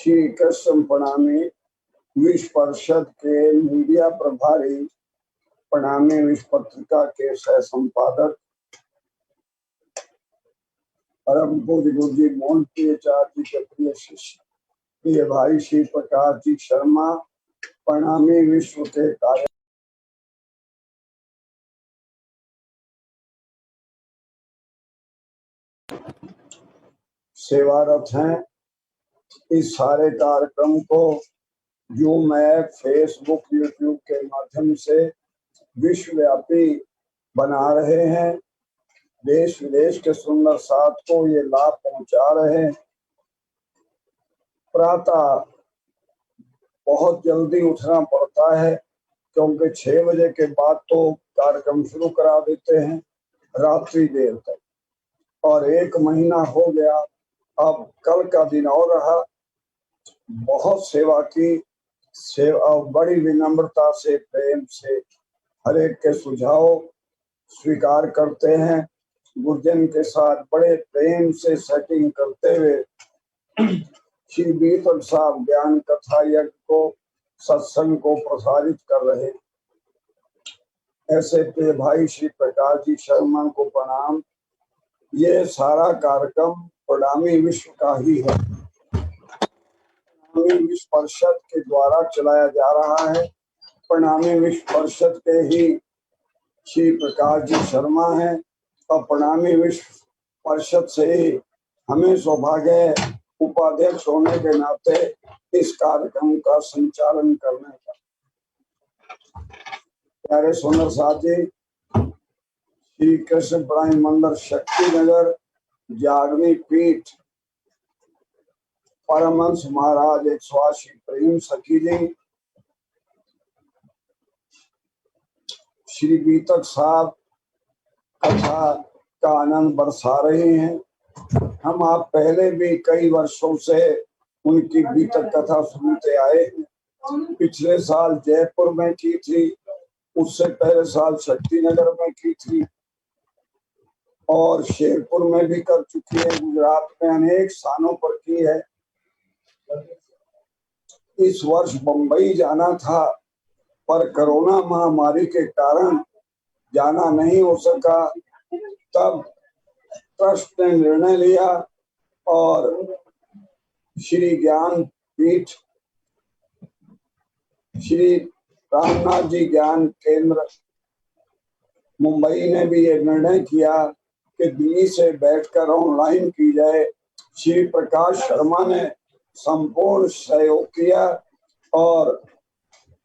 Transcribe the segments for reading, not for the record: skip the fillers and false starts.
श्री कृष्ण प्रणामी विश्व परिषद के मीडिया प्रभारी, प्रणामी विश्व पत्रिका के सह संपादक परम पूज्य गुरु जी मोहन प्रियचार्य जी के प्रिय शिष्य प्रिय भाई श्री प्रकाश जी शर्मा, प्रणामी विश्व के कार्य सेवारत हैं। इस सारे कार्यक्रम को जूम ऐप, फेसबुक, यूट्यूब के माध्यम से विश्वव्यापी बना रहे हैं। देश विदेश के सुंदर साथ को ये लाभ पहुंचा रहे हैं। प्रातः बहुत जल्दी उठना पड़ता है क्योंकि 6 बजे के बाद तो कार्यक्रम शुरू करा देते हैं रात्रि देर तक, और 1 महीना हो गया। अब कल का दिन और रहा। बहुत सेवा की, सेवा बड़ी विनम्रता से, प्रेम से हर एक के सुझाव स्वीकार करते हैं। गुरुजन के साथ बड़े प्रेम से सेटिंग करते हुए श्री बीतक साहब ज्ञान कथा यज्ञ को, सत्संग को प्रसारित कर रहे। ऐसे प्रिय भाई श्री प्रकाश जी शर्मा को प्रणाम। ये सारा कार्यक्रम प्रणामी विश्व का ही है, प्रणामी विश्व परिषद के द्वारा चलाया जा रहा है। प्रणामी विश्व परिषद के ही श्री प्रकाश जी शर्मा हैं और प्रणामी विश्व परिषद से ही हमें सौभाग्य है उपाध्यक्ष होने के नाते इस कार्यक्रम का संचालन करने का। प्यारे सुंदर साथ जी, श्री कृष्ण प्राणी मंदिर शक्तिनगर जागनी पीठ परमहंस महाराज 180 प्रेम सखी जी, श्री बीतक साहब कथा का आनंद बरसा रहे हैं। हम आप पहले भी कई वर्षों से उनकी बीतक कथा सुनते आए हैं। पिछले साल जयपुर में की थी, उससे पहले साल शक्तिनगर में की थी और शेरपुर में भी कर चुकी है। गुजरात में अनेक स्थानों पर की है। इस वर्ष बंबई जाना था पर कोरोना महामारी के कारण जाना नहीं हो सका। तब ट्रस्ट ने निर्णय लिया और श्री ज्ञान पीठ, श्री रामनाथ जी ज्ञान केंद्र मुंबई ने भी ये निर्णय किया कि दिल्ली से बैठकर ऑनलाइन की जाए। श्री प्रकाश शर्मा ने संपूर्ण सहयोग किया और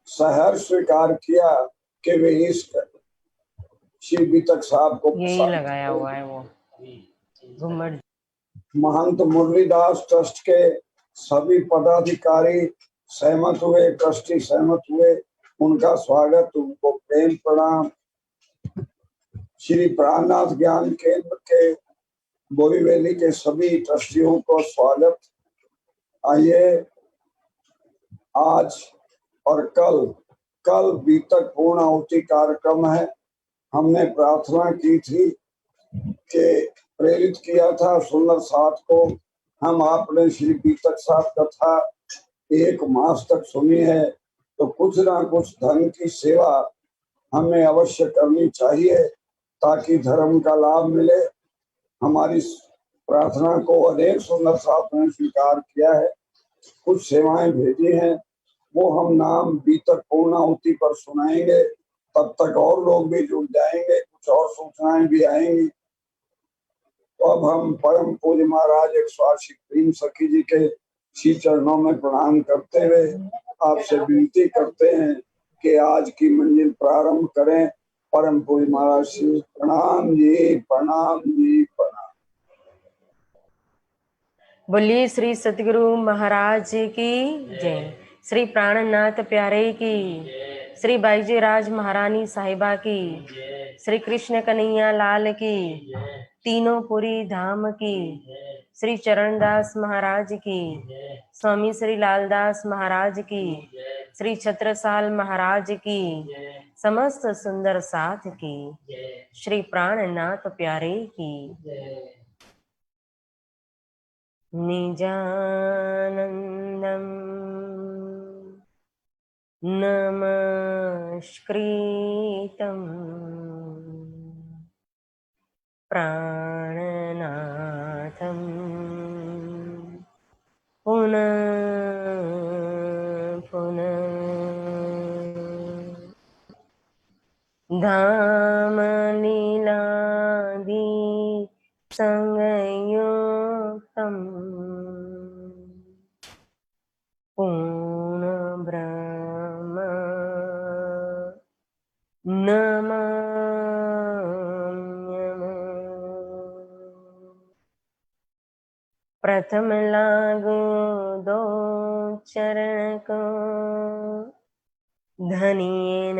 सहर्ष स्वीकार किया कि वे इस श्री बीतक साहब को यही लगाया हुआ है वो घुमट। महंत मुरलीदास ट्रस्ट के सभी पदाधिकारी सहमत हुए, ट्रस्टी सहमत हुए। उनका स्वागत, उनको प्रेम प्रणाम। श्री प्राणनाथ ज्ञान केंद्र के बोरीवली के सभी ट्रस्टियों को स्वागत। आइए, आज और कल बीतक पूर्ण आहुति कार्यक्रम है। हमने प्रार्थना की थी कि प्रेरित किया था सुंदर साथ को। हम आपने श्री बीतक साथ कथा 1 मास तक सुनी है तो कुछ ना कुछ धन की सेवा हमें अवश्य करनी चाहिए ताकि धर्म का लाभ मिले। हमारी प्रार्थना को अनेक सुंदर साथ ने स्वीकार किया है। कुछ सेवाएं भेजी हैं, वो हम नाम बीतक पूर्ण आहुति पर सुनाएंगे। तब तक और लोग भी जुड़ जाएंगे, कुछ और सूचनाएं भी आएंगी। तो अब हम परम पूज्य महाराज 180 प्रेम सखी जी के श्री चरणों में प्रणाम करते हुए आपसे विनती करते हैं कि आज की मंजिल प्रारंभ करें। परम पूज्य महाराज श्री प्रणाम जी, प्रणाम जी, प्रणाम। बोलिए श्री सतगुरु महाराज जी की जय। श्री प्राणनाथ प्यारे की, श्री बाईजी राज महारानी साहिबा की, श्री कृष्ण कन्हैया लाल की, तीनों पुरी धाम की, श्री चरणदास महाराज की, स्वामी श्री लालदास महाराज की, श्री छत्रसाल महाराज की, समस्त सुंदर साथ की, श्री प्राणनाथ प्यारे की। निजानन्दं नमस्कृतं प्राणनाथं पुनः पुनः धामलीलादि संयुक्तं पूर्णब्रह्म नमाम्यहम्। प्रथम लागू दो चरण को धनिये न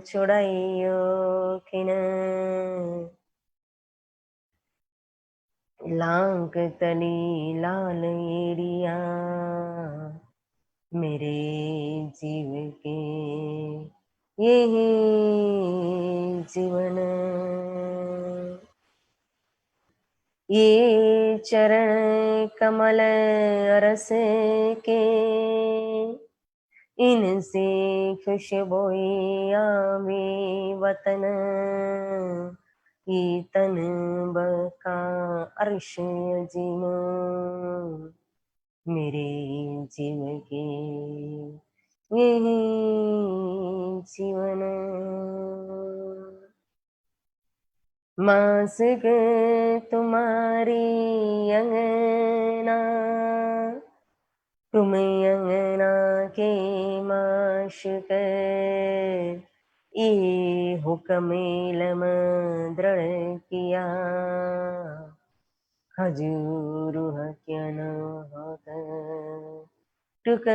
छुड़ाइयो खिन लांक तली लाल एड़िया मेरे जीव के यही जीवन ये चरण कमल अरस के इनसे खुशबोई आवे वतन ये तन बका अर्श जिम मेरे जीव के यही जीवन मासिक तुम्हारी अंगना तुम अंगना के माशुक ये हुक्मेलम दृढ़ किया खजूर क्या न होता टुक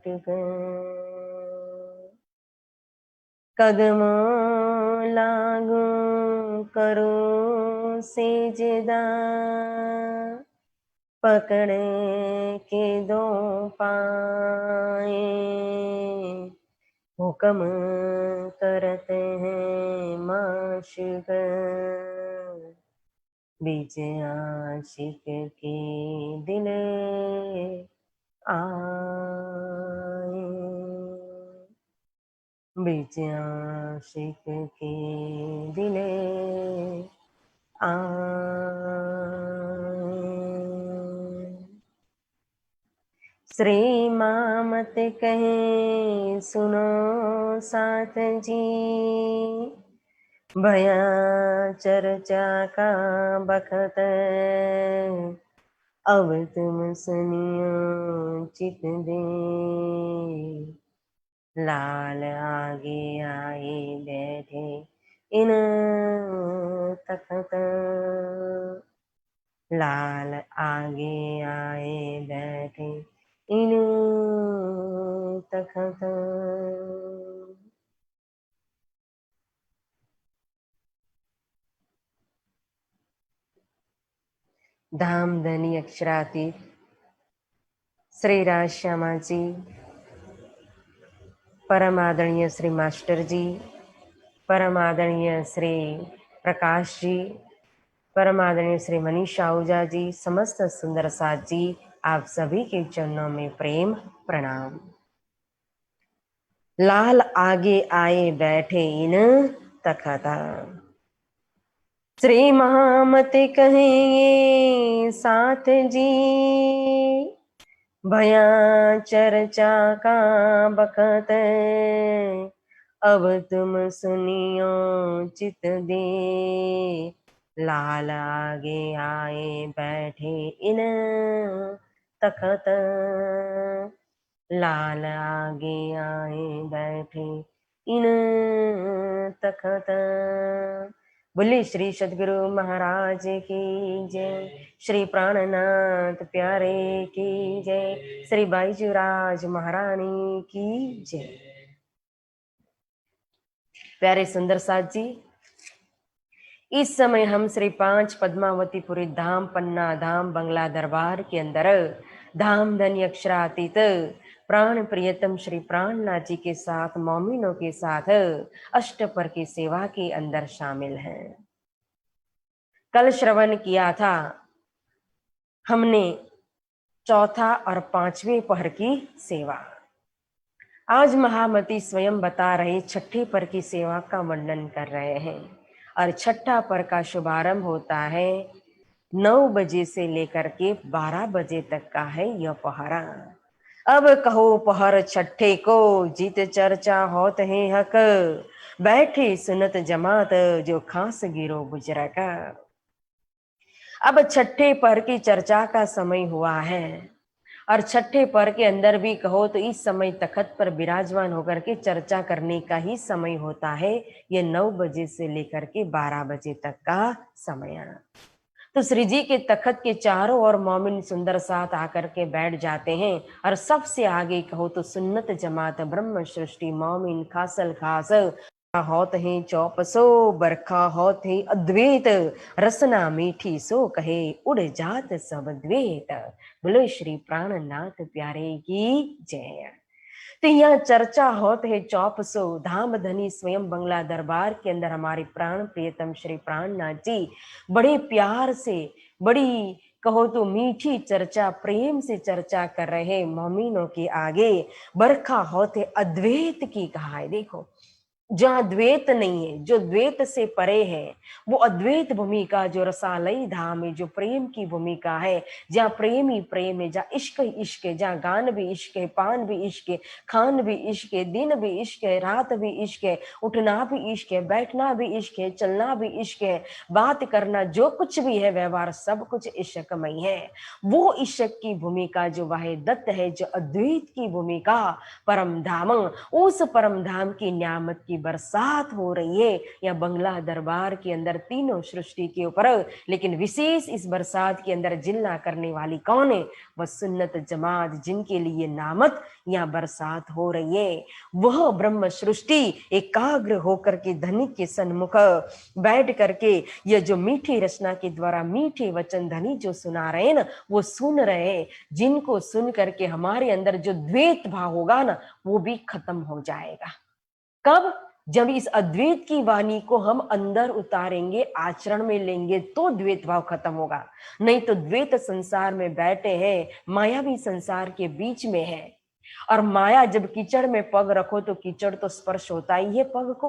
टुक कदमों लागू करो सेजदा पकड़ के दो पाए हुक्म करते हैं माशिक बीच आशिक के दिल आए बीच आशिक के दिल आए। श्री मामत कहे सुनो साथ जी भया चर्चा का बखत अब तुम सुनियो चित दे लाल आगे आए बैठे इन तखत लाल आगे आए बैठे इन तखत धामधनी अक्षरातीत श्री राज श्यामा जी परम आदरणीय श्री मास्टर जी परम आदरणीय श्री प्रकाश जी परम आदरणीय श्री मनीष आहूजा जी समस्त सुंदर साथ जी आप सभी के चरणों में प्रेम प्रणाम। लाल आगे आए बैठे इन तखता श्री महामत कहेंगे साथ जी भया चर्चा का बखत अब तुम सुनियो चित दे लाल आगे आए बैठे इन तखत लाल आगे आए बैठे इन तखत। बोले श्री सद्गुरु महाराज की जय, श्री प्राणनाथ प्यारे की जय, श्री बाईजूराज महारानी की जय। प्यारे सुंदर साथ जी, इस समय हम श्री 5 पद्मावतीपुरी धाम पन्ना धाम बंगला दरबार के अंदर धामधनी अक्षरातीत प्राण प्रियतम श्री प्राणनाथ जी के साथ मोमिनों के साथ अष्टपर की सेवा के अंदर शामिल हैं। कल श्रवण किया था हमने चौथा और पांचवें पहर की सेवा, आज महामती स्वयं बता रहे छठे पर की सेवा का वर्णन कर रहे हैं। और छठा पर का शुभारंभ होता है 9 बजे से लेकर के 12 बजे तक का है यह पहरा। अब कहो पहर छठे को, जीत चर्चा होत है हक, बैठे सुनत जमात जो खास गिरो गुजरा का। अब छठे पहर की चर्चा का समय हुआ है, और छठे पहर के अंदर भी कहो तो इस समय तखत पर विराजमान होकर के चर्चा करने का ही समय होता है। ये 9 बजे से लेकर के 12 बजे तक का समय। तो श्री जी के तखत के चारों ओर मोमिन सुंदर साथ आकर के बैठ जाते हैं, और सबसे आगे कहो तो सुन्नत जमात ब्रह्म सृष्टि मोमिन खासल खास होत है चौपसो, बरखा होत है अद्वैत, रसना मीठी सो कहे उड़ जात सब द्वैत। बोलो श्री प्राणनाथ प्यारे की जय। तो यह चर्चा होत है चौपसो, धाम धनी स्वयं बंगला दरबार के अंदर हमारे प्राण प्रियतम श्री प्राणनाथ जी बड़े प्यार से, बड़ी कहो तो मीठी चर्चा, प्रेम से चर्चा कर रहे मोमिनों के आगे। बरखा होते अद्वैत की कहा है। देखो, जहाँ द्वैत नहीं है, जो द्वैत से परे है, वो अद्वैत भूमिका, जो रसालई धाम है, जो प्रेम की भूमिका है, जहाँ प्रेम ही प्रेम है, जहाँ इश्क ही इश्क है, जहाँ गान भी इश्क है, पान भी इश्क है, खान भी इश्क है, दिन भी इश्क है, रात भी इश्क है, उठना भी इश्क है, बैठना भी इश्क है, चलना भी इश्क है, बात करना, जो कुछ भी है व्यवहार, सब कुछ इश्कमय है। वो इश्क की भूमिका जो वाहे दत्त है, जो अद्वैत की भूमिका, परम धाम, उस परम धाम की न्यामत की बरसात हो रही है या बंगला दरबार के अंदर तीनों सृष्टि के ऊपर। लेकिन विशेष इस बरसात के अंदर जिल्ला करने वाली कौन है? वह सुन्नत जमात, जिनके लिए नामत या बरसात हो रही है। वह ब्रह्म सृष्टि एकाग्र होकर के धनिक के सन्मुख बैठ करके यह जो मीठी रचना के द्वारा मीठे वचन धनी जो सुना रहे हैं ना, वो सुन रहे हैं, जिनको सुन करके हमारे अंदर जो द्वैत भाव होगा ना, वो भी खत्म हो जाएगा। कब? जब इस अद्वैत की वाणी को हम अंदर उतारेंगे, आचरण में लेंगे, तो द्वैत भाव खत्म होगा। नहीं तो द्वैत संसार में बैठे हैं, मायावी संसार के बीच में है, और माया जब कीचड़ में पग रखो तो कीचड़ तो स्पर्श होता ही है पग को।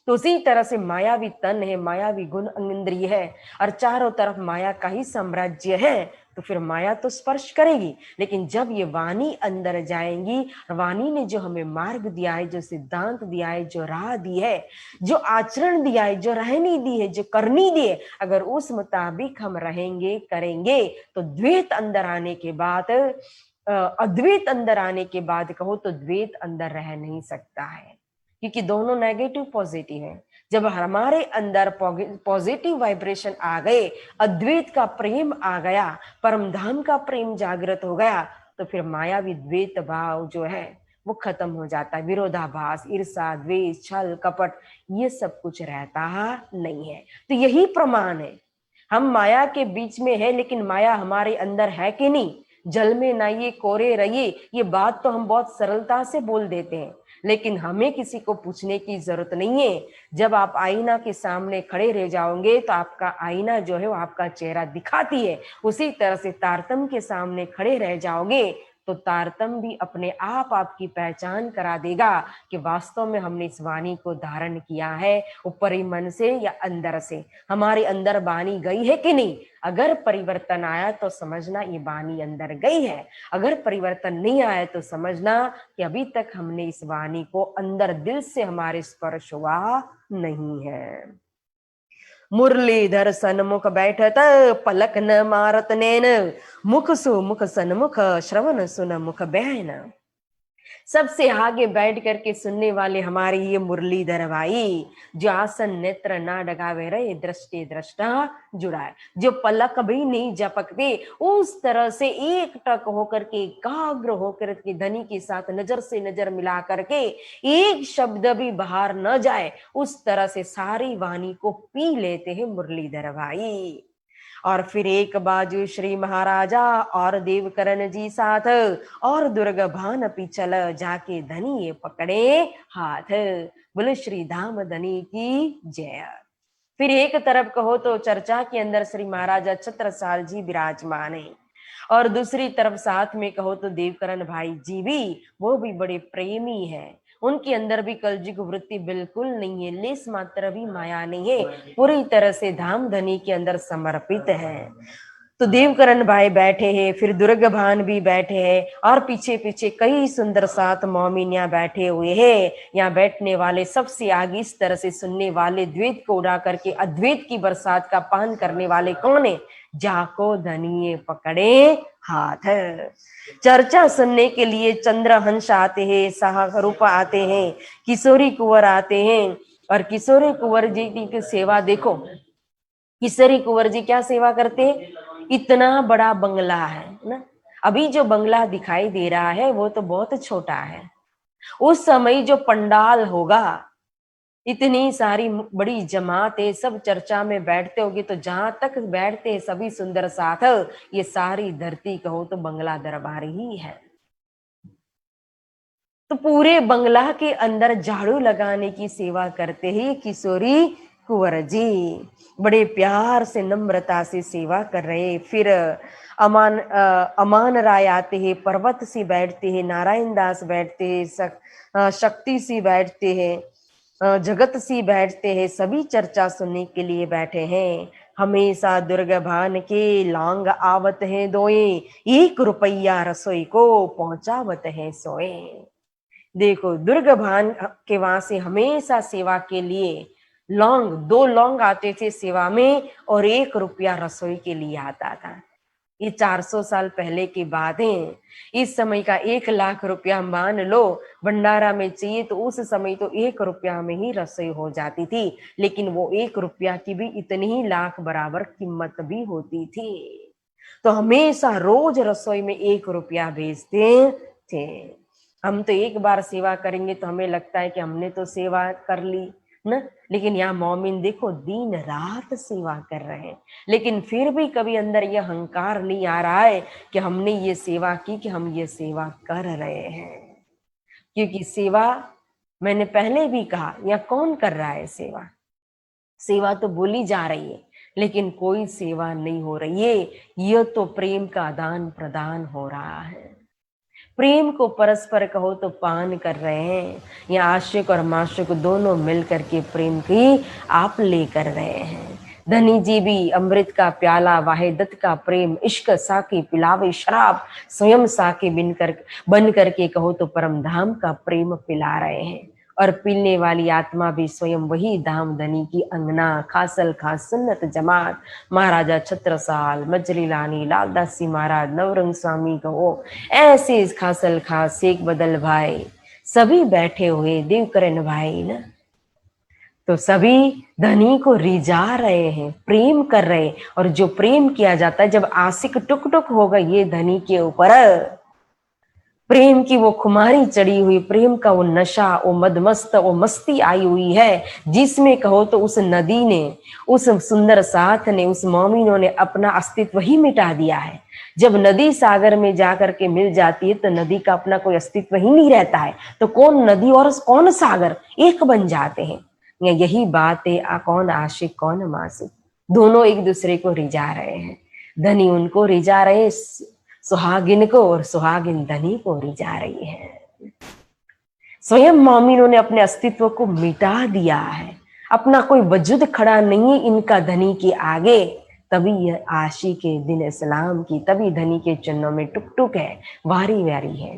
तो उसी तरह से मायावी तन है, मायावी गुण इंद्रिय है, और चारों तरफ माया का ही साम्राज्य है, तो फिर माया तो स्पर्श करेगी। लेकिन जब ये वाणी अंदर जाएंगी, वाणी ने जो हमें मार्ग दिया है, जो सिद्धांत दिया है, जो राह दी है, जो आचरण दिया है, जो रहनी दी है, जो करनी दी है, अगर उस मुताबिक हम रहेंगे, करेंगे, तो द्वैत अंदर आने के बाद, अद्वैत अंदर आने के बाद कहो तो द्वैत अंदर रह नहीं सकता है, क्योंकि दोनों नेगेटिव पॉजिटिव है। जब हमारे अंदर पॉजिटिव वाइब्रेशन आ गए, अद्वैत का प्रेम आ गया, परम धाम का प्रेम जागृत हो गया, तो फिर मायावी द्वैत भाव जो है वो खत्म हो जाता है। विरोधाभास, ईर्षा, द्वेष, छल, कपट, ये सब कुछ रहता नहीं है। तो यही प्रमाण है, हम माया के बीच में है, लेकिन माया हमारे अंदर है कि नहीं? जल में नाइए कोरे रहिए, ये बात तो हम बहुत सरलता से बोल देते हैं, लेकिन हमें किसी को पूछने की जरूरत नहीं है। जब आप आईना के सामने खड़े रह जाओगे तो आपका आईना जो है वो आपका चेहरा दिखाती है। उसी तरह से तारतम के सामने खड़े रह जाओगे तो तारतम भी अपने आप आपकी पहचान करा देगा कि वास्तव में हमने इस वाणी को धारण किया है, ऊपरी मन से या अंदर से। हमारे अंदर वाणी गई है कि नहीं? अगर परिवर्तन आया तो समझना ये वाणी अंदर गई है, अगर परिवर्तन नहीं आया तो समझना कि अभी तक हमने इस वाणी को अंदर दिल से हमारे स्पर्श हुआ नहीं है। मुरलीधर सन्मुख बैठत, पलक न मारत नैन, मुख सु मुख सन्मुख, श्रवण सुन मुख बैन। सबसे आगे बैठ करके सुनने वाले हमारे ये मुरलीधर भाई, जो आसन नेत्र ना डगावे रहे, दृष्टि दृष्टा जुड़ाए, जो पलक भी नहीं झपकते, उस तरह से एक टक होकर के, एकाग्र होकर के धनी के साथ नजर से नजर मिला करके एक शब्द भी बाहर न जाए, उस तरह से सारी वाणी को पी लेते हैं मुरलीधर भाई। और फिर एक बाजू श्री महाराजा और देवकरण जी साथ, और दुर्ग भान पिछल जाके धनी ये पकड़े हाथ। बोले श्री धाम धनी की जय। फिर एक तरफ कहो तो चर्चा के अंदर श्री महाराजा छत्रसाल जी विराजमान है, और दूसरी तरफ साथ में कहो तो देवकरण भाई जी भी, वो भी बड़े प्रेमी है, उनके अंदर भी कलयुग वृत्ति बिल्कुल नहीं है, लेस मात्र भी माया नहीं है, पूरी तरह से धाम धनी के अंदर समर्पित है। तो देवकरण भाई बैठे हैं, फिर दुर्ग भान भी बैठे हैं, और पीछे पीछे कई सुंदर सात मोमिन यहाँ बैठे हुए हैं। यहाँ बैठने वाले सबसे आगे इस तरह से सुनने वाले द्वैत को उड़ा करके अद्वैत की बरसात का पान करने वाले कौन है? जाको धनिये पकड़े हाथ। चर्चा सुनने के लिए चंद्रहंस आते हैं, शाहरुप आते हैं, किशोरी कुंवर आते हैं, और किशोरी कुंवर जी की सेवा देखो, किशोरी कुंवर जी क्या सेवा करते हैं? इतना बड़ा बंगला है ना, अभी जो बंगला दिखाई दे रहा है वो तो बहुत छोटा है, उस समय जो पंडाल होगा, इतनी सारी बड़ी जमात है, सब चर्चा में बैठते होगी, तो जहां तक बैठते हैं सभी सुंदर साथ, ये सारी धरती कहो तो बंगला दरबार ही है। तो पूरे बंगला के अंदर झाड़ू लगाने की सेवा करते हैं किशोरी कुंवर जी, बड़े प्यार से नम्रता से सेवा कर रहे। फिर अमान राय आते हैं, पर्वत सी बैठते हैं, नारायण दास बैठते हैं, शक्ति सी बैठते हैं, जगत सी बैठते हैं, सभी चर्चा सुनने के लिए बैठे हैं। हमेशा दुर्ग भान के लांग आवत हैं दोए, 1 रुपया रसोई को पहुंचावत है सोए। देखो दुर्ग भान के वहां से हमेशा सेवा के लिए लौंग, 2 लौंग आते थे सेवा में, और 1 रुपया रसोई के लिए आता था। ये 400 साल पहले की बात है। इस समय का 1 लाख रुपया मान लो भंडारा में चाहिए, तो उस समय तो 1 रुपया में ही रसोई हो जाती थी, लेकिन वो 1 रुपया की भी इतनी ही लाख बराबर कीमत भी होती थी। तो हमेशा रोज रसोई में 1 रुपया भेजते थे। हम तो एक बार सेवा करेंगे तो हमें लगता है कि हमने तो सेवा कर ली ना, लेकिन यहाँ मोमिन देखो दिन रात सेवा कर रहे हैं, लेकिन फिर भी कभी अंदर यह अहंकार नहीं आ रहा है कि हमने ये सेवा की, कि हम ये सेवा कर रहे हैं। क्योंकि सेवा, मैंने पहले भी कहा, यहाँ कौन कर रहा है सेवा? सेवा तो बोली जा रही है, लेकिन कोई सेवा नहीं हो रही है। यह तो प्रेम का आदान प्रदान हो रहा है, प्रेम को परस्पर कहो तो पान कर रहे हैं, या आशिक और माशिक दोनों मिल करके प्रेम की आप ले कर रहे हैं। धनी जी भी अमृत का प्याला वाहिदत का प्रेम, इश्क साकी पिलावे शराब, स्वयं साके बन करके कहो तो परम धाम का प्रेम पिला रहे हैं। और पीने वाली आत्मा भी स्वयं वही धाम धनी की अंगना, खासल खास सुन्नत जमात, महाराजा छत्रसाल, मजरी लानी, लालदासी महाराज, नवरंग स्वामी कहो, ऐसे खासल खास शेख बदल भाई सभी बैठे हुए, देवकरण भाई ना, तो सभी धनी को रिझा रहे हैं, प्रेम कर रहे। और जो प्रेम किया जाता है, जब आशिक टुक टुक होगा ये धनी के ऊपर, प्रेम की वो खुमारी चढ़ी हुई, प्रेम का वो नशा, वो मदमस्त, वो मस्ती आई हुई है, जिसमें कहो तो उस नदी ने, उस सुंदर साथ ने, उस मोमिनों ने अपना अस्तित्व ही मिटा दिया है। जब नदी सागर में जाकर के मिल जाती है तो नदी का अपना कोई अस्तित्व ही नहीं रहता है, तो कौन नदी और कौन सागर एक बन जाते हैं। यही बात है, कौन आशिक कौन मासूक, दोनों एक दूसरे को रिझा रहे हैं। धनी उनको रिझा रहे, सुहागिन को, और सुहागिन धनी को रिझा रही है। स्वयं मोमिनों ने अपने अस्तित्व को मिटा दिया है, अपना कोई वजूद खड़ा नहीं है इनका धनी के आगे। तभी यह आशी के दिन इस्लाम की, तभी धनी के चरणों में टुक टुक है, वारी वारी है।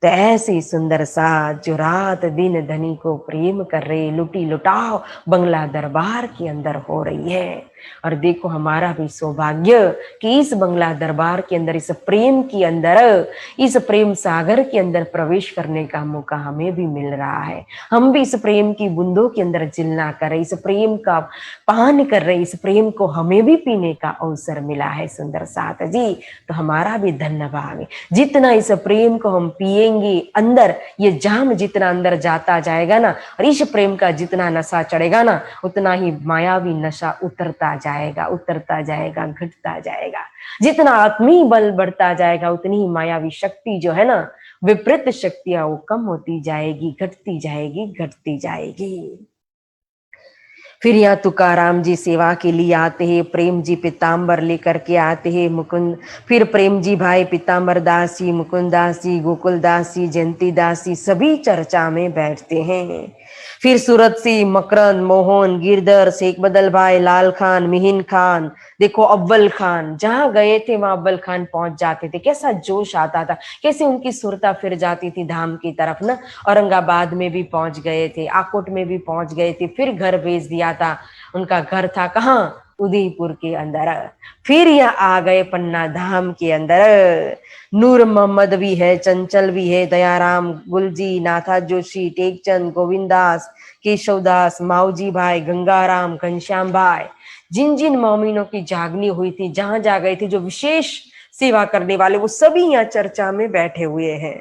तो ऐसी सुंदर सा जो रात दिन धनी को प्रेम कर रहे, लुटी लुटाओ बंगला दरबार के अंदर हो रही है। और देखो हमारा भी सौभाग्य कि इस बंगला दरबार के अंदर, इस प्रेम के अंदर, इस प्रेम सागर के अंदर प्रवेश करने का मौका हमें भी मिल रहा है। हम भी इस प्रेम की बूंदों के अंदर जिलना कर रहे, इस प्रेम का पान कर रहे, इस प्रेम को हमें भी पीने का अवसर मिला है सुंदर साथ जी। तो हमारा भी धन्यवाद। जितना इस प्रेम को हम पिएंगे, अंदर ये जाम जितना अंदर जाता जाएगा ना, और इस प्रेम का जितना नशा चढ़ेगा ना, उतना ही मायावी नशा उतरता जाएगा, घटता जाएगा। जितना आत्मीय बल बढ़ता जाएगा, उतनी ही मायावी शक्ति जो है ना, विपरीत शक्तियां वो कम होती जाएगी, घटती जाएगी। फिर यहाँ तुकाराम जी सेवा के लिए आते हैं, प्रेम जी पीताम्बर लेकर के आते हैं, मुकुंद फिर प्रेम जी भाई पीताम्बर दास जी, मुकुंद दास जी, गोकुल दास जी, जयंती दास जी सभी चर्चा में बैठते हैं। फिर सूरत से मकरंद, मोहन, गिरधर, शेख बदल भाई, लाल खान, मिहिन खान, देखो अव्वल खान, जहां गए थे वहां अव्वल खान पहुंच जाते थे। कैसा जोश आता था, कैसे उनकी सुरता फिर जाती थी धाम की तरफ ना। औरंगाबाद में भी पहुंच गए थे, आकोट में भी पहुंच गए थे, फिर घर भेज दिया था। उनका घर था कहाँ? उदयपुर के अंदर। फिर यह आ गए पन्ना धाम के अंदर। नूर मोहम्मद भी है, चंचल भी है, दयाराम, गुलजी, नाथा जोशी, टेकचंद, गोविंदास, केशवदास, माऊजी भाई, गंगाराम, घनश्याम भाई, जिन जिन मोमिनों की जागनी हुई थी, जहां जा गए थे, जो विशेष सेवा करने वाले, वो सभी यहाँ चर्चा में बैठे हुए हैं।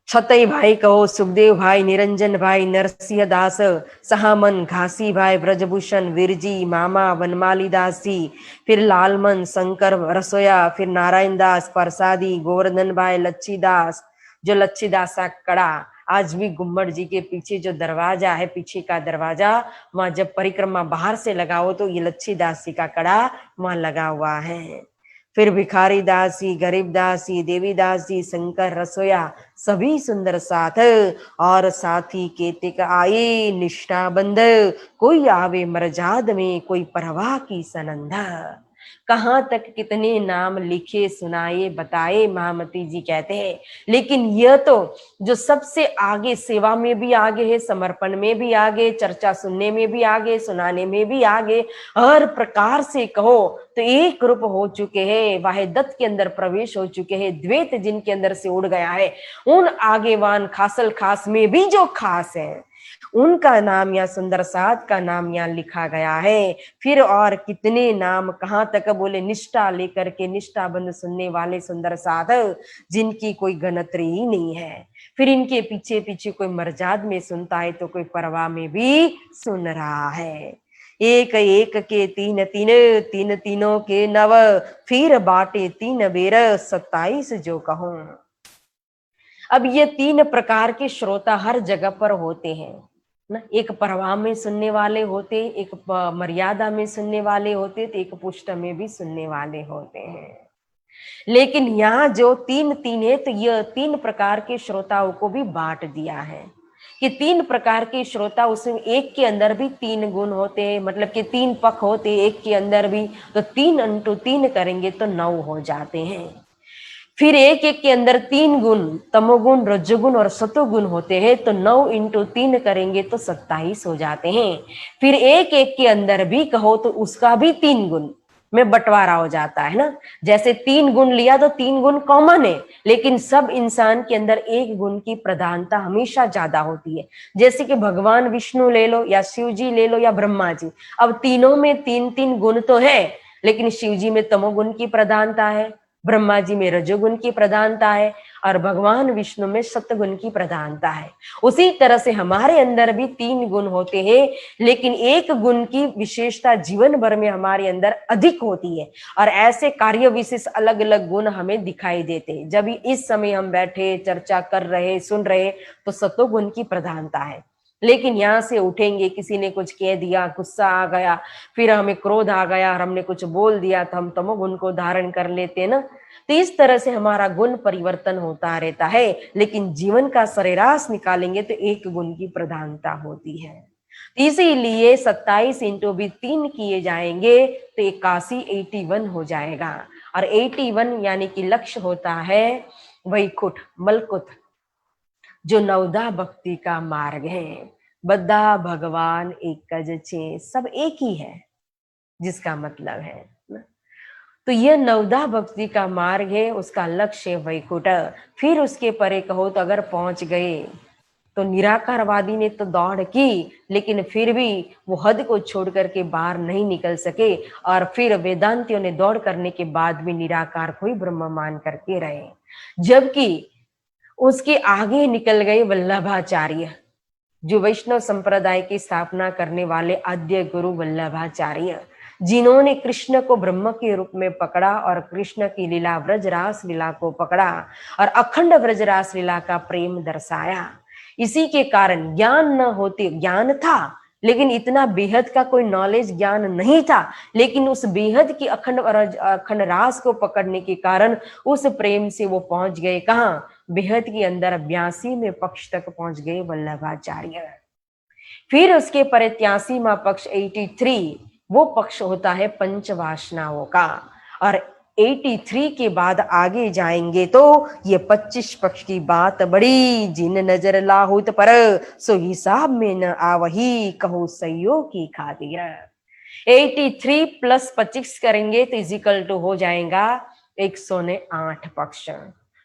छतई भाई कहो, सुखदेव भाई, निरंजन भाई, नरसिंह दास, सहामन, घासी भाई, ब्रजभूषण, विरजी, मामा, वनमाली दास जी, फिर लालमन, शंकर रसोया, फिर नारायण दास, प्रसादी, गोवर्धन भाई, लच्छी दास, जो लच्छी दास का कड़ा आज भी गुम्मट जी के पीछे जो दरवाजा है, पीछे का दरवाजा, वहां जब परिक्रमा बाहर से लगाओ तो ये लच्छी दास जी का कड़ा वहां लगा हुआ है। फिर भिखारी दास जी, गरीब दास जी, देवीदास जी, शंकर रसोया सभी सुंदर साथ, और साथी केतिक आए निष्ठा बंद, कोई आवे मरजाद में, कोई परवाह की सनंदा। कहां तक कितने नाम लिखे सुनाए बताए, महामती जी कहते हैं। लेकिन यह तो जो सबसे आगे, सेवा में भी आगे है, समर्पण में भी आगे, चर्चा सुनने में भी आगे, सुनाने में भी आगे, हर प्रकार से कहो तो एक रूप हो चुके हैं, वाहिदत के अंदर प्रवेश हो चुके हैं, द्वैत जिनके अंदर से उड़ गया है, उन आगेवान खासल खास में भी जो खास है, उनका नाम या सुंदर साथ का नाम यहाँ लिखा गया है। फिर और कितने नाम, कहां तक बोले, निष्ठा लेकर के निष्ठा बंद सुनने वाले सुंदर साथ, जिनकी कोई गणतरी ही नहीं है। फिर इनके पीछे पीछे कोई मरजाद में सुनता है तो कोई परवाह में भी सुन रहा है। एक एक के तीन तीन, तीन तीनों के नव, फिर बाटे तीन बेर 27 जो कहूं। अब ये तीन प्रकार के श्रोता हर जगह पर होते हैं ना। एक परवाह में सुनने वाले होते, एक मर्यादा में सुनने वाले होते, तो एक पुष्ट में भी सुनने वाले होते हैं। लेकिन यहाँ जो तीन तीन है, तो यह तीन प्रकार के श्रोताओं को भी बांट दिया है कि तीन प्रकार के श्रोता, उसमें एक के अंदर भी तीन गुण होते हैं, मतलब कि तीन पक्ष होते हैं एक के अंदर भी, तो 3 × 3 करेंगे तो 9 हो जाते हैं। फिर एक एक के अंदर 3 गुण, तमोगुण, रजोगुण और सतोगुण होते हैं, तो 9 × 3 करेंगे तो 27 हो जाते हैं। फिर एक एक के अंदर भी कहो तो उसका भी 3 गुण में बंटवारा हो जाता है ना। जैसे 3 गुण लिया तो 3 गुण कॉमन है, लेकिन सब इंसान के अंदर एक गुण की प्रधानता हमेशा ज्यादा होती है। जैसे कि भगवान विष्णु ले लो, या शिव जी ले लो, या ब्रह्मा जी, अब तीनों में 3-3 गुण तो है, लेकिन शिव जी में तमोगुण की प्रधानता है, ब्रह्मा जी में रजोगुण की प्रधानता है, और भगवान विष्णु में सत्वगुण की प्रधानता है। उसी तरह से हमारे अंदर भी 3 गुण होते हैं, लेकिन एक गुण की विशेषता जीवन भर में हमारे अंदर अधिक होती है, और ऐसे कार्य विशेष अलग अलग गुण हमें दिखाई देते हैं। जब इस समय हम बैठे चर्चा कर रहे, सुन रहे, तो सत्वगुण की प्रधानता है। लेकिन यहाँ से उठेंगे, किसी ने कुछ कह दिया, गुस्सा आ गया, फिर हमें क्रोध आ गया और हमने कुछ बोल दिया, तो हम तमोगुण को धारण कर लेते हैं ना। तो इस तरह से हमारा गुण परिवर्तन होता रहता है, लेकिन जीवन का सरेराश निकालेंगे तो एक गुण की प्रधानता होती है। इसीलिए 27 × भी 3 किए जाएंगे तो 81, 81 हो जाएगा। और 81 यानी कि लक्ष्य होता है वैकुंठ, मलकुत, जो नवदा भक्ति का मार्ग है। बद्धा भगवान एक ज छे, सब एक ही है, जिसका मतलब है ना। तो यह नवदा भक्ति का मार्ग है, उसका लक्ष्य वैकुंठ। फिर उसके परे कहो तो अगर पहुंच गए तो निराकारवादी ने तो दौड़ की, लेकिन फिर भी वो हद को छोड़ करके बाहर नहीं निकल सके, और फिर वेदांतियों ने दौड़ करने के बाद भी निराकार को ही ब्रह्म मान करके रहे। जबकि उसके आगे निकल गए वल्लभाचार्य, जो वैष्णव संप्रदाय की स्थापना करने वाले आद्य गुरु वल्लभाचार्य, जिन्होंने कृष्ण को ब्रह्म के रूप में पकड़ा और कृष्ण की लीला व्रजरास लीला को पकड़ा और अखंड व्रजरास लीला का प्रेम दर्शाया। इसी के कारण ज्ञान न होते, ज्ञान था लेकिन इतना बेहद का कोई नॉलेज ज्ञान नहीं था, लेकिन उस बेहद की अखंड रास को पकड़ने के कारण उस प्रेम से वो पहुंच गए कहाँ, बेहद के अंदर 82 में पक्ष तक पहुंच गए वल्लभाचार्य। फिर उसके पर 83वां पक्ष 83, वो पक्ष होता है पंचवासनाओं का। और 83 के बाद आगे जाएंगे तो ये 25 पक्ष की बात बड़ी, जिन नजर लाहुत पर सो हिसाब में न आवही, कहो सयो की खातिर। 83 प्लस 25 करेंगे तो इजिकल टू हो जाएगा 108 पक्ष।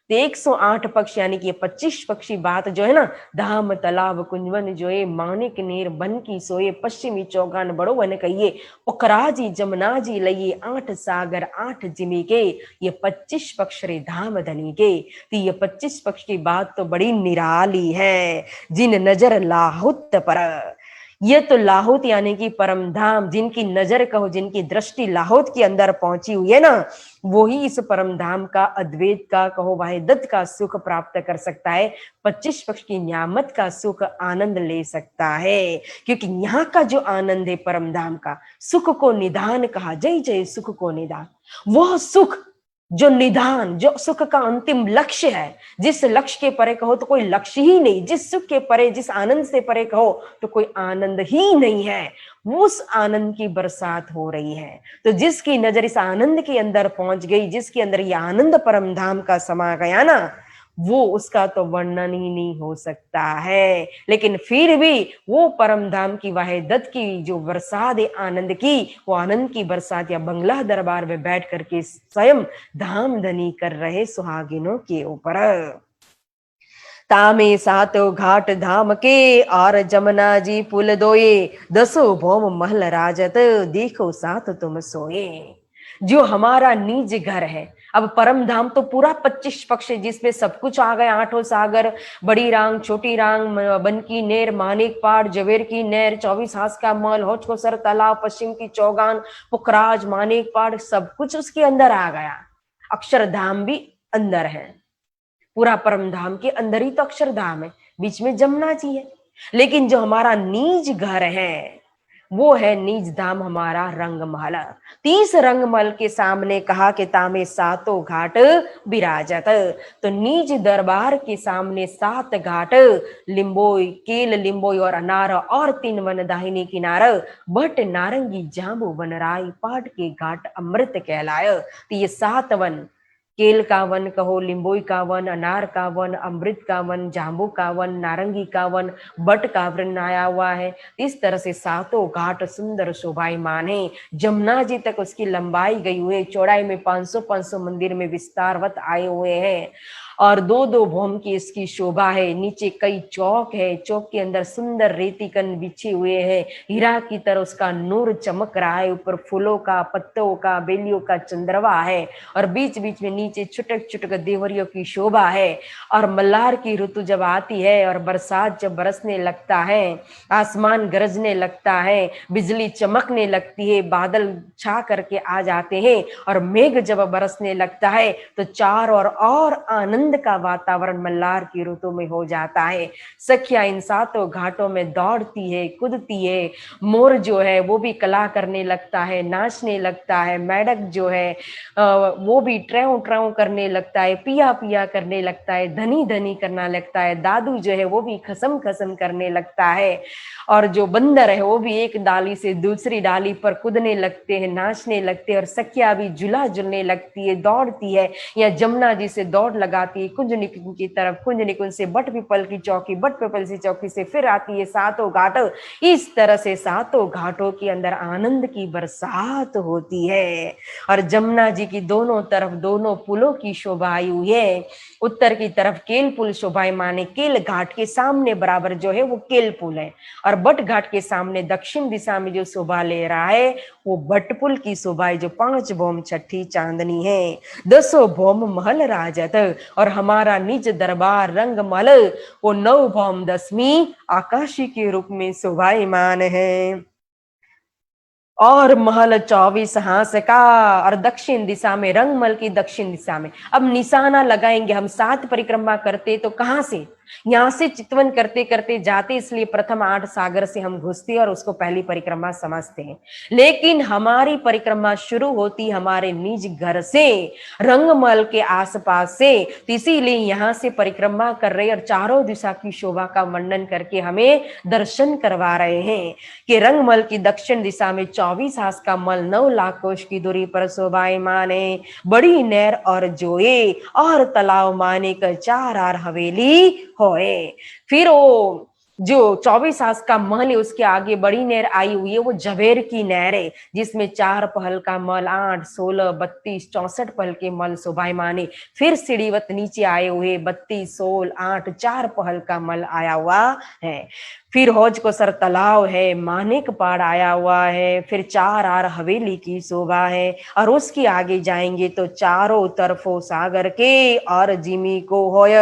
तो 108 पक्ष यानी कि 25 पक्षी बात जो है ना, धाम तालाब कुंजवन जोए, मानिक नीर बन की सोए, पश्चिमी चौगान बड़ो वन कहिए, पोखराजी जमुना जी लइए, 8 सागर 8 जिमी के, ये 25 पक्ष रे धाम धनी के। तो ये 25 पक्ष की बात तो बड़ी निराली है। जिन नजर लाहुत पर, ये तो लाहुत यानी कि परम धाम, जिनकी नजर कहो, जिनकी दृष्टि लाहुत के अंदर पहुंची हुई है ना, वो ही इस परम धाम का, अद्वैत का कहो, वाहिदत का सुख प्राप्त कर सकता है। 25 पक्ष की नियामत का सुख आनंद ले सकता है, क्योंकि यहाँ का जो आनंद है परम धाम का, सुख को निधान कहा, जय जय सुख को निधान। वह सुख जो निधान, जो सुख का अंतिम लक्ष्य है, जिस लक्ष्य के परे कहो तो कोई लक्ष्य ही नहीं, जिस सुख के परे, जिस आनंद से परे कहो तो कोई आनंद ही नहीं है, उस आनंद की बरसात हो रही है। तो जिसकी नजर इस आनंद के अंदर पहुंच गई, जिसके अंदर ये आनंद परम धाम का समा गया ना, वो उसका तो वर्णन ही नहीं हो सकता है। लेकिन फिर भी वो परम धाम की वाहिदत की जो बरसात है आनंद की, वो आनंद की बरसात या बंगला दरबार में बैठ करके स्वयं धाम धनी कर रहे सुहागिनों के ऊपर। तामे सातो घाट धाम के, और जमुना जी पुल दोए, 10 भौम महल राजत, देखो साथ तुम सोए। जो हमारा निज घर है, अब परम धाम तो पूरा 25 पक्ष है, जिसमें सब कुछ आ गए, 8 सागर, बड़ी रांग, छोटी रांग, बन की नेर, मानिक पाड़, जवेर की नेर, 24 हाथ का महल, होच को सर तालाब, पश्चिम की चौगान, पुखराज, मानिक पाड़, सब कुछ उसके अंदर आ गया। अक्षरधाम भी अंदर है, पूरा परम धाम के अंदर ही तो अक्षरधाम है, बीच में जमुना जी है। लेकिन जो हमारा निज घर है, वो है निज धाम हमारा रंगमहल। 30 रंगमहल के सामने कहा कि तामे सातों घाट विराजत, तो निज दरबार के सामने 7 घाट, लिंबोई, केल, लिंबोई और अनार, और 3 वन दाहिनी किनार, बट नारंगी जांबू वनराई, पाट के घाट अमृत कहलाय। तो ये 7 वन, केल का वन कहो, लिंबोई का वन, अनार का वन, अमृत का वन, जांबू का वन, नारंगी का वन, बट का वन आया हुआ है। इस तरह से 7 घाट सुंदर शोभायमान है। जमुना जी तक उसकी लंबाई गई हुई है, चौड़ाई में 500 मंदिर में विस्तारवत आए हुए हैं, और 2 भौम की इसकी शोभा है। नीचे कई चौक है, चौक के अंदर सुंदर रेतीकन बिछे हुए हैं, हीरा की तरह उसका नूर चमक रहा है, ऊपर फूलों का, पत्तों का, बेलियों का चंद्रवा है, और बीच बीच में नीचे छुटक छुटक देवरियों की शोभा है। और मल्हार की ऋतु जब आती है और बरसात जब बरसने लगता है, आसमान गरजने लगता है, बिजली चमकने लगती है, बादल छा करके आ जाते हैं, और मेघ जब बरसने लगता है तो चारों और आनंद का वातावरण मल्हार की ऋतु में हो जाता है। सखिया इन 7 घाटों में दौड़ती है, कूदती है, मोर जो है वो भी कला करने लगता है, नाचने लगता है, मेढक जो है वो भी ट्रेऊ ट्रेऊ करने लगता है, पिया पिया करने लगता है, धनी धनी करना लगता है, दादू जो है वो भी खसम खसम करने लगता है, और जो बंदर है वो भी एक डाली से दूसरी डाली पर कूदने लगते हैं, नाचने लगते हैं, और सखिया भी झूला झूलने लगती है, दौड़ती है, या जमुना जी से दौड़ लगाती है कुंज निकुंज की तरफ, कुंज निकुंज से बट पिपल की चौकी, बट पिपल की चौकी से फिर आती है 7 घाट। इस तरह से 7 घाटों के अंदर आनंद की बरसात होती है। और जमुना जी की दोनों तरफ दोनों पुलों की शोभा आई हुई है। उत्तर की तरफ केल पुल शोभायमान है, केल घाट के सामने बराबर जो है वो केल पुल है, और बट घाट के सामने दक्षिण दिशा में जो शोभा ले रहा है वो बट पुल की शोभा है, जो 5 भौम छठी चांदनी है। 10 भौम महल राजत, और हमारा निज दरबार रंगमहल वो 9 भौम 10वीं आकाशी के रूप में शोभायमान है। और महल 24 हाथ का, और दक्षिण दिशा में, रंगमहल की दक्षिण दिशा में। अब निशाना लगाएंगे हम, 7 परिक्रमा करते तो कहां से, यहाँ से चितवन करते करते जाते, इसलिए प्रथम 8 सागर से हम घुसते और उसको पहली परिक्रमा समझते हैं। लेकिन हमारी परिक्रमा शुरू होती हमारे निज घर से, रंगमल के आसपास से। तो इसीलिए यहाँ से परिक्रमा कर रहे और चारों दिशा की शोभा का वर्णन करके हमें दर्शन करवा रहे हैं कि रंगमल की दक्षिण दिशा में 24 हाथ का मल 9 लाख कोष की दूरी पर शोभायमान है। बड़ी नहर और जोए और तालाब माने कर 4 आर हवेली होए। फिर वो जो 24 हाथ का महल है उसके आगे बड़ी नहर आई हुई है, वो जवेर की नहर है, जिसमें 4 पहल का मल 8, 16, 32, 64 पहल के मल शोभायमान है। फिर सीढ़ीवत नीचे आए हुए 32, 16, 8, 4 पहल का मल आया हुआ है। फिर हौज को सर तालाब है, मानिक पाड़ आया हुआ है। फिर 4 आर हवेली की शोभा है और उसके आगे जाएंगे तो चारों तरफों सागर के और जिमी को होय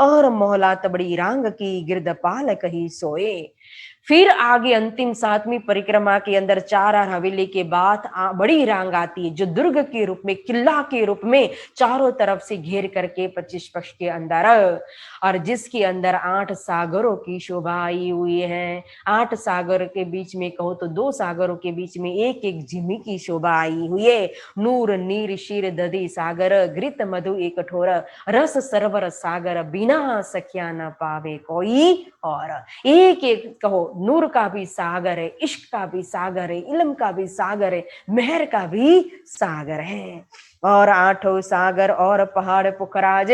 और मोहला तबड़ी रांग की गिरदपाल कही सोए। फिर आगे अंतिम 7वीं परिक्रमा के अंदर 4 आर हवेली के बाद बड़ी रांग आती है, जो दुर्ग के रूप में, किला के रूप में चारों तरफ से घेर करके 25 पक्ष के अंदर, और जिसके अंदर 8 सागरों की शोभा आई हुई है। 8 सागर के बीच में कहो तो 2 सागरों के बीच में एक एक जिमी की शोभा आई हुई है। नूर नीर शीर दधी सागर, घृत मधु एक ठोर, रस सरवर सागर, बिना सखिया न पावे कोई और। एक एक कहो, नूर का भी सागर है, इश्क का भी सागर है, इल्म का भी सागर है, मेहर का भी सागर है। और 8 सागर और पहाड़ पुखराज।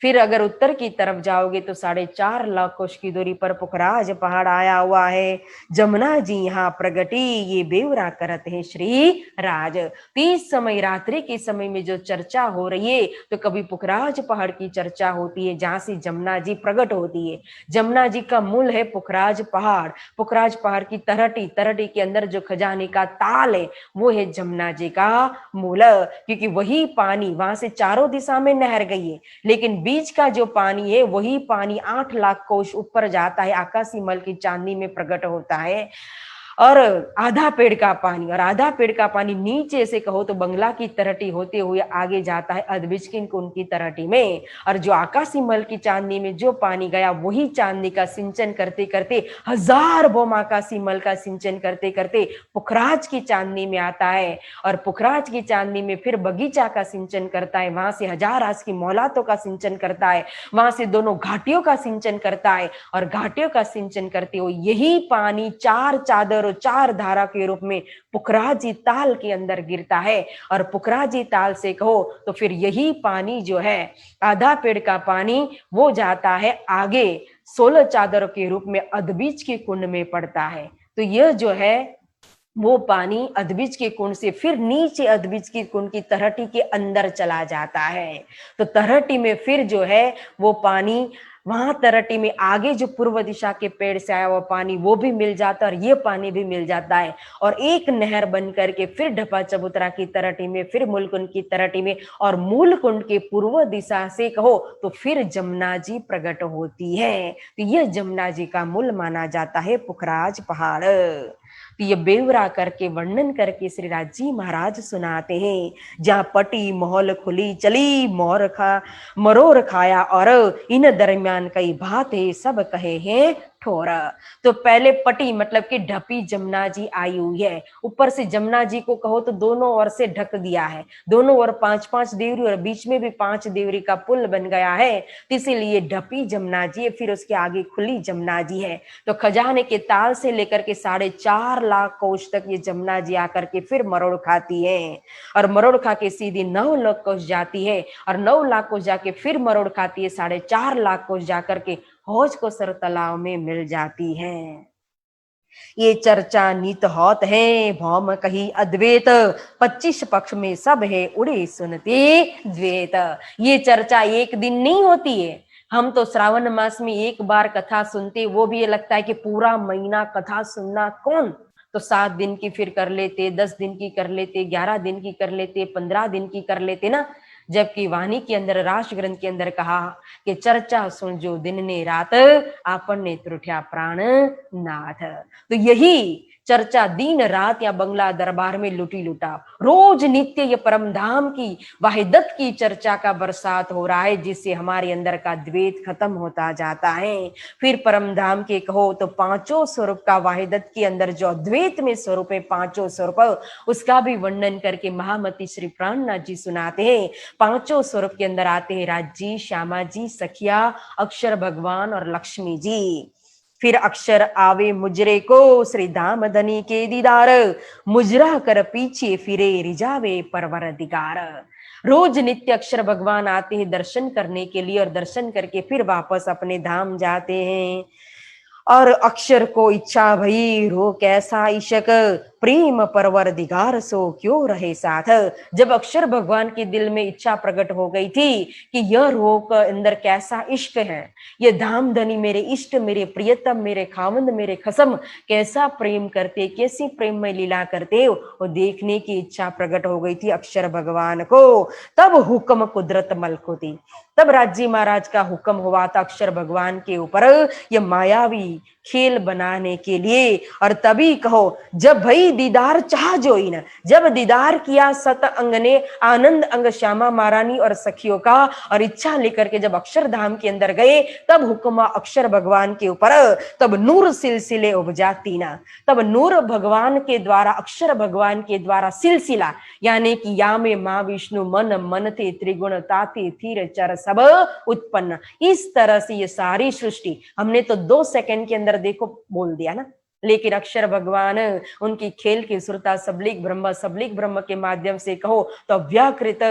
फिर अगर उत्तर की तरफ जाओगे तो 4.5 लाख कोष की दूरी पर पुखराज पहाड़ आया हुआ है। जमुना जी यहाँ प्रगटी, ये बेवरा करत है श्री राज। 30 समय रात्रि के समय में जो चर्चा हो रही है तो कभी पुखराज पहाड़ की चर्चा होती है, जहां से जमुना जी प्रकट होती है। जमुना जी का मूल है पुखराज पहाड़। पुखराज पहाड़ की तरहटी, तरहटी के अंदर जो खजाने का ताल है वो है जमुना जी का मूल, क्योंकि वही पानी वहां से चारों दिशा में नहर गई है, लेकिन बीच का जो पानी है वही पानी 8 लाख कोष ऊपर जाता है, आकाशी मल की चांदनी में प्रकट होता है। और आधा पेड़ का पानी, और आधा पेड़ का पानी नीचे से कहो तो बंगला की तरहटी होते हुए आगे जाता है अधबिचकिन कुंड की तरहटी में। और जो आकाशी मल की चांदनी में जो पानी गया वही चांदनी का सिंचन करते करते 1000 बोम आकाशी मल का सिंचन करते करते पुखराज की चांदनी में आता है। और पुखराज की चांदनी में फिर बगीचा का सिंचन करता है, वहां से 1000 हाथ की मौलातों का सिंचन करता है, वहां से दोनों घाटियों का सिंचन करता है। और घाटियों का सिंचन करते हुए यही पानी 4 चादर और 4 धारा के रूप में पुखराजी ताल के अंदर गिरता है। और पुखराजी ताल से कहो तो फिर यही पानी जो है, आधा पेड़ का पानी, वो जाता है आगे 16 चादरों के रूप में अधबीज के कुंड में पड़ता है। तो यह जो है वो पानी अधबीज के कुंड से फिर नीचे अधबीज के कुंड की तरहटी के अंदर चला जाता है। तो तरहटी में फिर जो है वो पानी, वहां तरहटी में आगे जो पूर्व दिशा के पेड़ से आया हुआ पानी वो भी मिल जाता है और ये पानी भी मिल जाता है, और एक नहर बन करके फिर ढपा चबूतरा की तरहटी में, फिर मूलकुंड की तरहटी में, और मूलकुंड के पूर्व दिशा से कहो तो फिर जमुना जी प्रकट होती है। तो यह जमुना जी का मूल माना जाता है पुखराज पहाड़। तो ये बेवरा करके वर्णन करके श्री राज जी महाराज सुनाते हैं, जहाँ पटी मोहल खुली चली मरोर खाया और इन दरमियान कई बातें सब कहे हैं ठोरा। तो पहले पटी मतलब कि ढपी जमुना जी आई हुई है, ऊपर से जमुना जी को कहो तो दोनों ओर से ढक दिया है, दोनों ओर 5-5 देवरी और बीच में भी 5 देवरी का पुल बन गया है, तो इसीलिए ढपी जमुना जी है। फिर उसके आगे खुली जमुना जी है। तो खजाने के ताल से लेकर के 4.5 लाख कोष तक ये जमुना जी आकर के फिर मरोड़ खाती है, और मरोड़ खा के सीधी 9 लाख कोष जाती है, और 9 लाख कोष जाके फिर मरोड़ खाती है, 4.5 लाख कोष जाकर के हौज को सर तालाब में मिल जाती है। ये चर्चा नित होत है, भौम कही अद्वैत, 25 पक्ष में सब है उड़े सुनते द्वैत। ये चर्चा एक दिन नहीं होती है, हम तो श्रावण मास में एक बार कथा सुनते, वो भी ये लगता है कि पूरा महीना कथा सुनना कौन, तो 7 दिन की फिर कर लेते, 10 दिन की कर लेते, 11 दिन की कर लेते, 15 दिन की कर लेते ना। जबकि वाणी के अंदर, राष्ट्र ग्रंथ के अंदर कहा कि चर्चा सुन जो दिन ने रात, आपन ने त्रुठ्या प्राण नाथ। तो यही चर्चा दिन रात या बंगला दरबार में लुटी लुटा, रोज नित्य ये परम धाम की वाहिदत की चर्चा का बरसात हो रहा है, जिससे हमारे अंदर का द्वैत खत्म होता जाता है। फिर परम धाम के कहो तो पांचों स्वरूप का वाहिदत के अंदर जो अद्वैत में स्वरूप है, पांचों स्वरूप, उसका भी वर्णन करके महामती श्री प्राणनाथ जी सुनाते हैं। पांचों स्वरूप के अंदर आते हैं राज जी, श्यामा जी, सखिया, अक्षर भगवान और लक्ष्मी जी। फिर अक्षर आवे मुजरे को श्री धाम धनी के दीदार, मुजरा कर पीछे फिरे रिजावे परवर दिगार। रोज नित्य अक्षर भगवान आते हैं दर्शन करने के लिए, और दर्शन करके फिर वापस अपने धाम जाते हैं। और अक्षर को इच्छा भई रो कैसा इशक, प्रेम परवर दिगार सो क्यों रहे साथ। जब अक्षर भगवान के दिल में इच्छा प्रकट हो गई थी कि यह रोक अंदर कैसा इश्क है, ये धाम धनी मेरे इष्ट, मेरे प्रियतम, मेरे खावंद, मेरे खसम कैसा प्रेम करते, कैसी प्रेम में लीला करते, वो देखने की इच्छा प्रकट हो गई थी अक्षर भगवान को। तब हुक्म कुदरत मलकुती, तब राजी महाराज का हुक्म हुआ था अक्षर भगवान के ऊपर ये मायावी खेल बनाने के लिए। और तभी कहो जब भई दीदार चाह जोई न, जब दीदार किया सत अंग ने, आनंद अंग श्यामा महारानी और सखियों का, और इच्छा लेकर के जब अक्षर धाम के अंदर गए, तब हुक्म अक्षर भगवान के ऊपर, तब नूर सिलसिले उपजाती ना, तब नूर भगवान के द्वारा, अक्षर भगवान के द्वारा सिलसिला, यानी कि या में माँ विष्णु मन मन थे त्रिगुण ताते थीर चर सब उत्पन्न। इस तरह से ये सारी सृष्टि हमने तो 2 सेकंड के अंदर देखो बोल दिया ना, लेकिन अक्षर भगवान उनकी खेल की सुरता सबलिक ब्रह्म के माध्यम से कहो तो व्याकृत,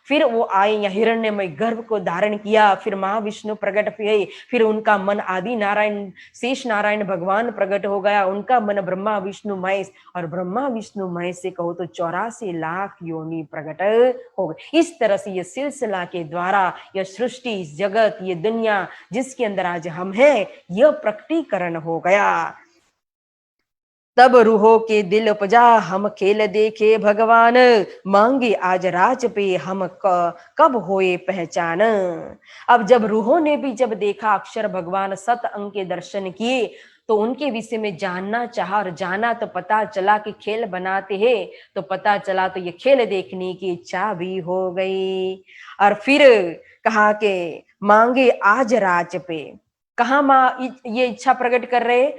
फिर वो आए या हिरण्यमय गर्भ को धारण किया, फिर महाविष्णु प्रकट हुए, फिर उनका मन आदि नारायण शेष नारायण भगवान प्रकट हो गया, उनका मन ब्रह्मा विष्णु महेश, और ब्रह्मा विष्णु महेश से कहो तो 84 लाख योनि प्रकट हो गए। इस तरह से ये सिलसिला के द्वारा यह सृष्टि, जगत, ये दुनिया जिसके अंदर आज हम हैं, यह प्रकटीकरण हो गया। तब रूहों के दिल उपजा हम खेल देखे भगवान, मांगे आज राज पे हम कब होए पहचान। अब जब रूहों ने भी जब देखा अक्षर भगवान सत अंग के दर्शन किए, तो उनके विषय में जानना चाहा, और जाना तो पता चला कि खेल बनाते हैं, तो पता चला तो ये खेल देखने की इच्छा भी हो गई। और फिर कहा कि मांगे आज राज पे, कहा माँ ये इच्छा प्रकट कर रहे,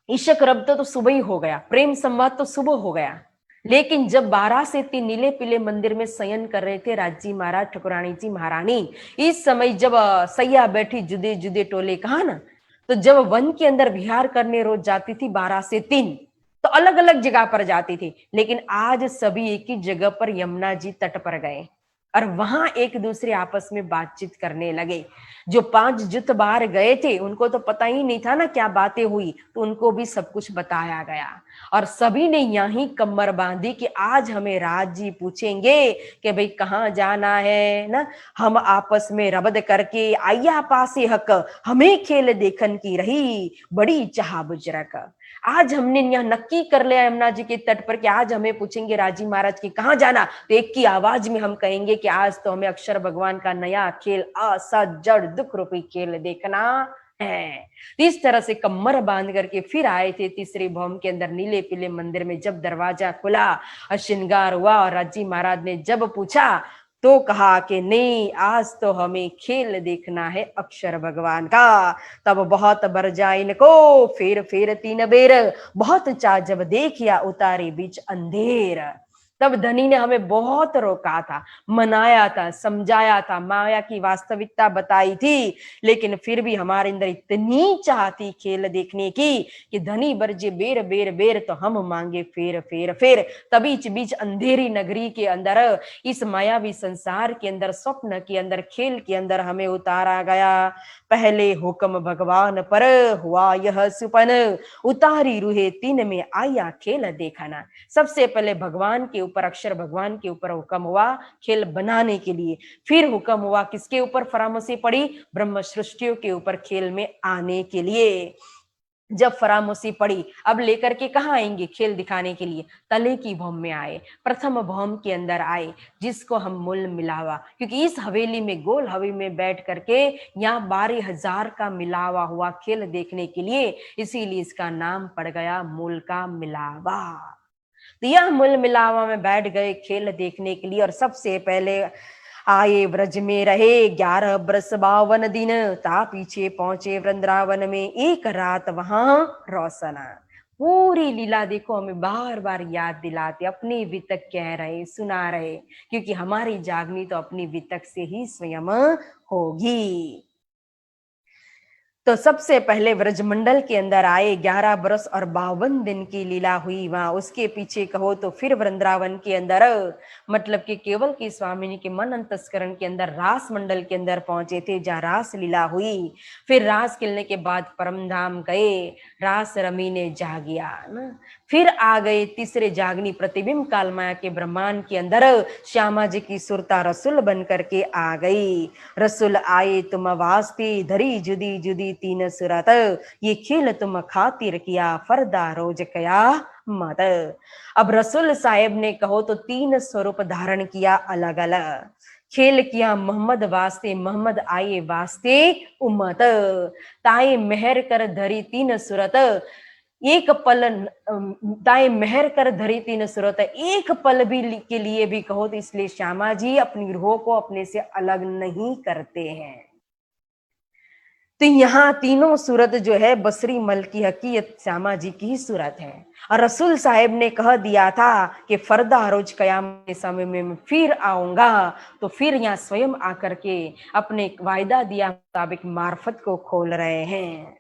ईशक रब तो सुबह ही हो गया, प्रेम संवाद तो सुबह हो गया, लेकिन जब 12 से 3 नीले पीले मंदिर में शयन कर रहे थे राजी महाराज, ठकुरानी जी महारानी, इस समय जब सैया बैठी जुदे जुदे टोले कहा ना, तो जब वन के अंदर विहार करने रोज जाती थी 12 से 3, तो अलग अलग जगह पर जाती थी, लेकिन आज सभी एक ही जगह पर यमुना जी तट पर गए, और वहां एक दूसरे आपस में बातचीत करने लगे। जो 5 जुत बार गए थे उनको तो पता ही नहीं था ना क्या बातें हुई, तो उनको भी सब कुछ बताया गया, और सभी ने यहीं कमर बांधी कि आज हमें राज जी पूछेंगे कि भाई कहाँ जाना है ना, हम आपस में रबद करके आया पासे हक, हमें खेल देखन की रही बड़ी चाह बुजरक। आज हमने यहाँ नक्की कर लिया यमुना जी के तट पर कि आज हमें पूछेंगे राजी महाराज की कहाँ जाना, तो एक की आवाज में हम कहेंगे कि आज तो हमें अक्षर भगवान का नया खेल असत जड़ दुख रूपी खेल देखना है। इस तरह से कमर बांध करके फिर आए थे तीसरे भवन के अंदर नीले पीले मंदिर में। जब दरवाजा खुला और श्रृंगार हुआ और राजी महाराज ने जब पूछा तो कहा कि नहीं, आज तो हमें खेल देखना है अक्षर भगवान का। तब बहुत बरजा इनको फेर फेर 3 बेर, बहुत चा जब देखिया उतारे बीच अंधेर। तब धनी ने हमें बहुत रोका था, मनाया था, समझाया था, माया की वास्तविकता बताई थी, लेकिन फिर भी हमारे अंदर इतनी चाह थी खेल देखने की कि धनी बरजे बेर बेर बेर तो हम मांगे फेर फेर फेर। तभी बीच अंधेरी नगरी के अंदर, इस मायावी संसार के अंदर, स्वप्न के अंदर, खेल के अंदर हमें उतारा गया। पहले हुक्म भगवान पर हुआ यह सुपन, उतारी रूहे 3 में आया खेल देखना। सबसे पहले भगवान के ऊपर, अक्षर भगवान के ऊपर हुक्म हुआ खेल बनाने के लिए, फिर हुक्म हुआ किसके ऊपर फरामसी पड़ी, ब्रह्म सृष्टियों के ऊपर खेल में आने के लिए। जब फरामोशी पड़ी, अब लेकर के कहाँ आएंगे खेल दिखाने के लिए? तले की भौम में आए, प्रथम भौम के अंदर आए, जिसको हम मूल मिलावा, क्योंकि इस हवेली में, गोल हवेली में बैठ करके यहाँ 12,000 का मिलावा हुआ खेल देखने के लिए, इसीलिए इसका नाम पड़ गया मूल का मिलावा। तो यह मूल मिलावा में बैठ गए खेल देखने के लिए, और सबसे पहले आए ब्रज में रहे 11 बरस 52 दिन, ता पीछे पहुंचे वृंदावन में एक रात वहां रोशना। पूरी लीला देखो हमें बार बार याद दिलाते, अपनी वितक कह रहे, सुना रहे, क्योंकि हमारी जागनी तो अपनी वितक से ही स्वयं होगी। तो सबसे पहले व्रजमंडल के अंदर आए, 11 बरस और 52 दिन की लीला हुई वहां। उसके पीछे कहो तो फिर वृंदावन के अंदर, मतलब कि केवल की स्वामिनी के मन अंतस्करण के अंदर रास मंडल के अंदर पहुंचे थे, जहाँ रास लीला हुई। फिर रास खेलने के बाद परम धाम गए, रास रमी ने जागिया ना। फिर आ गए तीसरे जागनी प्रतिबिंब काल माया के ब्रह्मांड के अंदर, श्यामा जी की सुरता रसुल बन करके आ गई। रसुल आए तुम वास्ते, धरी जुदी जुदी तीन सुरत, ये खेल तुम खातिर किया, फरदा रोज कया मत। अब रसुल साहेब ने कहो तो 3 स्वरूप धारण किया अलग अलग। खेल किया मोहम्मद वास्ते, मोहम्मद आए वास्ते उम्मत, ताए मेहर कर धरी 3 सुरत, एक पल दाएं मेहर कर धरी 3 सुरत, एक पल भी के लिए भी कहो तो, इसलिए श्यामा जी अपनी रूह को अपने से अलग नहीं करते हैं। तो यहाँ तीनों सूरत जो है बसरी मल की हकीकत श्यामा जी की ही सूरत है। और रसूल साहेब ने कह दिया था कि फरदा रोज कयामत के समय में मैं फिर आऊंगा, तो फिर यहाँ स्वयं आकर के अपने वायदा दिया मुताबिक मार्फत को खोल रहे हैं।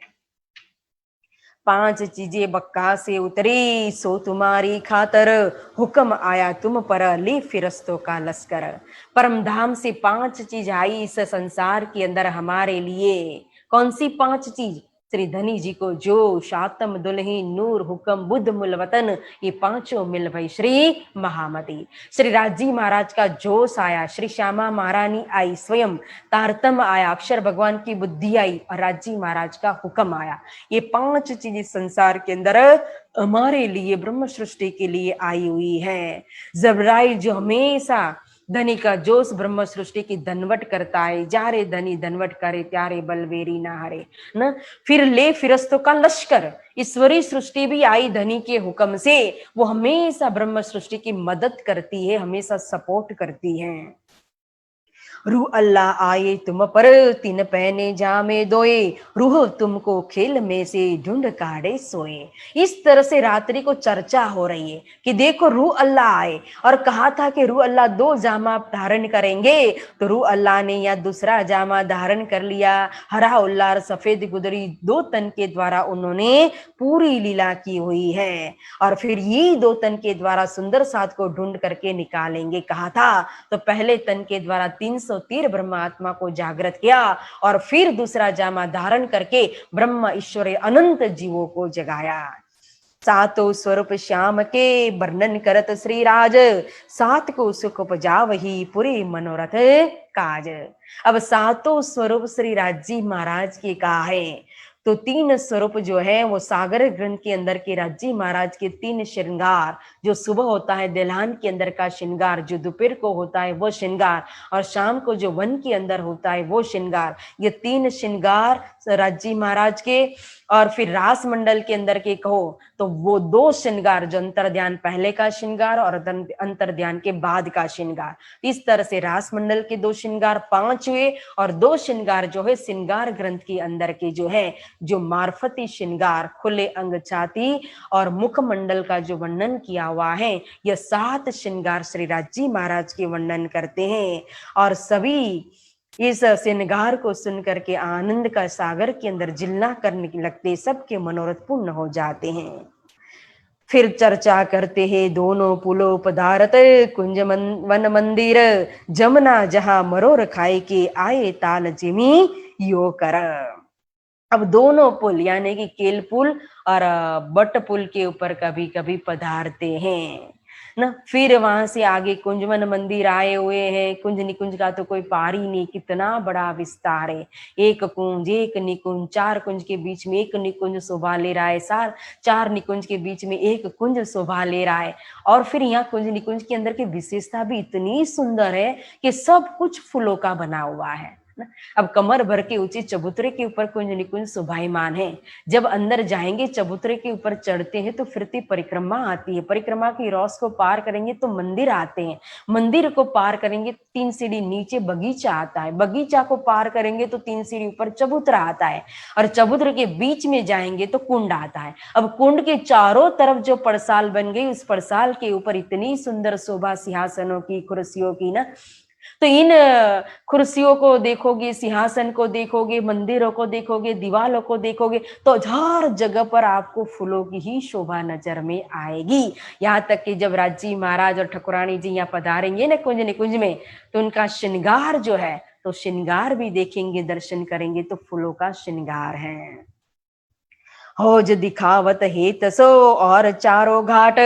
5 चीजें बक्का से उतरी, सो तुम्हारी खातर हुक्म आया तुम पर, ले फिरस्तों का लश्कर। परम धाम से 5 चीज आई इस संसार के अंदर हमारे लिए। कौन सी 5 चीज? श्री धनी जी को जो शातम दुल्ही नूर हुक्म बुद्ध मुल वतन, ये 5 मिल भई श्री महामती। श्री राजी महाराज का जोश आया, श्री श्यामा महारानी आई स्वयं, तारतम आया, अक्षर भगवान की बुद्धि आई, और राजी महाराज का हुक्म आया। ये 5 चीजें संसार के अंदर हमारे लिए, ब्रह्म सृष्टि के लिए आई हुई है। जबराइल जो हमेशा धनी का जोश ब्रह्म सृष्टि की धनवट करता है, जा रे धनी धनवट करे, त्यारे बलवेरी ना हरे ना। फिर ले फिरस्तों का लश्कर, ईश्वरी सृष्टि भी आई धनी के हुक्म से, वो हमेशा ब्रह्म सृष्टि की मदद करती है, हमेशा सपोर्ट करती है। रूह अल्लाह आए तुम पर, 3 पहने जामे दोए, रूह तुमको खेल में से ढूंढ काढ़े सोए। इस तरह से रात्रि को चर्चा हो रही है कि देखो रूह अल्लाह आए, और कहा था कि रूह अल्लाह 2 जामा धारण करेंगे, तो रूह अल्लाह ने यह दूसरा जामा धारण कर लिया। हरा उल्लार सफेद गुदरी 2 तन के द्वारा उन्होंने पूरी लीला की हुई है, और फिर ये 2 तन के द्वारा सुंदर साथ को ढूंढ करके निकालेंगे। कहा था तो पहले तन के द्वारा 313 ब्रह्म आत्मा को जागृत किया, और फिर दूसरा जामा धारण करके ब्रह्म ईश्वर अनंत जीवों को जगाया। 7 स्वरूप श्याम के वर्णन करत श्री राज, 7 को सुख उपजावही पूरे मनोरथ काज। अब 7 स्वरूप श्री राजी महाराज के कहा है, तो 3 स्वरूप जो है वो सागर ग्रंथ के अंदर के राजी महाराज के 3 श्रृंगार, जो सुबह होता है दिलान के अंदर का श्रृंगार, जो दोपहर को होता है वो श्रृंगार, और शाम को जो वन के अंदर होता है वो श्रृंगार, ये 3 श्रृंगार राजी महाराज के। और फिर रास मंडल के अंदर के कहो तो वो 2 श्रृंगार, जो अंतर ध्यान पहले का श्रृंगार और अंतर ध्यान के बाद का श्रृंगार, इस तरह से रास मंडल के 2 श्रृंगार 5 हुए, और 2 श्रृंगार जो है श्रृंगार ग्रंथ के अंदर के जो है, जो मार्फती श्रृंगार, खुले अंग छाती और मुख मंडल का जो वर्णन किया हुआ है, यह 7 श्रृंगार श्री राजी महाराज के वर्णन करते हैं। और सभी इस श्रृंगार को सुन करके आनंद का सागर के अंदर जिलना करने लगते, सबके मनोरथ पूर्ण हो जाते हैं। फिर चर्चा करते हैं दोनों पुलों पधारत, कुंज वन मंदिर, जमुना जहां मरोर खाए के, आए ताल जिमी यो कर। अब दोनों पुल यानी कि केल पुल और बट पुल के ऊपर कभी कभी पधारते हैं। ना। फिर वहां से आगे कुंजवन मंदिर आए हुए हैं। कुंज निकुंज का तो कोई पार ही नहीं, कितना बड़ा विस्तार है। एक कुंज, एक निकुंज, 4 कुंज के बीच में एक निकुंज शोभा ले रहा है, 4 निकुंज के बीच में एक कुंज शोभा ले रहा है। और फिर यहाँ कुंज निकुंज के अंदर की विशेषता भी इतनी सुंदर है कि सब कुछ फूलों का बना हुआ है ना। अब कमर भर के ऊंचे चबूतरे के ऊपर कुंज निकुंज शोभायमान है। जब अंदर जाएंगे, चबूतरे के ऊपर चढ़ते हैं तो फिरती परिक्रमा आती है। परिक्रमा की रौस को पार करेंगे तो मंदिर आते हैं। मंदिर को पार करेंगे 3 सीढ़ी नीचे बगीचा आता है। बगीचा को पार करेंगे तो 3 सीढ़ी ऊपर चबूतरा आता है। और चबूतरे के बीच में जाएंगे तो कुंड आता है। अब कुंड के चारों तरफ जो पड़साल बन गई, उस पड़साल के ऊपर इतनी सुंदर शोभा सिंहासनों की, कुर्सियों की ना। तो इन कुर्सियों को देखोगे, सिंहासन को देखोगे, मंदिरों को देखोगे, दीवालों को देखोगे तो हर जगह पर आपको फूलों की ही शोभा नजर में आएगी। यहाँ तक कि जब राजी महाराज और ठकुरानी जी यहाँ पधारेंगे ना कुंज निकुंज में, तो उनका श्रृंगार जो है, तो श्रृंगार भी देखेंगे, दर्शन करेंगे तो फूलों का श्रृंगार है। हौज दिखावत हे तसो और चारों घाट।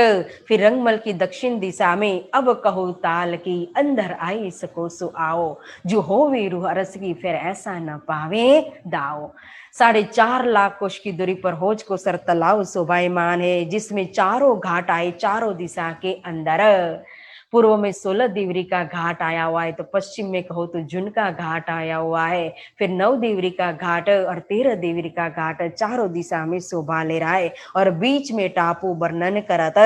फिर रंगमल की दक्षिण दिशा में अब कहो ताल की, अंदर आई सको सो आओ, जो होवे रूह अरस की फिर ऐसा न पावे दाओ। 4.5 लाख कोश की दूरी पर हौज को सर तालाब शोभायमान है, जिसमें चारों घाट आए, चारों दिशा के अंदर। पूर्व में 16 देवरी का घाट आया हुआ है, तो पश्चिम में कहो तो जुन का घाट आया हुआ है। फिर 9 देवरी का घाट और 13 देवरी का घाट चारों दिशा में शोभा ले रहा है। और बीच में टापू वर्णन करत,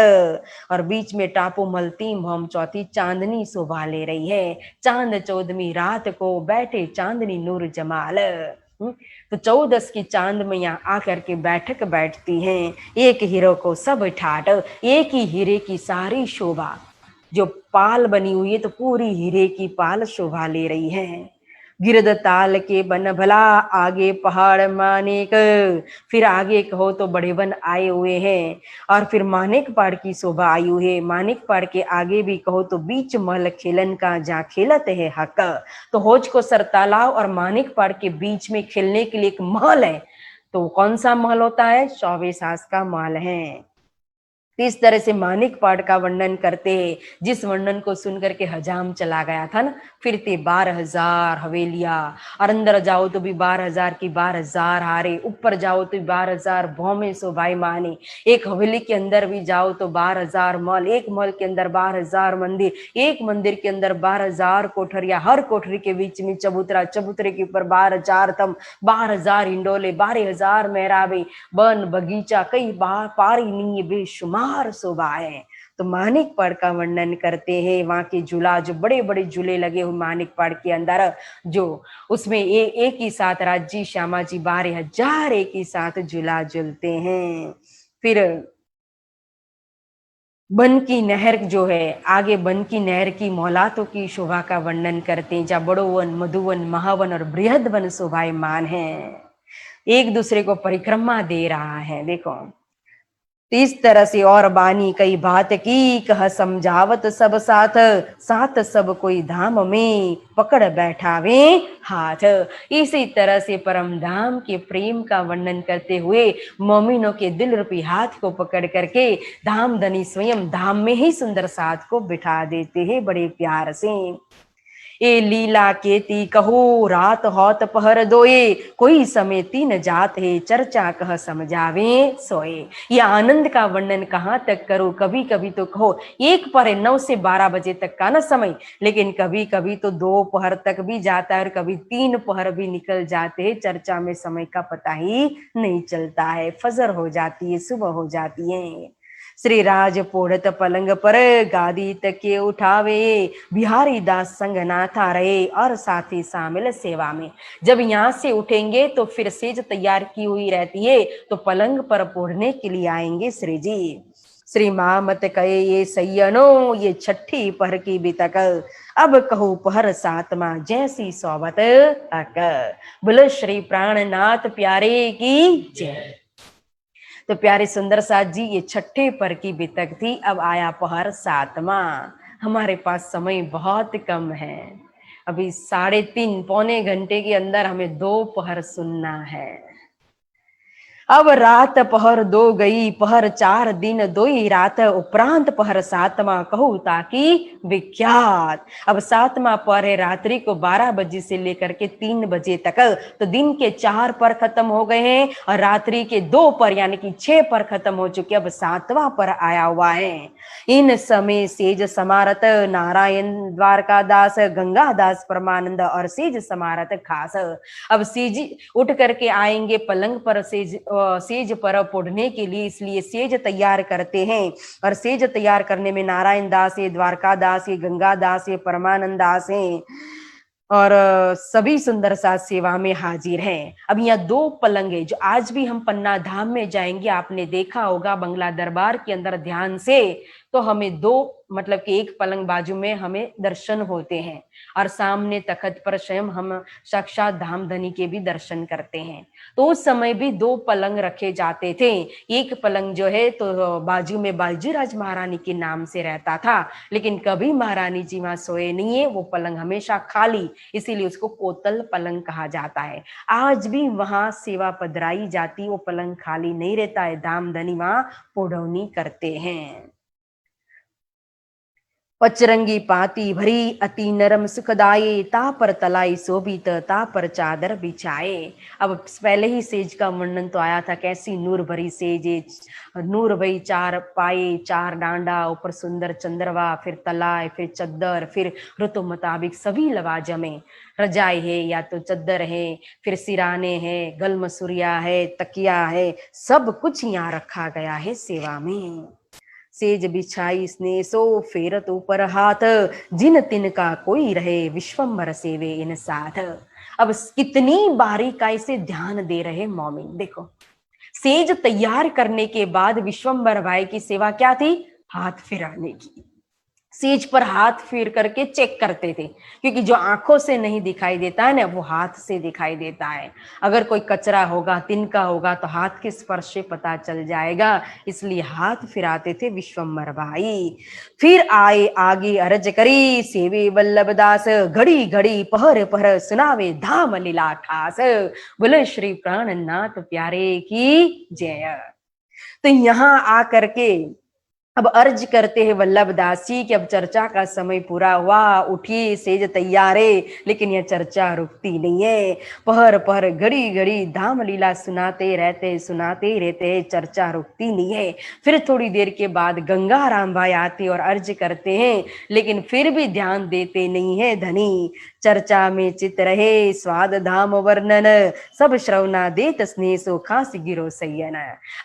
और बीच में टापू मलती भौम चौथी चांदनी शोभा ले रही है। चांद 14वीं रात को बैठे चांदनी नूर जमाल। तो 14 की चांद में यहाँ आकर के बैठक बैठती हैं। एक हीरो को सब ठाट, एक ही हीरे की सारी शोभा। जो पाल बनी हुई है तो पूरी हीरे की पाल शोभा ले रही है। गिरद ताल के बन भला, आगे पहाड़ मानिक। फिर आगे कहो तो बड़े वन आए हुए हैं। और फिर मानिक पाड़ की शोभा आई हुई है। मानिक पाड़ के आगे भी कहो तो बीच महल खेलन का, जहाँ खेलत है हक। तो हौज को सर तालाब और मानिक पाड़ के बीच में खेलने के लिए एक महल है। तो कौन सा महल होता है? 24 सास का महल है। इस तरह से मानिक पाड़ का वर्णन करते हैं, जिस वर्णन को सुनकर के हजाम चला गया था ना। फिरते 12,000 हवेलियां, और अंदर जाओ तो भी 12,000 की 12,000 हारे, ऊपर जाओ तो 12,000 भौमे शोभायमानी। एक हवेली के अंदर भी जाओ तो 12,000 महल, एक महल के अंदर 12,000 मंदिर, एक मंदिर के अंदर 12,000 कोठरिया, हर कोठरी के बीच में चबूतरा, चबूतरे के ऊपर 12,000 तम, 12,000 इंडोले, 12,000 मेहराबे, वन बगीचा, कई बार पारी नहीं बेशुमार शोभा है। तो मानिक पाड़ का वर्णन करते हैं। वहां के झूला, जो बड़े बड़े झूले लगे हुए मानिक पाड़ के अंदर, जो उसमें एक ही साथ राज्य श्यामा जी 12,000 एक ही साथ झूला झूलते हैं। फिर बन की नहर जो है, आगे बन की नहर की मौलातों की शोभा का वर्णन करते हैं, जहाँ बड़ो वन, मधुवन, महावन और बृहद वन शोभायमान है, एक दूसरे को परिक्रमा दे रहा है। देखो इस तरह से और बानी कई बात की, कह समझावत सब साथ, साथ सब कोई धाम में पकड़ बैठावे हाथ। इसी तरह से परम धाम के प्रेम का वर्णन करते हुए मोमिनों के दिल रूपी हाथ को पकड़ करके धाम धनी स्वयं धाम में ही सुंदर साथ को बिठा देते हैं बड़े प्यार से। ए लीला केती कहो रात होत पहर दोए, कोई समय तीन जात है चर्चा कह समझावे सोए। ये आनंद का वर्णन कहाँ तक करो? कभी कभी तो कहो एक पहर 9 से 12 बजे तक का ना समय, लेकिन कभी कभी तो 2 पहर तक भी जाता है और कभी 3 पहर भी निकल जाते हैं। चर्चा में समय का पता ही नहीं चलता है। फजर हो जाती है, सुबह हो जाती है। श्री राज पोढ़त पलंग पर, गादी तके उठावे, बिहारी दास संग नाथा रहे और साथी शामिल सेवा में। जब यहाँ से उठेंगे तो फिर सेज तैयार की हुई रहती है, तो पलंग पर पोढ़ने के लिए आएंगे श्री जी। श्री मामत कहे ये सैयनो, ये छठी पहर की बितक, अब कहूँ पहर सातमा जैसी सोबत अक। बोलो श्री प्राणनाथ प्यारे की जय। तो प्यारे सुंदर साथ जी, ये छठे पर की बितक थी। अब आया पहर 7वां। हमारे पास समय बहुत कम है, अभी 3.5 पौने घंटे के अंदर हमें 2 पहर सुनना है। अब रात पहर दो गई, पहर 4 दिन दोई रात, उपरांत पहर 7वां कहूँ ताकि विख्यात। अब 7वां पहर है रात्रि को 12 बजे से लेकर के 3 बजे तक, तो दिन के 4 पहर खत्म हो गए हैं और रात्रि के 2 पहर यानी कि 6 पहर खत्म हो चुके, अब 7वां पहर आया हुआ है। इन समय सेज समारत नारायण द्वारकादास, गंगादास परमानंद और सेज समारत खास। अब सेज उठ करके आएंगे पलंग पर सेज पर पढ़ने के लिए, इसलिए सेज तैयार करते हैं। और सेज तैयार करने में नारायण दास है, द्वारका दास है, गंगा दास है, परमानंद दास है और सभी सुंदर साथ सेवा में हाजिर हैं। अब यहाँ 2 पलंग है जो आज भी हम पन्ना धाम में जाएंगे, आपने देखा होगा बंगला दरबार के अंदर ध्यान से, तो हमें 2 मतलब कि एक पलंग बाजू में हमें दर्शन होते हैं और सामने तखत पर स्वयं हम साक्षात धामधनी के भी दर्शन करते हैं। तो उस समय भी 2 पलंग रखे जाते थे। एक पलंग जो है तो बाजू में बाईजीराज महारानी के नाम से रहता था, लेकिन कभी महारानी जी वहां सोए नहीं है, वो पलंग हमेशा खाली, इसीलिए उसको कोतल पलंग कहा जाता है। आज भी वहां सेवा पधराई जाती, वो पलंग खाली नहीं रहता है, धामधनी वहां पोढ़ौनी करते हैं। पचरंगी पाती भरी अति नरम सुखदाई, ता पर तलाई शोभित ता पर चादर बिछाए। अब पहले ही सेज का वर्णन तो आया था, कैसी नूर भरी सेज, नूर भई 4 पाए 4 डांडा, ऊपर सुंदर चंद्रवा, फिर तलाई, फिर चद्दर, फिर ऋतु मुताबिक सभी लवाजमें, रजाई है या तो चद्दर है, फिर सिराने हैं, गल मसूरिया है, तकिया है, सब कुछ यहाँ रखा गया है सेवा में। सेज बिछाई स्नेह सो फेरत ऊपर हाथ, जिन तिन का कोई रहे विश्वम्बर सेवे इन साथ। अब कितनी बारीकाई से ध्यान दे रहे मौमिन, देखो सेज तैयार करने के बाद विश्वम्बर भाई की सेवा क्या थी, हाथ फिराने की। सेज पर हाथ फेर करके चेक करते थे, क्योंकि जो आंखों से नहीं दिखाई देता है ना, वो हाथ से दिखाई देता है। अगर कोई कचरा होगा, तिनका होगा, तो हाथ के स्पर्श से पता चल जाएगा, इसलिए हाथ फिराते थे विश्वम्बर भाई। फिर आए आगे अरज करी, सेवे वल्लभ दास, घड़ी घड़ी पहर पहर सुनावे धाम लीला खास। बोले श्री प्राणनाथ प्यारे की जय। तो यहाँ आकर के अब अर्ज करते हैं वल्लभ दास जी कि अब चर्चा का समय पूरा हुआ, उठिए सेज तैयारे, लेकिन यह चर्चा रुकती नहीं है। पहर पहर घड़ी घड़ी धाम लीला सुनाते रहते, चर्चा रुकती नहीं है। फिर थोड़ी देर के बाद गंगा राम भाई आते और अर्ज करते हैं, लेकिन फिर भी ध्यान देते नहीं है धनी। चर्चा में चित रहे स्वाद धाम वर्णन, सब श्रवणा देत स्नेह सो खांसी गिरो सैयन।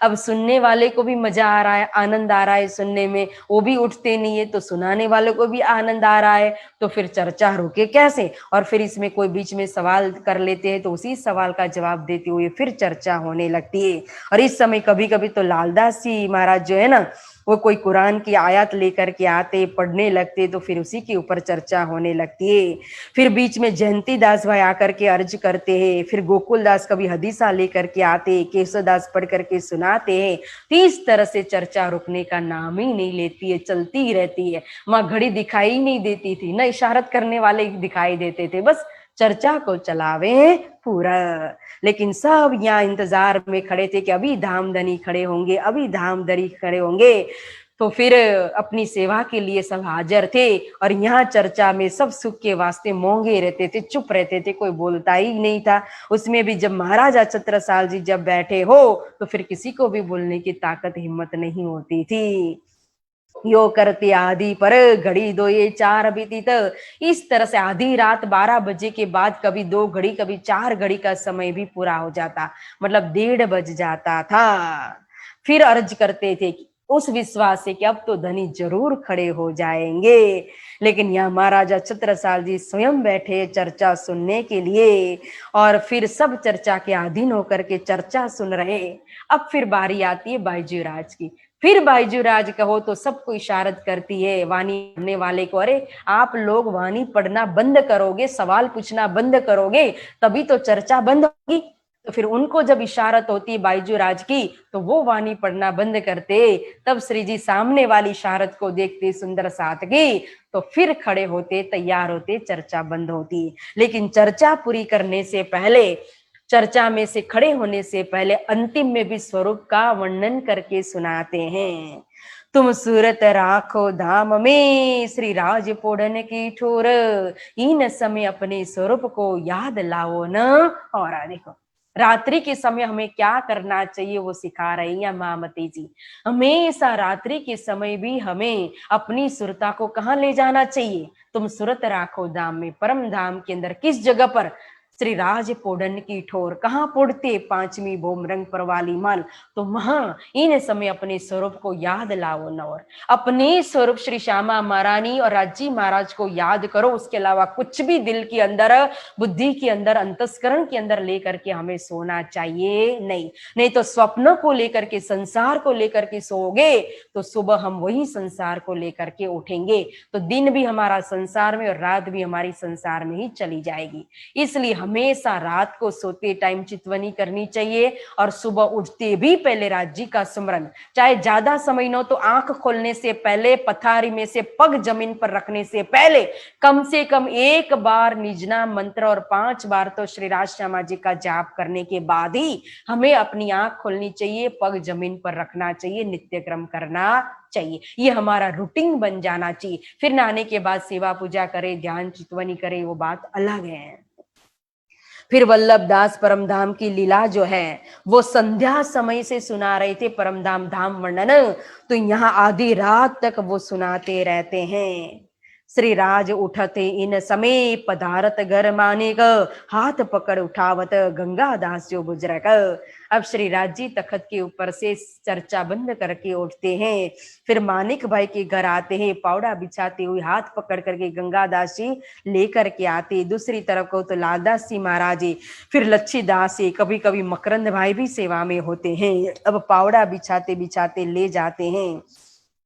अब सुनने वाले को भी मजा आ रहा है, आनंद आ रहा है सुनने में, वो भी उठते नहीं है, तो सुनाने वालों को भी आनंद आ रहा है, तो फिर चर्चा रुके कैसे। और फिर इसमें कोई बीच में सवाल कर लेते हैं, तो उसी सवाल का जवाब देते हुए फिर चर्चा होने लगती है। और इस समय कभी कभी तो लालदास जी महाराज जो है ना, वो कोई कुरान की आयत लेकर के आते, पढ़ने लगते, तो फिर उसी के ऊपर चर्चा होने लगती है। फिर बीच में जयंती दास भाई आकर के अर्ज करते हैं, फिर गोकुल दास कभी हदीसा लेकर के आते, केशव दास पढ़ करके सुनाते हैं। तो इस तरह से चर्चा रुकने का नाम ही नहीं लेती है, चलती ही रहती है। वहां घड़ी दिखाई नहीं देती थी, न इशारत करने वाले दिखाई देते थे, बस चर्चा को चलावे पूरा। लेकिन सब यहाँ इंतजार में खड़े थे कि अभी धामधनी खड़े होंगे, अभी धामधनी खड़े होंगे। तो फिर अपनी सेवा के लिए सब हाजिर थे और यहाँ चर्चा में सब सुख के वास्ते मोंगे रहते थे, चुप रहते थे, कोई बोलता ही नहीं था। उसमें भी जब महाराजा छत्रसाल जी जब बैठे हो, तो फिर किसी को भी बोलने की ताकत हिम्मत नहीं होती थी। यो करते आदि पर घड़ी 2 ये 4 बीतीत। इस तरह से आधी रात 12 बजे के बाद कभी 2 घड़ी कभी 4 घड़ी का समय भी पूरा हो जाता, मतलब 1:30 बज जाता था। फिर अर्ज करते थे कि उस विश्वास से कि अब तो धनी जरूर खड़े हो जाएंगे। लेकिन यहाँ महाराजा छत्रसाल जी स्वयं बैठे चर्चा सुनने के लिए, और फिर सब चर्चा के अधीन होकर के चर्चा सुन रहे। अब फिर बारी आती है बाईजीराज की। फिर बाईजीराज कहो तो सबको इशारत करती है वाणी पढ़ने वाले को, अरे आप लोग वाणी पढ़ना बंद करोगे, सवाल पूछना बंद करोगे, तभी तो चर्चा बंद होगी। तो फिर उनको जब इशारत होती है बाईजीराज की, तो वो वाणी पढ़ना बंद करते। तब श्री जी सामने वाली इशारत को देखते सुंदर साथ की, तो फिर खड़े होते, तैयार होते, चर्चा बंद होती। लेकिन चर्चा पूरी करने से पहले चर्चा में से खड़े होने से पहले अंतिम में भी स्वरूप का वर्णन करके सुनाते हैं। तुम सूरत राखो धाम में श्री राज पोड़न की ठोर, इन समय अपने स्वरूप को याद लाओ न। और देखो रात्रि के समय हमें क्या करना चाहिए वो सिखा रही है मामती जी। हमेशा रात्रि के समय भी हमें अपनी सुरता को कहाँ ले जाना चाहिए? तुम सुरत राखो धाम में, परम धाम के अंदर किस जगह पर? श्री राज पोड़न की ठोर, कहाँ पोड़ते? पांचवी भूम रंग पर वाली माल। तो वहां इन समय अपने स्वरूप को याद लाओ न, और अपने स्वरूप श्री श्यामा महारानी और राजी महाराज को याद करो। उसके अलावा कुछ भी दिल के अंदर, बुद्धि के अंदर, अंतस्करण के अंदर लेकर के हमें सोना चाहिए नहीं। नहीं तो स्वप्नों को लेकर के, संसार को लेकर के सोओगे तो सुबह हम वही संसार को लेकर के उठेंगे, तो दिन भी हमारा संसार में और रात भी हमारी संसार में ही चली जाएगी। इसलिए हमेशा रात को सोते टाइम चितवनी करनी चाहिए और सुबह उठते भी पहले राज जी का स्मरण। चाहे ज्यादा समय न हो तो आंख खोलने से पहले, पथारी में से पग जमीन पर रखने से पहले कम से कम एक बार निजना मंत्र और 5 बार तो श्री राज श्यामा जी का जाप करने के बाद ही हमें अपनी आंख खोलनी चाहिए, पग जमीन पर रखना चाहिए, नित्य क्रम करना चाहिए। ये हमारा रूटीन बन जाना चाहिए। फिर नहाने के बाद सेवा पूजा करे, ध्यान चितवनी करे, वो बात अलग है। फिर वल्लभ दास परमधाम की लीला जो है वो संध्या समय से सुना रहे थे, परमधाम धाम वर्णन। तो यहाँ आधी रात तक वो सुनाते रहते हैं। श्री राज उठते इन समय पधारत घर मानेक, हाथ पकड़ उठावत गंगा दास जो गुजरक। अब श्री राज जी तखत के ऊपर से चर्चा बंद करके उठते हैं, फिर मानिक भाई के घर आते हैं, पावड़ा बिछाते हुए हाथ पकड़ करके गंगादास जी लेकर के आते। दूसरी तरफ को तो लालदास जी महाराज जी, फिर लच्छीदास जी, कभी कभी मकरंद भाई भी सेवा में होते हैं। अब पावड़ा बिछाते बिछाते ले जाते हैं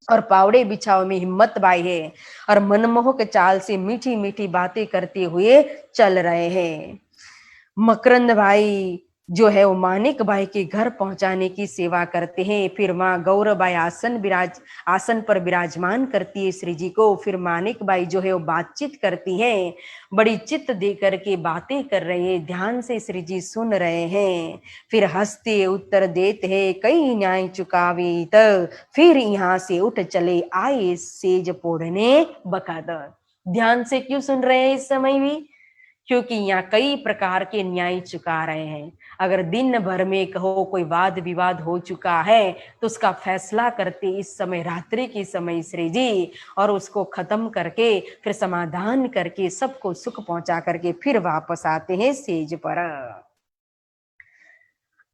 और पावड़े बिछाओ में हिम्मत भाई है और मनमोहक चाल से मीठी मीठी बातें करते हुए चल रहे हैं। मकरंद भाई जो है वो मानिक भाई के घर पहुंचाने की सेवा करते हैं। फिर माँ गौरबाई आसन पर विराजमान करती है श्री जी को। फिर मानिक भाई जो है वो बातचीत करती है, बड़ी चित्त दे करके बातें कर रहे हैं, ध्यान से श्री जी सुन रहे हैं। फिर हंसते उत्तर देते हैं, कई न्याय चुकावे त फिर यहाँ से उठ चले आए सेज पोड़ने बकादर। ध्यान से क्यों सुन रहे हैं इस समय भी? क्योंकि यहाँ कई प्रकार के न्याय चुका रहे हैं। अगर दिन भर में कहो कोई वाद विवाद हो चुका है तो उसका फैसला करते इस समय रात्रि के समय श्री जी, और उसको खत्म करके फिर समाधान करके सबको सुख पहुंचा करके फिर वापस आते हैं सेज पर।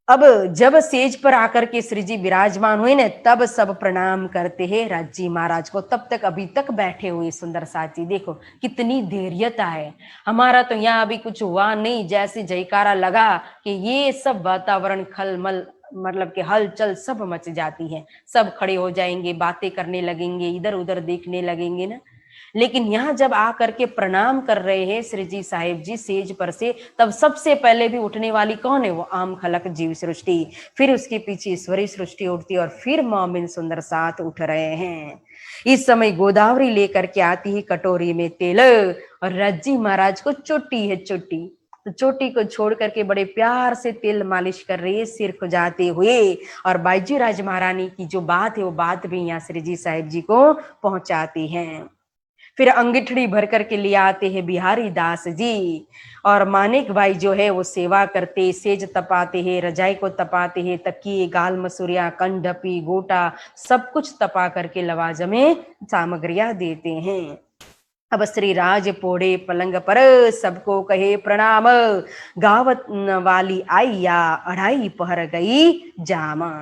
अब जब सेज पर आकर के श्री जी विराजमान हुए न, तब सब प्रणाम करते हैं राजी महाराज को। तब तक अभी तक बैठे हुए सुंदर साथी, देखो कितनी धैर्यता है। हमारा तो यहाँ अभी कुछ हुआ नहीं, जैसे जयकारा लगा कि ये सब वातावरण खलमल, मतलब कि हलचल सब मच जाती है। सब खड़े हो जाएंगे, बातें करने लगेंगे, इधर उधर देखने लगेंगे ना। लेकिन यहाँ जब आकर के प्रणाम कर रहे हैं श्री जी साहिब जी सेज पर से, तब सबसे पहले भी उठने वाली कौन है? वो आम खलक जीव सृष्टि, फिर उसके पीछे ईश्वरी सृष्टि उठती और फिर मोमिन सुंदर साथ उठ रहे हैं। इस समय गोदावरी लेकर के आती है कटोरी में तेल, और रज्जी महाराज को चोटी है चोटी, तो चोटी को छोड़ करके बड़े प्यार से तेल मालिश कर रही है सिर खुजाते हुए। और बाईजी राज महारानी की जो बात है वो बात भी यहाँ श्री जी साहिब जी को पहुंचाती हैं। फिर अंगीठड़ी भर करके ले आते हैं बिहारी दास जी, और मानिक भाई जो है वो सेवा करते, सेज तपाते हैं, रजाई को तपाते हैं, तकिए, गाल मसूरिया, कंढपी, गोटा सब कुछ तपा करके लवाजमे सामग्रियां देते हैं। अब श्री राज पोड़े पलंग पर सबको कहे प्रणाम, गावत वाली आईया अढ़ाई पहर गई जामा।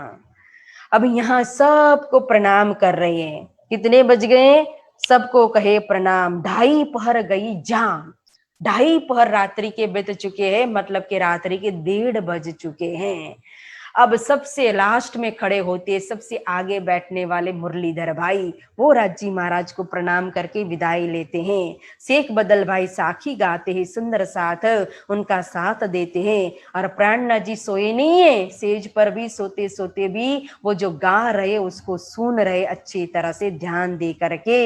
अब यहाँ सबको प्रणाम कर रहे हैं। कितने बज गए? सबको कहे प्रणाम, 2:30 पहर गई जाम। 2:30 पहर रात्रि के बीत चुके हैं, मतलब कि रात्रि के 1:30 बज चुके हैं। अब सबसे लास्ट में खड़े होते, सबसे आगे बैठने वाले मुरलीधर भाई, वो राजी महाराज को प्रणाम करके विदाई लेते हैं। शेख बदल भाई साखी गाते हैं, सुंदर साथ उनका साथ देते हैं। और प्राणनाथ जी सोए नहीं है, सेज पर भी सोते सोते भी वो जो गा रहे उसको सुन रहे अच्छी तरह से ध्यान दे करके।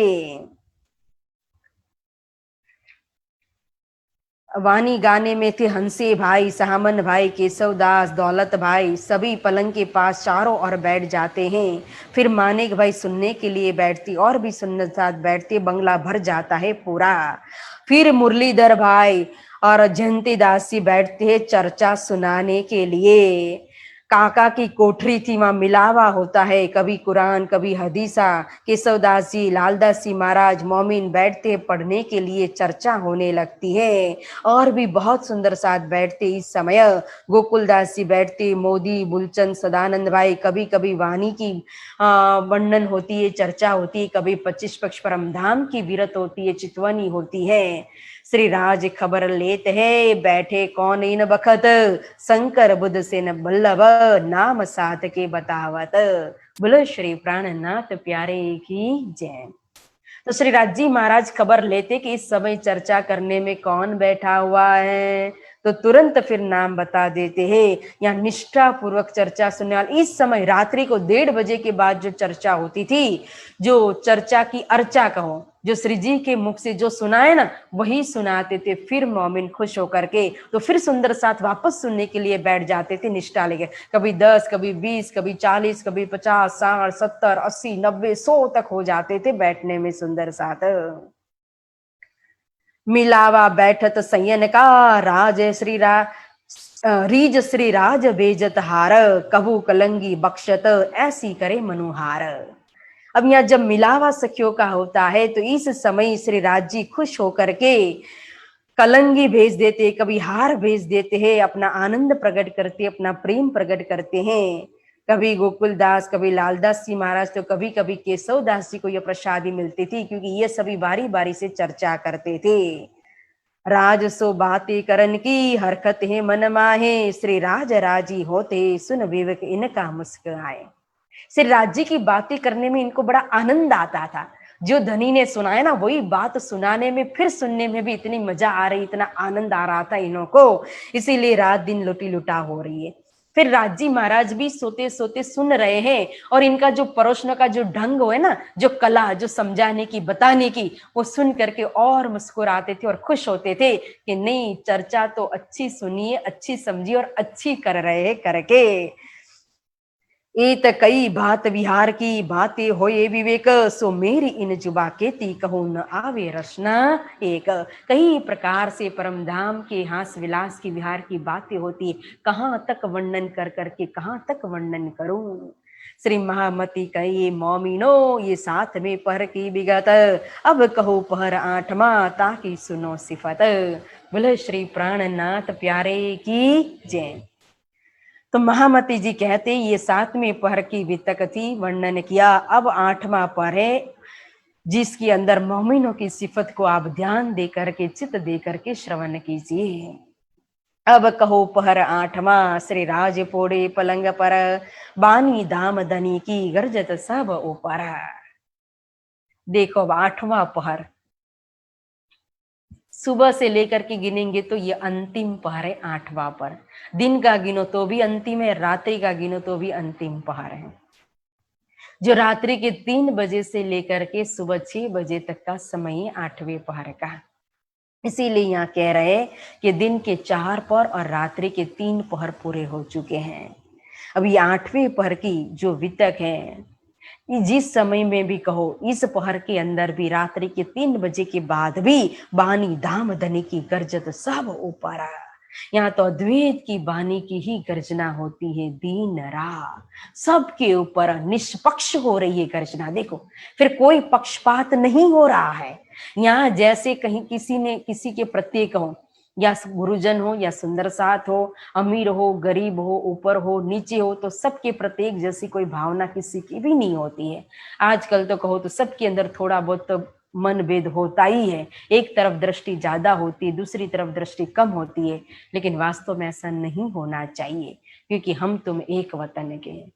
वाणी गाने में थे हंसे भाई, सामन भाई, केशवदास, दौलत भाई, सभी पलंग के पास चारों ओर बैठ जाते हैं। फिर मानिक भाई सुनने के लिए बैठती और भी सुनने साथ बैठते, बंगला भर जाता है पूरा। फिर मुरलीधर भाई और जयंती दास जी बैठते हैं चर्चा सुनाने के लिए। काका की कोठरी थी, वहां मिलावा होता है, कभी कुरान कभी हदीसा। केशवदास जी, लालदास जी महाराज, मोमिन बैठते पढ़ने के लिए, चर्चा होने लगती है। और भी बहुत सुंदर साथ बैठते इस समय। गोकुलदास जी बैठते, मोदी, बुलचंद, सदानंद भाई, कभी कभी वाणी की वर्णन होती है, चर्चा होती है, कभी 25 पक्ष परम धाम की विरत होती है, चितवनी होती है। श्री राज खबर लेते है, बैठे कौन इन बखत, शंकर बुद्ध से न बल्लभ, नाम साथ के बतावत। बोलो श्री प्राणनाथ प्यारे की जय। तो श्री राजी महाराज खबर लेते कि इस समय चर्चा करने में कौन बैठा हुआ है, तो तुरंत फिर नाम बता देते हैं। यहाँ निष्ठा पूर्वक चर्चा सुनने वाले, इस समय रात्रि को 1:30 बजे के बाद जो चर्चा होती थी, जो चर्चा की अर्चा कहो, जो श्री जी के मुख से जो सुनाए ना वही सुनाते थे। फिर मोमिन खुश होकर के तो फिर सुंदर साथ वापस सुनने के लिए बैठ जाते थे निष्ठा लेके। कभी 10, कभी 20, कभी 40, कभी 50, 60, 70, 80, 90, 100 तक हो जाते थे बैठने में सुंदर साथ। मिलावा बैठत संयन का, राज श्री रीज श्री राज बेजत हार, कबू कलंगी बख्शत ऐसी करे मनुहार। अब यहाँ जब मिलावा सखियों का होता है तो इस समय श्री राज जी खुश होकर के कलंगी भेज देते, कभी हार भेज देते हैं, अपना आनंद प्रकट करते, अपना प्रेम प्रकट करते हैं। कभी गोकुलदास, कभी लालदास जी महाराज, तो कभी कभी केशवदास जी को यह प्रसादी मिलती थी, क्योंकि ये सभी बारी बारी से चर्चा करते थे। राज सो बातें करन की, हरकत है मन माहे, श्री राज राजी होते, सुन विवेक इनका मुस्कुराए। श्री राज जी की बातें करने में इनको बड़ा आनंद आता था। जो धनी ने सुनाया ना वही बात सुनाने में, फिर सुनने में भी इतनी मजा आ रही, इतना आनंद आ रहा था इन्हों को, इसीलिए रात दिन लुटी लुटा हो रही है। फिर राजी महाराज भी सोते सोते सुन रहे हैं, और इनका जो परोसने का जो ढंग है ना, जो कला, जो समझाने की, बताने की, वो सुन करके और मुस्कुराते थे और खुश होते थे कि नहीं, चर्चा तो अच्छी सुनिए, अच्छी समझिए और अच्छी कर रहे हैं करके। इत कई बात विहार की, बातें होए विवेक, सो मेरी इन जुबा केती कहूं न आवे रचना एक। कई प्रकार से परम धाम के हास विलास की, विहार की बातें होती है, कहाँ तक वर्णन कर करके कहाँ तक वर्णन करूं। श्री महामती कही मोमिनो, ये साथ में पहर की विगत, अब कहो पहर 8वां ताकि सुनो सिफत। बोले श्री प्राणनाथ प्यारे की जय। तो महामती जी कहते ये 7वें पहर की वितक थी, वर्णन किया। अब 8वां पहर है, जिसके अंदर मोमिनों की सिफत को आप ध्यान दे करके, चित्त दे करके श्रवण कीजिए। अब कहो पहर 8वां, श्री राज पोड़े पलंग पर, बानी दाम धनी की, गर्जत सब ऊपर। देखो अब 8वां पहर, सुबह से लेकर के गिनेंगे तो ये अंतिम पहर है 8वां पहर। दिन का गिनो तो भी अंतिम है, रात्रि का गिनो तो भी अंतिम पहर है। जो रात्रि के 3 बजे से लेकर के सुबह 6 बजे तक का समय है 8वें पहर का। इसीलिए यहाँ कह रहे हैं कि दिन के 4 पहर और रात्रि के 3 पहर पूरे हो चुके हैं। अब ये 8वें पहर की जो वितक है, जिस समय में भी कहो, इस पहर के अंदर भी, रात्रि के 3 बजे के बाद भी, बानी धाम धनी की गर्जत सब ऊपर। यहाँ तो अद्वैत की बानी की ही गर्जना होती है दिन रात, सबके ऊपर निष्पक्ष हो रही है गर्जना। देखो फिर कोई पक्षपात नहीं हो रहा है यहाँ। जैसे कहीं किसी ने किसी के प्रत्यय कहो, या गुरुजन हो या सुंदर साथ हो, अमीर हो गरीब हो, ऊपर हो नीचे हो, तो सबके प्रत्येक जैसी कोई भावना किसी की भी नहीं होती है। आजकल तो कहो तो सबके अंदर थोड़ा बहुत तो मन भेद होता ही है। एक तरफ दृष्टि ज्यादा होती है, दूसरी तरफ दृष्टि कम होती है, लेकिन वास्तव में ऐसा नहीं होना चाहिए, क्योंकि हम तुम एक वतन के हैं।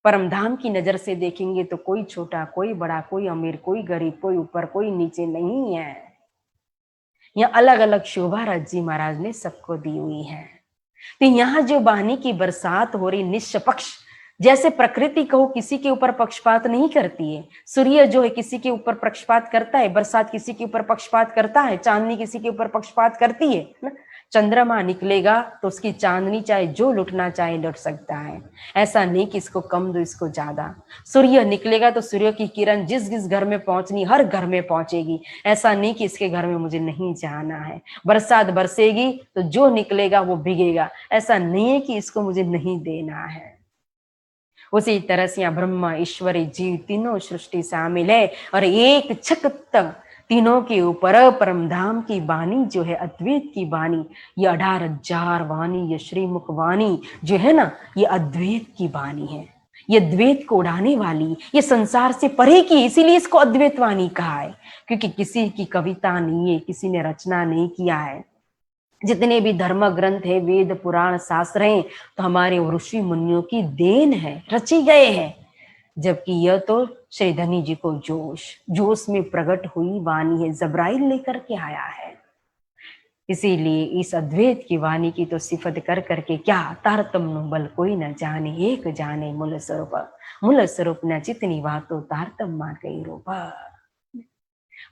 परम धाम की नजर से देखेंगे तो कोई छोटा, कोई बड़ा, कोई अमीर, कोई गरीब, कोई ऊपर, कोई नीचे नहीं है। यह अलग अलग शोभा राज जी महाराज ने सबको दी हुई है। तो यहाँ जो वाणी की बरसात हो रही निष्पक्ष, जैसे प्रकृति कहो किसी के ऊपर पक्षपात नहीं करती है, सूर्य जो है किसी के ऊपर पक्षपात करता है, बरसात किसी के ऊपर पक्षपात करता है, चांदनी किसी के ऊपर पक्षपात करती है ना। चंद्रमा निकलेगा तो उसकी चांदनी चाहे जो लुटना चाहे लुट सकता है, ऐसा नहीं कि इसको कम दो इसको ज्यादा। सूर्य निकलेगा तो सूर्य की किरण जिस जिस घर में पहुंचनी हर घर में पहुंचेगी, ऐसा नहीं कि इसके घर में मुझे नहीं जाना है। बरसात बरसेगी तो जो निकलेगा वो भीगेगा, ऐसा नहीं है कि इसको मुझे नहीं देना है। उसी तरह से यहाँ ब्रह्मा ईश्वरी जीव तीनों सृष्टि शामिल है और एक छक्त तीनों के ऊपर परम धाम की वाणी जो है, अद्वैत की वाणी, ये 18,000 वाणी, ये श्रीमुख वाणी जो है ना, ये अद्वैत की वाणी है। ये द्वैत को उड़ाने वाली, ये संसार से परे की, इसीलिए इसको अद्वैत वाणी कहा है, क्योंकि किसी की कविता नहीं है, किसी ने रचना नहीं किया है। जितने भी धर्म ग्रंथ है, वेद पुराण शास्त्र हैं, तो हमारे ऋषि मुनियों की देन है, रचे गए हैं। जबकि यह तो श्री धनी जी को जोश में प्रकट हुई वाणी है, जबराइल लेकर के आया है। इसीलिए इस अद्वैत की वाणी की तो सिफत कर करके क्या, तारतम्य बल कोई न जाने, एक जाने मूल स्वरूप न जितनी बातों तारतम्य कई रूप।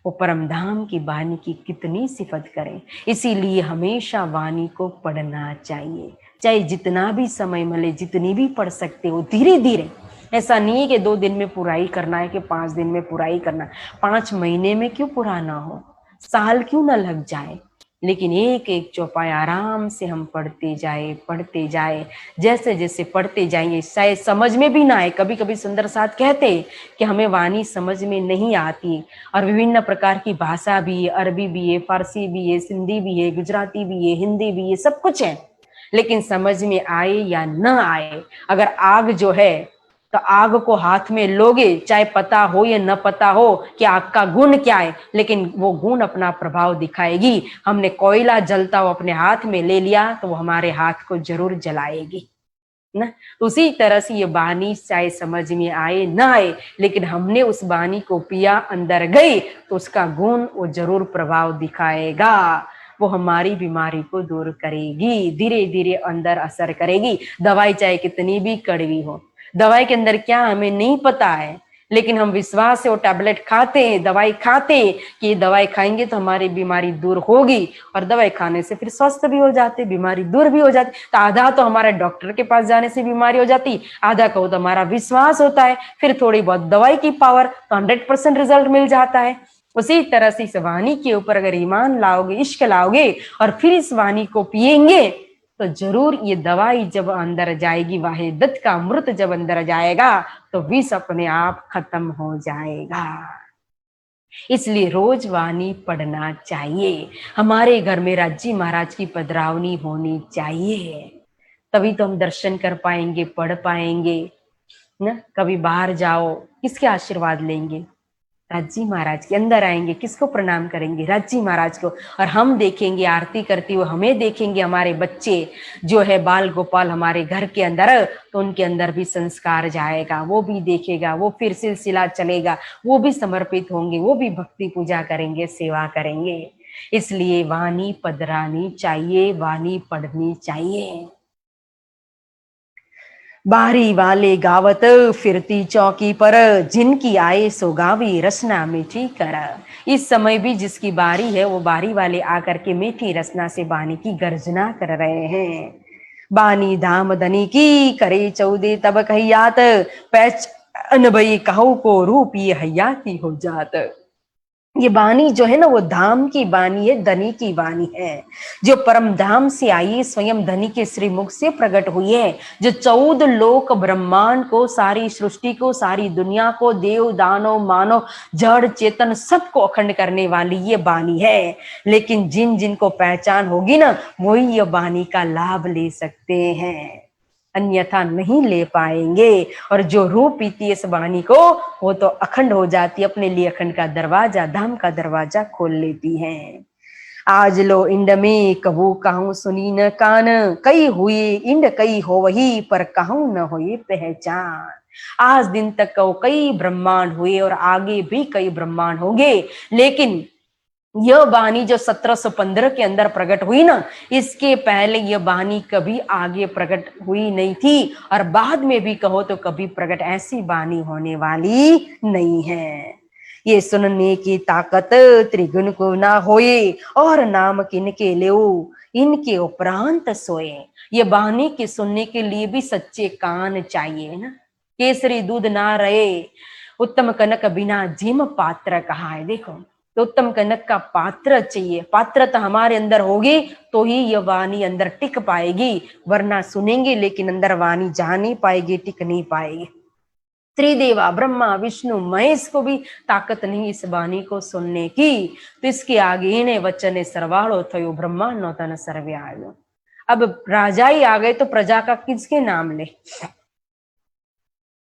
वो परम धाम की वाणी की कितनी सिफत करें, इसीलिए हमेशा वाणी को पढ़ना चाहिए, चाहे जितना भी समय मिले, जितनी भी पढ़ सकते हो, धीरे धीरे। ऐसा नहीं है कि 2 दिन में पूरा ही करना है, कि 5 दिन में पूरा ही करना, 5 महीने में क्यों पूरा ना हो, साल क्यों ना लग जाए, लेकिन एक एक चौपाई आराम से हम पढ़ते जाए। जैसे जैसे पढ़ते जाएंगे, शायद समझ में भी ना आए। कभी कभी सुंदर साथ कहते कि हमें वाणी समझ में नहीं आती, और विभिन्न प्रकार की भाषा भी है, अरबी भी है, फारसी भी है, सिंधी भी है, गुजराती भी है, हिंदी भी है, सब कुछ है। लेकिन समझ में आए या न आए, अगर आग जो है तो आग को हाथ में लोगे, चाहे पता हो या न पता हो कि आग का गुण क्या है, लेकिन वो गुण अपना प्रभाव दिखाएगी। हमने कोयला जलता हुआ अपने हाथ में ले लिया तो वो हमारे हाथ को जरूर जलाएगी ना। तो उसी तरह से ये वाणी चाहे समझ में आए ना आए, लेकिन हमने उस वाणी को पिया, अंदर गई, तो उसका गुण वो जरूर प्रभाव दिखाएगा। वो हमारी बीमारी को दूर करेगी, धीरे धीरे अंदर असर करेगी। दवाई चाहे कितनी भी कड़वी हो, दवाई के अंदर क्या हमें नहीं पता है, लेकिन हम विश्वास से वो टैबलेट खाते हैं, दवाई खाते हैं कि ये दवाई खाएंगे तो हमारी बीमारी दूर होगी, और दवाई खाने से फिर स्वस्थ भी हो जाते, बीमारी दूर भी हो जाती। तो आधा तो हमारे डॉक्टर के पास जाने से बीमारी हो जाती, आधा को तो हमारा विश्वास होता है, फिर थोड़ी बहुत दवाई की पावर, तो 100% रिजल्ट मिल जाता है। उसी तरह से इस वाणी के ऊपर अगर ईमान लाओगे, इश्क लाओगे, और फिर इस वाणी को पिएंगे, तो जरूर ये दवाई जब अंदर जाएगी, वाहिदत का अमृत जब अंदर जाएगा, तो विष अपने आप खत्म हो जाएगा। इसलिए रोज वाणी पढ़ना चाहिए। हमारे घर में राजी महाराज की पधरावनी होनी चाहिए, तभी तो हम दर्शन कर पाएंगे, पढ़ पाएंगे ना। कभी बाहर जाओ, किसके आशीर्वाद लेंगे? राजी महाराज के। अंदर आएंगे, किसको प्रणाम करेंगे? राजी महाराज को। और हम देखेंगे आरती करती हुए, हमें देखेंगे हमारे बच्चे जो है बाल गोपाल हमारे घर के अंदर, तो उनके अंदर भी संस्कार जाएगा, वो भी देखेगा, वो फिर सिलसिला चलेगा, वो भी समर्पित होंगे, वो भी भक्ति पूजा करेंगे, सेवा करेंगे। इसलिए वाणी पधरानी चाहिए, वाणी पढ़नी चाहिए। बारी वाले गावत फिरती चौकी पर, जिनकी आए सो गावी रसना मीठी कर। इस समय भी जिसकी बारी है वो बारी वाले आकर के मीठी रसना से बानी की गर्जना कर रहे हैं। बानी धाम धनी की करे चौदे तब कहियात, पैच अनबई कहू को रूप ये हयाती हो जात। ये वाणी जो है ना, वो धाम की वाणी है, धनी की वाणी है, जो परम धाम से आई, स्वयं धनी के श्रीमुख से प्रकट हुई है, जो 14 लोक ब्रह्मांड को, सारी सृष्टि को, सारी दुनिया को, देव दानव मानव जड़ चेतन सबको अखंड करने वाली ये वाणी है। लेकिन जिन जिनको पहचान होगी ना, वही ये वाणी का लाभ ले सकते हैं, अन्यथा नहीं ले पाएंगे। और जो रूप पीती है इस वाणी को, वो तो अखंड हो जाती, अपने लिए अखंड का दरवाजा, धाम का दरवाजा खोल लेती है। आज लो इंड में कहूँ कहूँ सुनी न कान, कई हुए इंड कई हो वही, पर कहूँ न हुए पहचान। आज दिन तक कई ब्रह्मांड हुए और आगे भी कई ब्रह्मांड होंगे, लेकिन यह वाणी जो 1715 के अंदर प्रकट हुई ना, इसके पहले यह वाणी कभी आगे प्रकट हुई नहीं थी और बाद में भी कहो तो कभी प्रकट ऐसी वाणी होने वाली नहीं है। ये सुनने की ताकत त्रिगुण को ना होए और नाम किनके ले इनके उपरांत सोए। ये वाणी के सुनने के लिए भी सच्चे कान चाहिए ना। केसरी दूध ना रहे उत्तम कनक बिना जिम पात्र कहा है। देखो तो उत्तम कनक का पात्र चाहिए, पात्रता हमारे अंदर होगी तो ही यह वाणी अंदर टिक पाएगी, वरना सुनेंगे लेकिन अंदर वाणी जा नहीं पाएगी, टिक नहीं पाएगी। त्रिदेवा ब्रह्मा विष्णु महेश को भी ताकत नहीं इस वाणी को सुनने की, तो इसके आगे इन्हें वचन सरवाड़ो थयो ब्रह्मा नौतन सर्वे आयो। अब राजा ही आ गए तो प्रजा का किसके नाम ले।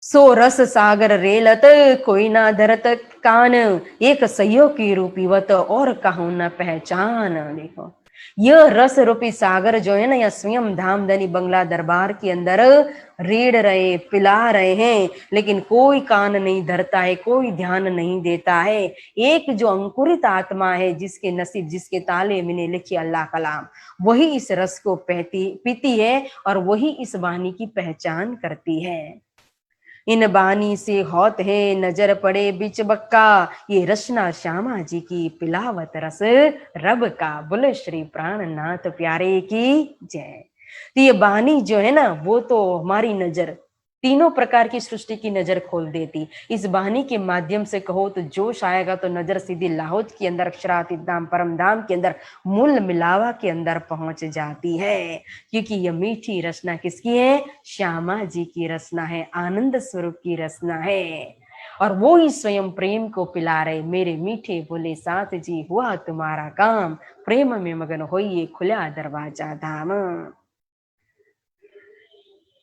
सो रस सागर रेलत कोई ना धरत कान, एक सयो की रूपीवत और कहूं न पहचान। देखो यह रस रूपी सागर जो है ना, या स्वयं धामधनी बंगला दरबार के अंदर रेड़ रहे पिला रहे हैं, लेकिन कोई कान नहीं धरता है, कोई ध्यान नहीं देता है। एक जो अंकुरित आत्मा है, जिसके नसीब जिसके ताले में लिखी अल्लाह कलाम, वही इस रस को पीती है और वही इस वाणी की पहचान करती है। इन बानी से होत है नजर पड़े बिच बक्का, ये रचना श्यामा जी की पिलावत रस रब का। बोले श्री प्राणनाथ प्यारे की जय। तो ये बानी जो है ना, वो तो हमारी नजर तीनों प्रकार की सृष्टि की नजर खोल देती। इस वाणी के माध्यम से कहो तो जोश आएगा तो नजर सीधी लाहौत के अंदर अक्षरातीत धाम परम धाम के अंदर मूल मिलावा के अंदर पहुंच जाती है, क्योंकि यह मीठी रचना किसकी है, श्यामा जी की रचना है, आनंद स्वरूप की रचना है। और वो ही स्वयं प्रेम को पिला रहे। मेरे मीठे बोले साथ जी हुआ तुम्हारा काम, प्रेम में मगन होइए खुला दरवाजा धाम।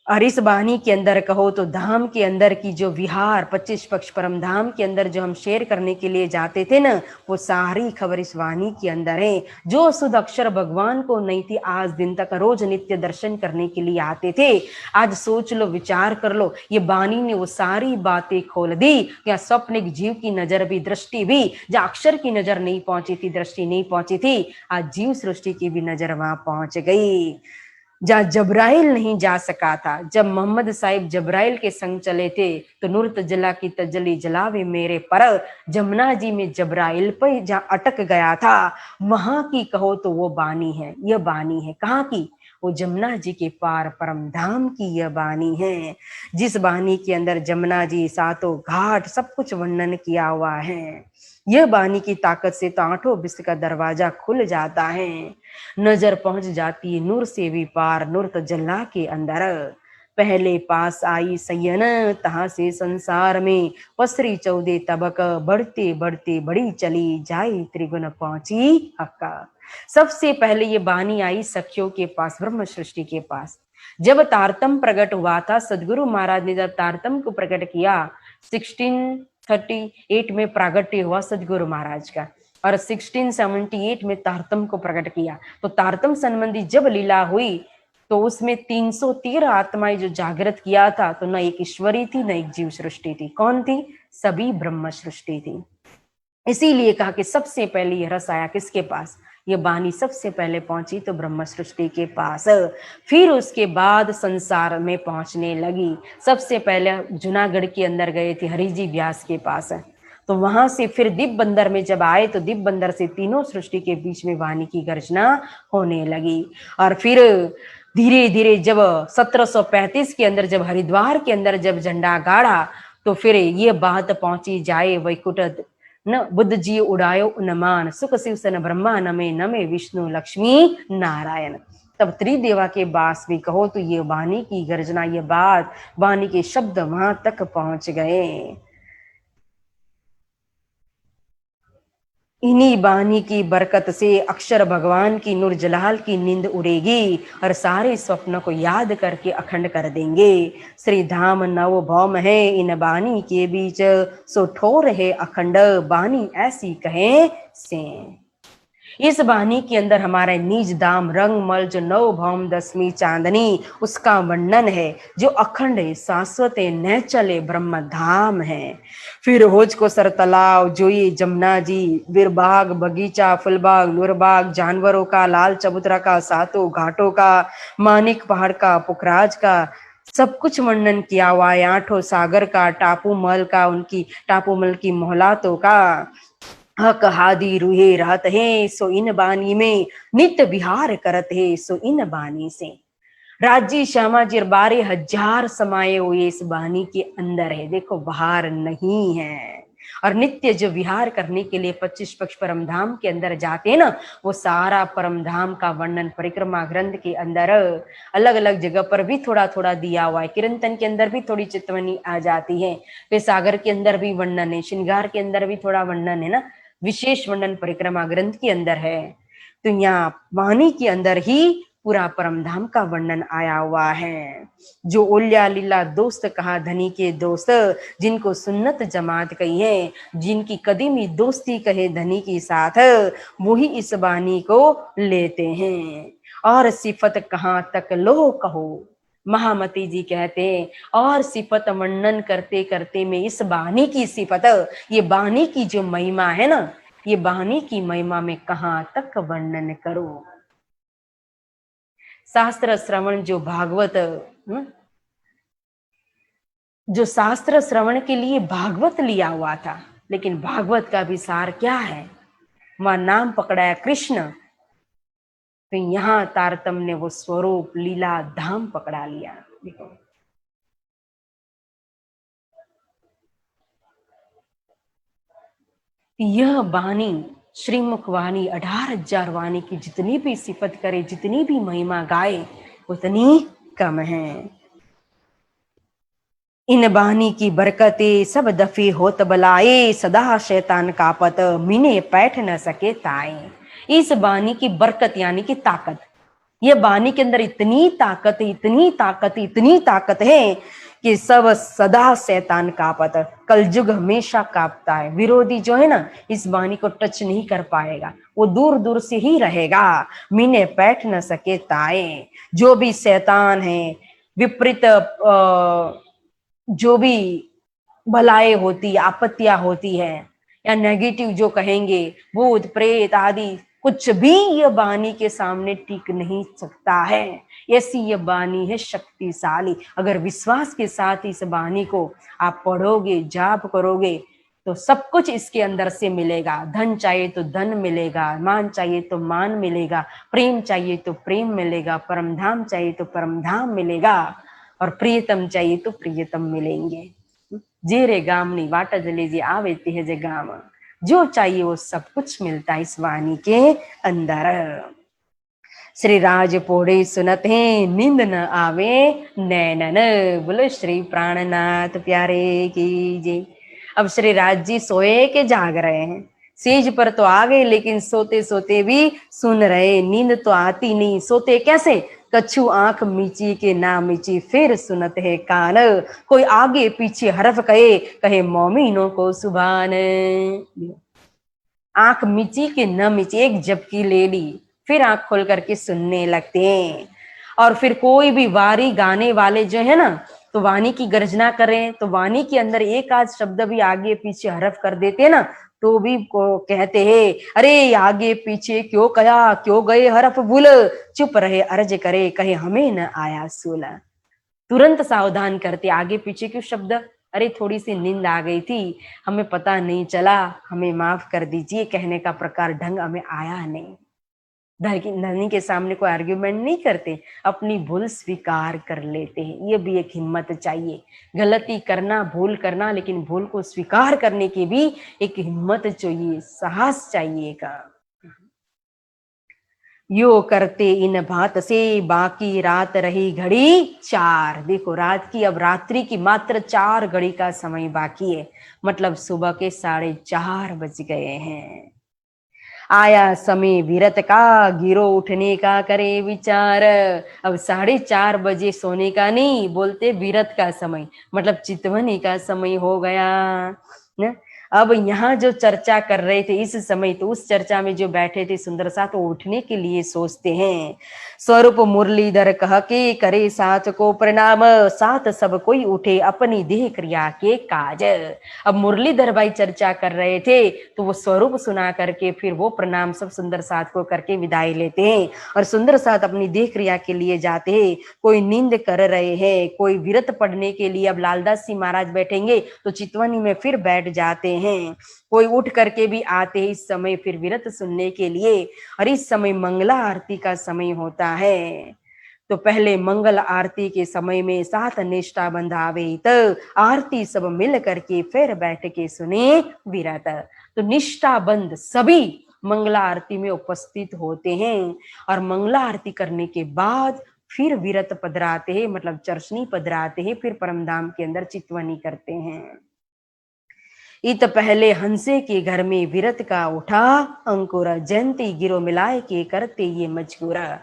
और इस वाणी के अंदर कहो तो धाम के अंदर की जो विहार 25 पक्ष परम धाम के अंदर जो हम शेयर करने के लिए जाते थे ना, वो सारी खबर इस वाणी के अंदर है। जो शुद्ध अक्षर भगवान को नहीं थी, आज दिन तक रोज नित्य दर्शन करने के लिए आते थे। आज सोच लो, विचार कर लो, ये वाणी ने वो सारी बातें खोल दी। या स्वप्निक जीव की नजर भी, दृष्टि भी, जहाँ अक्षर की नजर नहीं पहुंची थी, दृष्टि नहीं पहुंची थी, आज जीव सृष्टि की भी नजर वहां पहुंच गई। जहाँ जबराइल नहीं जा सका था, जब मोहम्मद साहिब जबराइल के संग चले थे, तो नूर तजला की तजली जलावे मेरे पर, जमुना जी में जबराइल पर जहाँ अटक गया था, वहां की कहो तो वो बानी है। यह बानी है कहाँ की, वो जमुना जी के पार परम धाम की यह बानी है, जिस बानी के अंदर जमुना जी, सातों घाट, सब कुछ वर्णन किया हुआ है। यह बानी की ताकत से तो आठों विश्व का दरवाजा खुल जाता है, नजर पहुंच जाती है नूर से भी पार, नूर तजल्ला के अंदर। पहले पास आई सयन तहां से संसार में, पसरी 14 तबक, बढ़ते बढ़ते बड़ी चली जाई त्रिगुण पहुंची हक्का। सबसे पहले ये बानी आई सखियों के पास, ब्रह्म सृष्टि के पास। जब तारतम प्रकट हुआ था, सदगुरु महाराज ने जब तारतम को प्रकट किया, 1638 में प्रागट्य हुआ सदगुरु महाराज का, और 1678 में तारतम को प्रकट किया। तो तारतम संबंधी जब लीला हुई तो उसमें 313 आत्माएं जो जागृत किया था, तो न एक ईश्वरी थी न एक जीव सृष्टि थी। कौन थी, सभी ब्रह्म सृष्टि थी। इसीलिए कहा कि सबसे पहले यह रस आया किसके पास, ये बानी सबसे पहले पहुंची तो ब्रह्म सृष्टि के पास, फिर उसके बाद संसार में पहुंचने लगी। सबसे पहले जूनागढ़ के अंदर गए थे हरिजी व्यास के पास, तो वहां से फिर दीप बंदर में जब आए तो दीप बंदर से तीनों सृष्टि के बीच में वाणी की गर्जना होने लगी। और फिर धीरे धीरे जब 1735 के अंदर जब हरिद्वार के अंदर जब झंडा गाड़ा, तो फिर ये बात पहुंची जाए वैकुंठ न बुद्ध जी उड़ायो उन्मान, सुख शिव सन ब्रह्मा नमे नमे विष्णु लक्ष्मी नारायण। तब त्रिदेवा के बास भी कहो तो ये वाणी की गर्जना, ये बात, वाणी के शब्द वहां तक पहुंच गए। इन्हीं बानी की बरकत से अक्षर भगवान की नूर जलाल की नींद उड़ेगी और सारे स्वप्न को याद करके अखंड कर देंगे। श्री धाम नव भौम है इन बानी के बीच, सो ठोर है अखंड बानी ऐसी कहे से। इस वाणी के अंदर हमारे निज धाम रंग मल जो नव भौम दसवीं चांदनी उसका वर्णन है, जो अखंड है, शाश्वत है, न चले ब्रह्म धाम है। फिर होज को सर तालाब जोई जमुना जी, वीरबाग बगीचा फुलबाग नूरबाग, जानवरों का लाल चबूतरा का, सातों घाटों का, मानिक पहाड़ का, पुखराज का, सब कुछ वर्णन किया हुआ है। आठों सागर का, टापू महल का, उनकी टापू महल की मोहलातों का, हक हादी रुहे रहत है सो इन बानी में, नित्य विहार करत है सो इन बानी से। राज्य श्यामा जी 12,000 समाये हुए इस बानी के अंदर है, देखो बाहर नहीं है। और नित्य जो विहार करने के लिए 25 पक्ष परम धाम के अंदर जाते हैं ना, वो सारा परम धाम का वर्णन परिक्रमा ग्रंथ के अंदर अलग अलग जगह पर भी थोड़ा थोड़ा दिया हुआ है। कीर्तन के अंदर भी थोड़ी चितवनी आ जाती है, फिर सागर के अंदर भी वर्णन है, श्रृंगार के अंदर भी थोड़ा वर्णन है ना, विशेष वर्णन परिक्रमा ग्रंथ के अंदर है। तो यहाँ वाणी के अंदर ही पूरा परम धाम का वर्णन आया हुआ है। जो ओल्या लीला दोस्त कहा धनी के दोस्त, जिनको सुन्नत जमात कही है, जिनकी कदीमी दोस्ती कहे धनी के साथ, वही इस वाणी को लेते हैं। और सिफत कहाँ तक लो कहो, महामती जी कहते हैं, और सिफत वर्णन करते करते में इस वाणी की सिफत, ये वाणी की जो महिमा है ना, ये वाणी की महिमा में कहाँ तक वर्णन करो। शास्त्र श्रवण जो भागवत, जो शास्त्र श्रवण के लिए भागवत लिया हुआ था, लेकिन भागवत का भी सार क्या है, वहां नाम पकड़ाया कृष्ण, तो यहाँ तारतम्य ने वो स्वरूप लीला धाम पकड़ा लिया। देखो यह वाणी श्रीमुख वाणी 18,000 वाणी की जितनी भी सिफत करे, जितनी भी महिमा गाए, उतनी कम है। इन वाणी की बरकते सब दफे होत बलाए, सदा शैतान कापत मिने बैठ न सके ताए। इस वाणी की बरकत यानी कि ताकत, ये वाणी के अंदर इतनी ताकत, इतनी ताकत, इतनी ताकत है कि सब सदा शैतान कापत, कलयुग हमेशा कांपता है। विरोधी जो है ना, इस वाणी को टच नहीं कर पाएगा, वो दूर दूर से ही रहेगा। मीने बैठ न सके ताए, जो भी शैतान है, विपरीत जो भी भलाएं होती, आपत्तियां होती है, या नेगेटिव जो कहेंगे, भूत प्रेत आदि, कुछ भी ये वाणी के सामने टिक नहीं सकता है। ऐसी ये वाणी है शक्तिशाली। अगर विश्वास के साथ इस वाणी को आप पढ़ोगे, जाप करोगे, तो सब कुछ इसके अंदर से मिलेगा। धन चाहिए तो धन मिलेगा, मान चाहिए तो मान मिलेगा, प्रेम चाहिए तो प्रेम मिलेगा, परम धाम चाहिए तो परम धाम मिलेगा, और प्रियतम चाहिए तो प्रियतम मिलेंगे। जेरे गामनी वाट जलेजी आवे तेज गाम, जो चाहिए वो सब कुछ मिलता है इस वाणी के अंदर। श्री राज पोड़े सुनत हैं, नींद न आवे नैनन। बोलो श्री प्राणनाथ प्यारे की जय। अब श्री राज जी सोए के जाग रहे हैं, सेज पर तो आ गए, लेकिन सोते सोते भी सुन रहे। नींद तो आती नहीं, सोते कैसे, कछु आंख मीची के ना मीची, फिर सुनत है कान। कोई आगे पीछे हरफ कहे, कहे मोमिनों को सुभान। आंख मीची के न मीची, एक झपकी ले ली, फिर आंख खोल करके सुनने लगते हैं। और फिर कोई भी वारी गाने वाले जो है ना, तो वाणी की गर्जना करें, तो वाणी के अंदर एक आध शब्द भी आगे पीछे हरफ कर देते हैं ना, तो भी को कहते हैं, अरे आगे पीछे क्यों कहा, क्यों गए हरफ भूल, चुप रहे अर्ज करे, कहे हमें न आया सूल। तुरंत सावधान करते, आगे पीछे क्यों शब्द, अरे थोड़ी सी नींद आ गई थी, हमें पता नहीं चला, हमें माफ कर दीजिए, कहने का प्रकार ढंग हमें आया नहीं। धनी के सामने कोई आर्ग्यूमेंट नहीं करते, अपनी भूल स्वीकार कर लेते हैं। ये भी एक हिम्मत चाहिए, गलती करना, भूल करना, लेकिन भूल को स्वीकार करने की भी एक हिम्मत चाहिए, साहस चाहिए का। यो करते इन भात से, बाकी रात रही घड़ी 4। देखो रात की, अब रात्रि की मात्र 4 घड़ी का समय बाकी है, मतलब सुबह के 4:30 बज गए हैं। आया समय विरत का, गिरो उठने का करे विचार। अब 4:30 बजे सोने का नहीं, बोलते विरत का समय, मतलब चितवनी का समय हो गया न? अब यहाँ जो चर्चा कर रहे थे इस समय, तो उस चर्चा में जो बैठे थे सुंदर साथ, वो उठने के लिए सोचते हैं। स्वरूप मुरलीधर कह के करे साथ को प्रणाम, साथ सब कोई उठे अपनी देह क्रिया के काज। अब मुरलीधर भाई चर्चा कर रहे थे, तो वो स्वरूप सुना करके फिर वो प्रणाम सब सुंदर साथ को करके विदाई लेते हैं और सुंदर साथ अपनी देह क्रिया के लिए जाते हैं। कोई नींद कर रहे हैं, कोई विरत पढ़ने के लिए, अब लालदास जी महाराज बैठेंगे तो चितवनी में फिर बैठ जाते हैं। कोई उठ करके भी आते हैं इस समय फिर विरत सुनने के लिए, और इस समय मंगला आरती का समय होता है। तो पहले मंगल आरती के समय में साथ निष्ठा बंधावे, तो आरती सब मिल करके फिर बैठ के सुने विरत। तो निष्ठा बंद सभी मंगला आरती में उपस्थित होते हैं और मंगला आरती करने के बाद फिर विरत पधराते हैं, मतलब चर्चनी पधराते हैं, फिर परमधाम के अंदर चितवनी करते हैं। इत पहले हंसे के घर में विरत का उठा अंकुर, जयंती गिरो मिलाए के करते ये मजकूरा।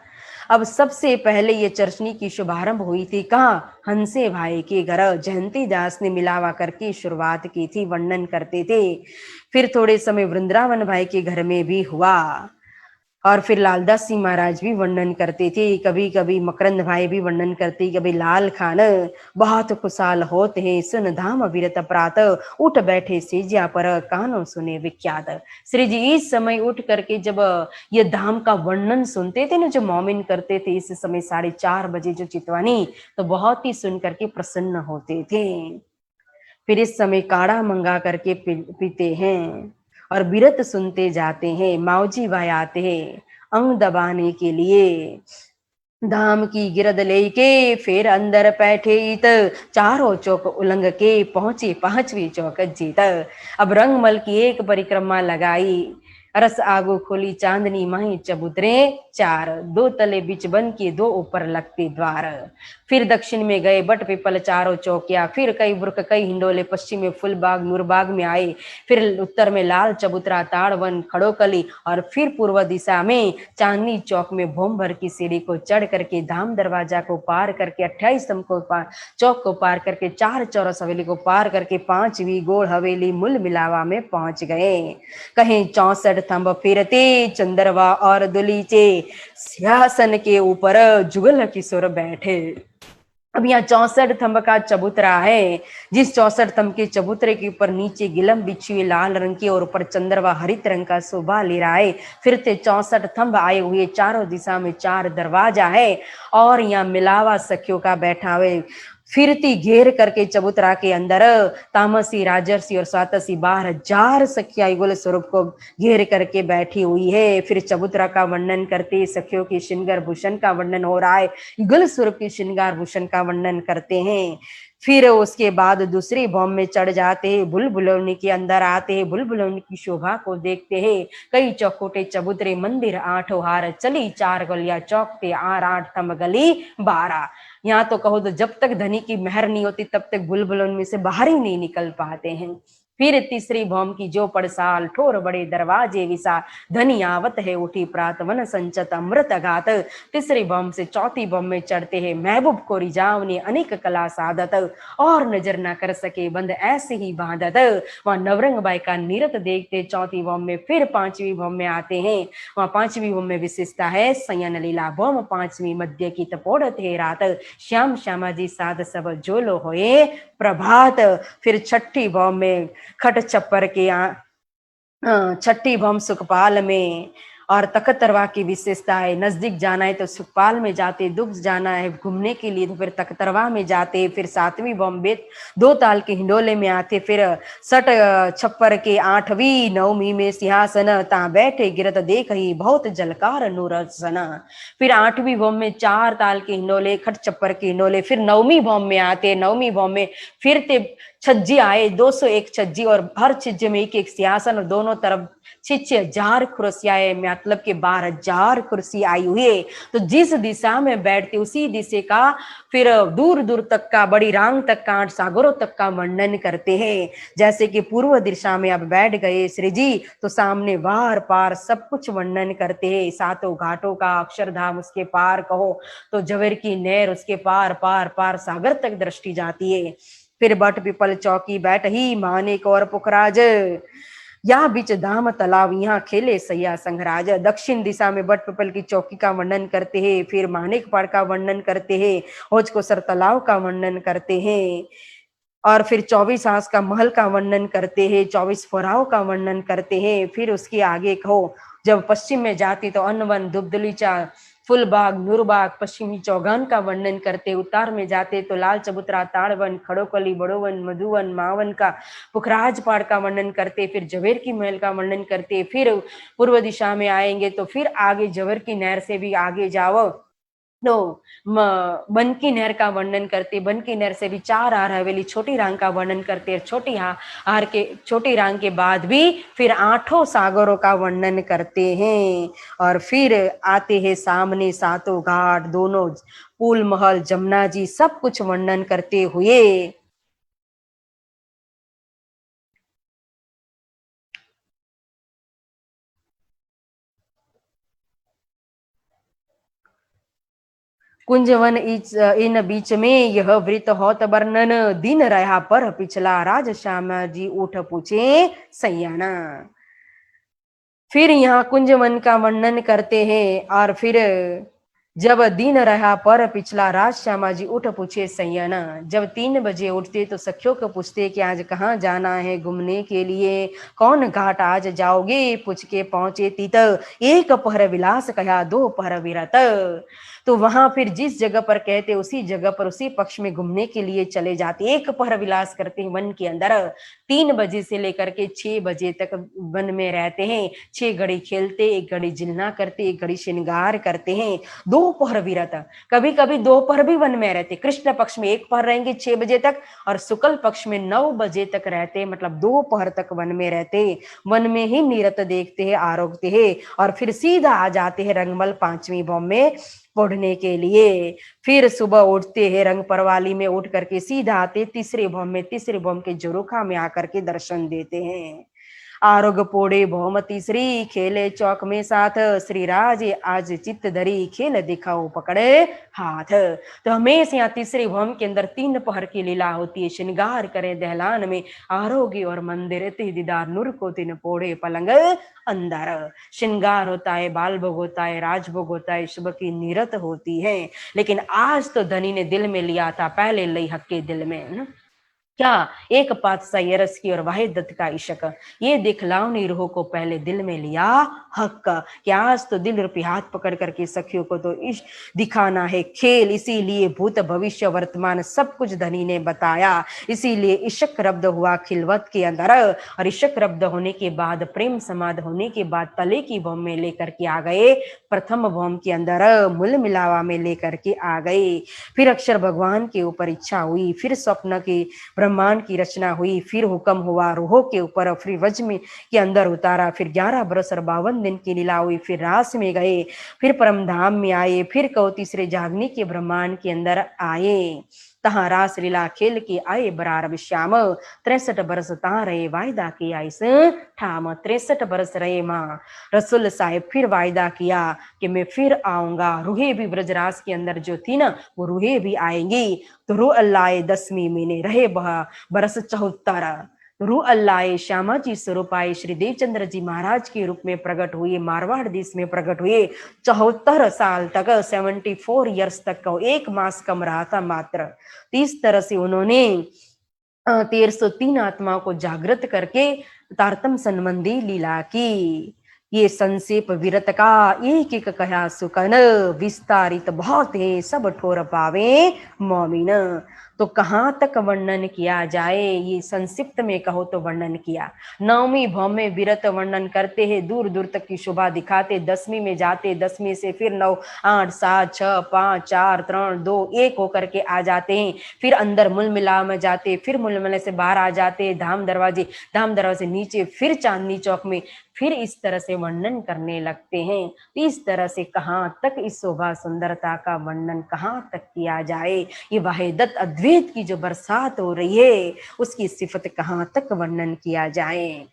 अब सबसे पहले ये चर्चनी की शुभारंभ हुई थी कहाँ? हंसे भाई के घर। जयंती दास ने मिलावा करके शुरुआत की थी, वर्णन करते थे। फिर थोड़े समय वृंदावन भाई के घर में भी हुआ और फिर लालदास जी महाराज भी वर्णन करते थे, कभी कभी मकरंद भाई भी वर्णन करते, कभी लाल खान। बहुत खुशहाल होते हैं सुन धाम विरत प्रात, उठ बैठे सेजिया पर कानों सुने विख्यात। श्री जी इस समय उठ करके जब ये धाम का वर्णन सुनते थे ना, जो मौमिन करते थे इस समय 4:30 बजे जो चितवानी, तो बहुत ही सुन करके प्रसन्न होते थे। फिर इस समय काढ़ा मंगा करके पीते हैं और विरत सुनते जाते हैं। माऊजी भाई आते हैं अंग दबाने के लिए, धाम की गिरद लेके फिर अंदर बैठे इत, चारों चौक उलंग के पहुंचे 5वीं चौक जीत। अब रंगमल की एक परिक्रमा लगाई, रस आगो खोली चांदनी माही चबूतरे 4, 2 तले बीच बन के 2 ऊपर लगते द्वार। फिर दक्षिण में गए बट पिपल चारों चौकिया, फिर कई बुर्क कई हिंडोले, पश्चिम में फुलबाग नूरबाग में आए, फिर उत्तर में लाल चबूतरा ताड़वन खड़ोकली, और फिर पूर्व दिशा में चांदनी चौक में भोम भर की सीढ़ी को चढ़ करके धाम दरवाजा को पार करके 28 स्तंभ को चौक को पार करके 4 चौरस हवेली को पार करके 5वीं गोड़ हवेली मूल मिलावा में पहुंच गए। कहीं 64 थंब फिरते चंदरवा और दुलीचे, सिंहासन के ऊपर जुगल किशोर बैठे। अब यहाँ 64 थंब का चबूतरा है, जिस 64 थंब के चबूतरे के ऊपर नीचे गिलम बिछी हुई लाल रंग की और ऊपर चंद्रवा हरित रंग का शोभा ले रहा है। फिरते 64 थंब आए हुए, चारों दिशा में 4 दरवाजा है और यहाँ मिलावा सखियों का बैठा हुए। फिरती घेर करके चबूतरा के अंदर तामसी राजर्षि और स्वातसी 12,000 सखिया युगल स्वरूप को घेर करके बैठी हुई है। फिर चबूतरा का वर्णन करते, सखियों की श्रृंगार भूषण का वर्णन हो रहा है, युगल स्वरूप की श्रृंगार भूषण का वर्णन करते हैं। फिर उसके बाद दूसरी भौम में चढ़ जाते हैं, बुलबुलौनी के अंदर आते हैं, बुलबुलौनी की शोभा को देखते हैं। कई चौकोटे चबूतरे मंदिर 8 हार, चली 4 गलियां चौकते 8 थंब गली 12। यहाँ तो कहो तो जब तक धनी की मेहर नहीं होती तब तक बुलबुल में से बाहर ही नहीं निकल पाते हैं। फिर तीसरी भौम की जो पड़साल, ठोर बड़े दरवाजे विसा, धनी आवत है उठी प्रात वन संचत अमृत घात। तीसरी भौम से चौथी भौम में चढ़ते हैं, महबूब को रिजावने अनेक कला साधत, और नजर न कर सके बंद ऐसे ही बांधत। वहां नवरंग बाई का नीरत देखते चौथी भौम में। फिर 5वीं भौम में आते हैं, वहां 5वीं भौम में विशेषता है सयन लीला भौम, 5वीं मध्य की तपोड़ थे रात, श्याम श्यामा जी साध सब जोलो होए प्रभात। फिर 6ठी भौम में खट छप्पर के 6ठी भौम सुखपाल में, और तख्तरवा की विशेषता है, नजदीक जाना है तो सुखपाल में जाते, दुख जाना है घूमने के लिए तो फिर तख्तरवा में जाते। फिर 7वीं भौम 2 ताल के हिंडोले में आते। फिर 6 छप्पर के 8वीं 9वीं में सिंहासन, ता बैठे गिरत देख ही बहुत जलकार नूरसना। फिर 8वीं भौम में 4 ताल के हिंडोले, खट छप्पर के हिंडोले। फिर 9वीं भौम में आते, 9वीं भौम में फिरते छज्जी आए, 201 छज्जी, और हर छज्जे में एक सिंहासन और दोनों तरफ 6,000 कुर्सियां, मतलब के 12,000 कुर्सी आई हुई है। तो जिस दिशा में बैठते उसी दिशा का फिर दूर दूर तक का, बड़ी रांग तक का, 8 सागरों तक का वर्णन करते हैं। जैसे कि पूर्व दिशा में अब बैठ गए श्री जी, तो सामने वार पार सब कुछ वर्णन करते हैं। 7 घाटों का अक्षरधाम, उसके पार कहो तो जवेर की नहर, उसके पार पार पार सागर तक दृष्टि जाती है। फिर बट पिपल चौकी बैठ ही मानिक और पुखराज, यहाँ बीच धाम तालाब यहाँ खेले सैया संघराज। दक्षिण दिशा में बट पिपल की चौकी का वर्णन करते हैं, फिर मानिक पाड़ का वर्णन करते हैं, होज को सर तालाब का वर्णन करते हैं, और फिर 24 हांस का महल का वर्णन करते हैं, 24 फोराव का वर्णन करते हैं। फिर उसके आगे कहो, जब पश्चिम में जाती तो अन्नवन दुबदलीचा फुलबाग नूरबाग पश्चिमी चौगान का वर्णन करते, उत्तर में जाते तो लाल चबूतरा ताड़वन खड़ोकली बड़ोवन मधुवन मावन का पुखराज पहाड़ का वर्णन करते, फिर जवेर की महल का वर्णन करते। फिर पूर्व दिशा में आएंगे तो फिर आगे जवेर की नहर से भी आगे जाओ तो बनकी नहर का वर्णन करते, बनकी नहर से भी 4 आर हवेली छोटी रांग का वर्णन करते, छोटी रांग के बाद भी फिर 8 सागरों का वर्णन करते हैं, और फिर आते हैं सामने 7 घाट, दोनों पुल महल जमुना जी सब कुछ वर्णन करते हुए कुंजवन इन बीच में यह वृत होत वर्णन, दिन रहा पर पिछला राज श्यामा जी उठ पूछे सैयाना। फिर यहाँ कुंजवन का वर्णन करते हैं, और फिर जब दिन रहा पर पिछला राज श्यामा जी उठ पूछे सैयाना। जब 3 बजे उठते तो सखियों को पूछते कि आज कहाँ जाना है घूमने के लिए, कौन घाट आज जाओगे, पूछ के पहुंचे तीत, एक पहर विलास कहा 2 पहर विरत। तो वहां फिर जिस जगह पर कहते उसी जगह पर उसी पक्ष में घूमने के लिए चले जाते, एक पहर विलास करते हैं वन के अंदर। 3 बजे से लेकर के 6 बजे तक वन में रहते हैं, 6 घड़ी खेलते, 1 घड़ी जिलना करते, 1 घड़ी श्रृंगार करते हैं, 2 पहर विरत। कभी कभी 2 पहर भी वन में रहते, कृष्ण पक्ष में 1 पहर रहेंगे 6 बजे तक, और शुक्ल पक्ष में 9 बजे तक रहते, मतलब 2 पहर तक वन में रहते, वन में ही निरत देखते हैं, आरोगते हैं, और फिर सीधा आ जाते हैं रंगमल 5वीं भौम में पढ़ने के लिए। फिर सुबह उठते हैं रंग परवाली में उठ करके सीधा आते तीसरे भौम में, तीसरे भौम के जोरोखा में आकर के दर्शन देते हैं। आरोग पोड़े भौमती श्री खेले चौक में साथ, श्री राज आज चित्त धरी खेल दिखाओ पकड़े हाथ। तो हमेशा यहाँ तीसरे भौम के अंदर 3 पहर की लीला होती है, श्रृंगार करे दहलान में आरोग्य और मंदिर, दीदार नूर को 3 पोड़े पलंग अंदर। श्रृंगार होता है, बाल भोग होता है, राजभोग होता है, सुबह की नीरत होती है। लेकिन आज तो धनी ने दिल में लिया था, पहले लई हक के दिल में ना क्या, एक पातशाह यरस की और वाहिद दत्त का इश्क, ये दिखलावनी रूह को पहले दिल में लिया हक का। क्या आज तो दिल रूपी हाथ पकड़ करके सखियों को तो इश्क दिखाना है खेल, इसीलिए भूत भविष्य वर्तमान सब कुछ धनी ने बताया, इसीलिए इश्क रब्द हुआ खिलवत के अंदर, और इश्क रब्द होने के बाद प्रेम समाध होने के बाद तले की भौम में लेकर के आ गए, प्रथम भौम के अंदर मूल मिलावा में लेकर के आ गए। फिर अक्षर भगवान के ऊपर इच्छा हुई, फिर स्वप्न की ब्रह्मांड की रचना हुई, फिर हुक्म हुआ रूहों के ऊपर, फिर वज में के अंदर उतारा, फिर 11 बरस और 52 दिन की लीला हुई, फिर रास में गए, फिर परम धाम में आए, फिर कहो तीसरे जागने के ब्रह्मांड के अंदर आए, तहां रास लीला खेल के आए बरार विश्याम। 63 बरस तहां रहे वायदा किया इस ठाम, 63 बरस रहे माँ रसुल साहिब, फिर वायदा किया कि मैं फिर आऊंगा। रूहे भी ब्रजराज के अंदर जो थी ना, वो रूहे भी आएंगी। तो रू अल्लाह 10वीं महीने रहे बरस 74, रू अल्लाह श्यामा जी स्वरूप आए, श्री देवचंद्र जी महाराज के रूप में प्रकट हुए, मारवाड़ देश में प्रकट हुए। 74 साल तक 74 ईयर्स तक का 1 मास कम रहा था मात्र। तो इस तरह से उन्होंने 1303 आत्माओं को जागृत करके तारतम संबंधी लीला की। ये संक्षेप विरत का एक एक कहा सुकन, विस्तारित बहुत है सब ठोर पावे मोमिन। तो कहाँ तक वर्णन किया जाए, ये संक्षिप्त में कहो तो वर्णन किया। 9वीं भौम में विरत वर्णन करते हैं, दूर दूर तक की शोभा दिखाते, 10वीं में जाते, 10वीं से फिर 9 8 7 6 5 4 3 2 1 होकर के आ जाते हैं। फिर अंदर मूल मिलाव में जाते, फिर मूल मिलाव से बाहर आ जाते, धाम दरवाजे नीचे, फिर चांदनी चौक में, फिर इस तरह से वर्णन करने लगते हैं। इस तरह से कहाँ तक इस शोभा सुंदरता का वर्णन कहाँ तक किया जाए, ये वाहिदत अद्वैत की जो बरसात हो रही है उसकी सिफत कहाँ तक वर्णन किया जाए।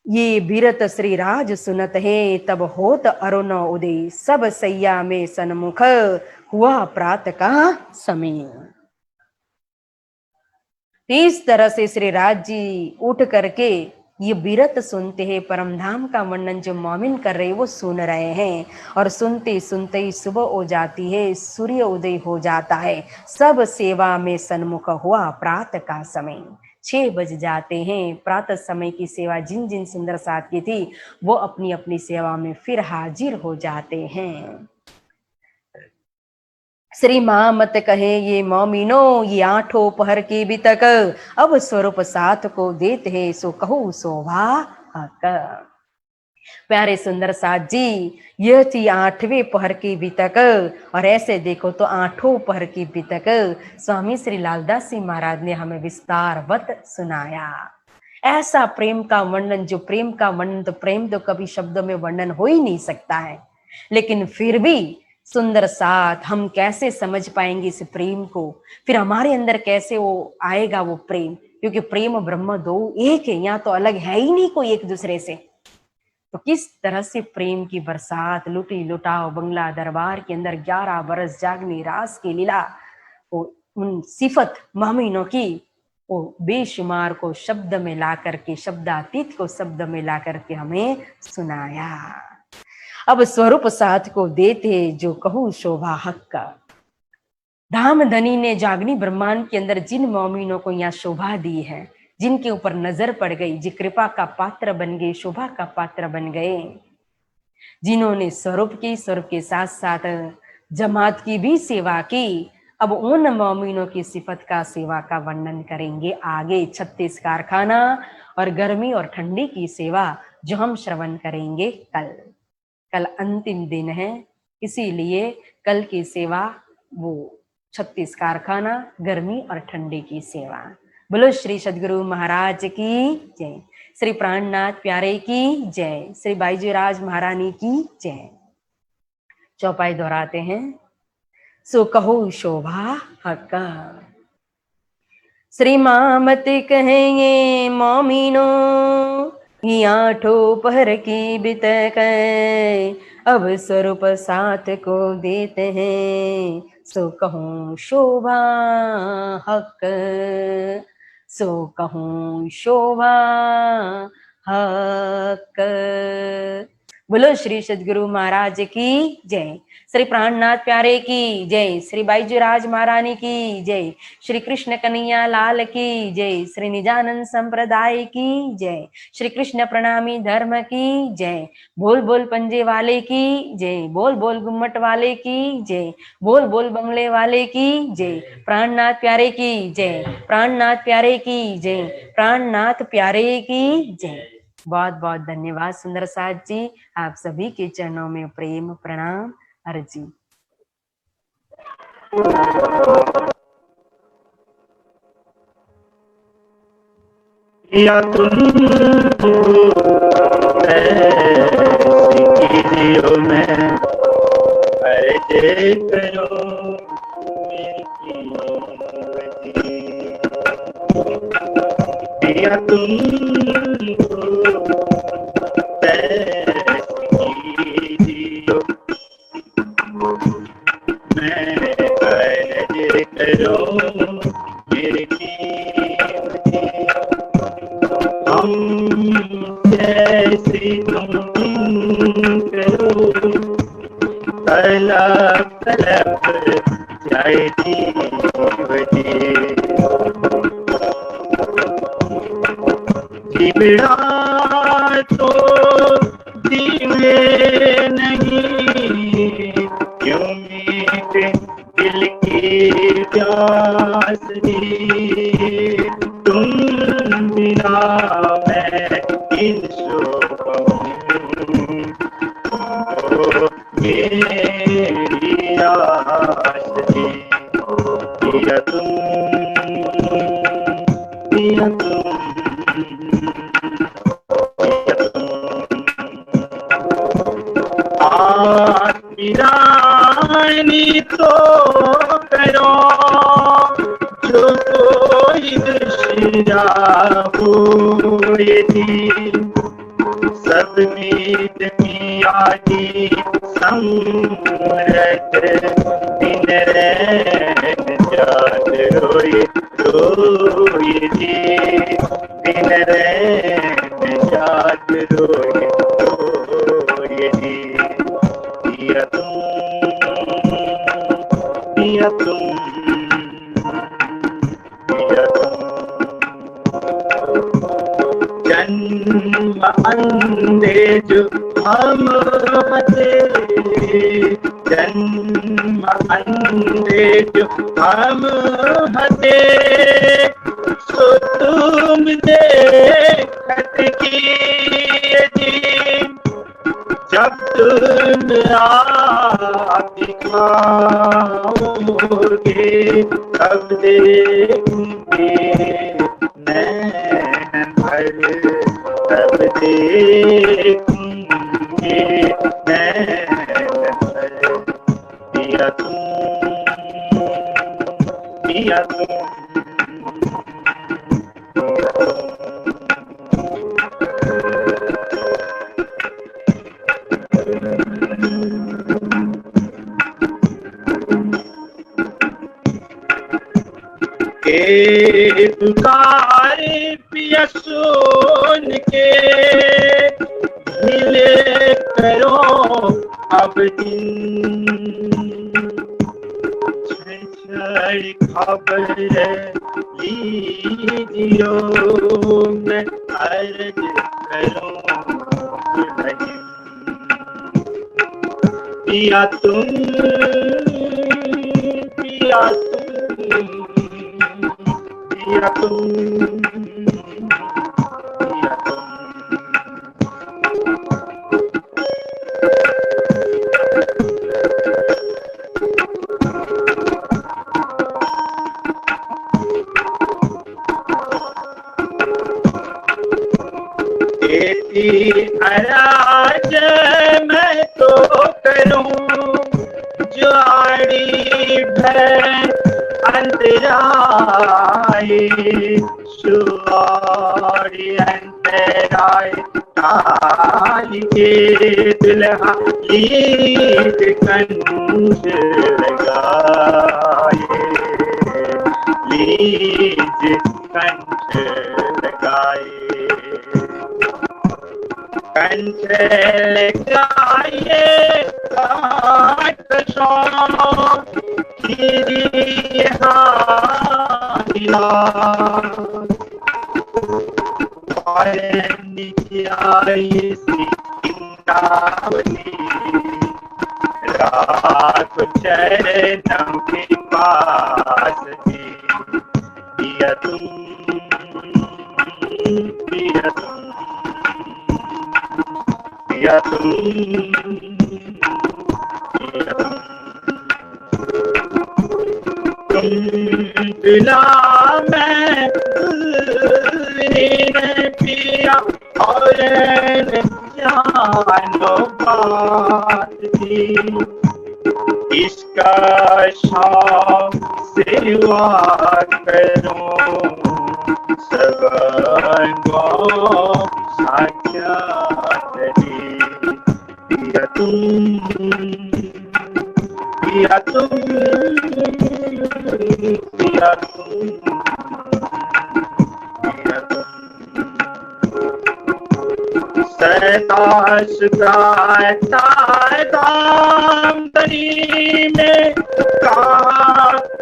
ये बीरत श्री राज सुनत है, तब होत अरुण उदय, सब सैया में सन्मुख, हुआ प्रात का समय। इस तरह से श्री राज जी उठ करके ये बीरत सुनते हैं, परम धाम का वर्णन जो मोमिन कर रहे वो सुन रहे हैं, और सुनते सुनते ही सुबह हो जाती है, सूर्य उदय हो जाता है, सब सेवा में सन्मुख, हुआ प्रातः का समय। 6 बज जाते हैं, प्रातः समय की सेवा जिन जिन सुंदर साथ की थी वो अपनी अपनी सेवा में फिर हाजिर हो जाते हैं। श्री महामत कहे ये मोमिनो, ये 8 पहर के भी तक अब स्वरूप साथ को देते हैं, सो कहो शोभा हक। प्यारे सुंदर साथ जी, यह थी 8वें पहर की भी तक, और ऐसे देखो तो 8 पहर की भी तक स्वामी श्री लालदास जी महाराज ने हमें विस्तारवत सुनाया। ऐसा प्रेम का वर्णन, जो प्रेम का वर्णन, तो प्रेम तो कभी शब्दों में वर्णन हो ही नहीं सकता है, लेकिन फिर भी सुंदर साथ हम कैसे समझ पाएंगे इस प्रेम को, फिर हमारे अंदर कैसे वो आएगा वो प्रेम, क्योंकि प्रेम ब्रह्म दो एक है, यहाँ तो अलग है ही नहीं कोई एक दूसरे से। तो किस तरह से प्रेम की बरसात, लुटी लुटाओ बंगला दरबार के अंदर 11 बरस जागनी रास की लीला, वो उन सिफत मोमिनों की वो बेशुमार को शब्द में ला करके, शब्दातीत को शब्द में ला करके हमें सुनाया। अब स्वरूप साथ को देते, जो कहूँ शोभा हक का। धाम धनी ने जागनी ब्रह्मांड के अंदर जिन मोमिनों को यहाँ शोभा दी है, जिनके ऊपर नजर पड़ गई, जी कृपा का पात्र बन गए, शोभा का पात्र बन गए, जिन्होंने स्वरूप की, स्वरूप के साथ साथ जमात की भी सेवा की, अब उन मोमिनों की सिफत का, सेवा का वर्णन करेंगे आगे। 36 कारखाना और गर्मी और ठंडी की सेवा जो हम श्रवण करेंगे कल अंतिम दिन है, इसीलिए कल की सेवा वो 36 कारखाना, गर्मी और ठंडी की सेवा। बोलो श्री सदगुरु महाराज की जय, श्री प्राणनाथ प्यारे की जय, श्री बाईजी राज महारानी की जय। चौपाई दोहराते हैं। सो कहो शोभा हक। श्री मामत कहेंगे मोमिनो, ये 8 पहर की बितक, अब स्वरूप साथ को देते हैं, सो कहूँ शोभा हक, सो कहूँ शोभा हक। बोलो श्री सदगुरु महाराज की जय, श्री प्राणनाथ प्यारे की जय, श्री बाईजी राज महारानी की जय, श्री कृष्ण कन्हैया लाल की जय, श्री निजानंद संप्रदाय की जय, श्री कृष्ण प्रणामी धर्म की जय। बोल बोल पंजे वाले की जय, बोल बोल गुम्मट वाले की जय, बोल बोल बंगले वाले की जय, प्राणनाथ प्यारे की जय, प्राणनाथ प्यारे की जय, प्राणनाथ प्यारे की जय। बहुत बहुत धन्यवाद सुंदर साथ जी, आप सभी के चरणों में प्रेम प्रणाम अर्जी। या तुमको जियो में अर्ज करो, या तुमको जियो मैं अर्ज करो, मेरे हम जैसी तुम करो, तलब तलब जाए जीवड़ा तो जीवे नहीं, क्यों मीठे दिल की प्यास दी, तुम बिना मैं इन मेरी आस थी, पिया तुम पिया तुम पिया तुम। आसमानी तो करो जो कोई दुश्मन हुए थी, सब मीत मिया की समरत दिन रैन जात रोए रोए जी दिन रैन जात रोए रोए जी पिया तुम जन्म अंधे जो हम हते जन्म अंधे जो हम हते सो तुम देखत किए जी जब तुम आप दिखाओगे तब देखूंगे नैन भर तब देखूंगे नैन भर पिया तुम के पुकार पिया सुन के मिले करो अब दिन छड़ खबर लीजियो मैं अर्ज करूं नहीं पिया तुम पिया तुम पिया तुम पिया तुम तेरी अराज मैं तो करूं जुआड़ी भर अंतराए सुआड़ी अंतराए ताली के दुल्हा लीद कंठ लगाए लीद कंठ लगाए कंठ लगाए काट सो रात चरणों के पास पिया तुम पिया तुम पिया तुम तुला मैं पिया और जानो बात थी इसका शौक सेवा करो सबको साक्षात पिया तुम पिया तुम पिया तुम पिया तुम सताश गाता दामदरी में का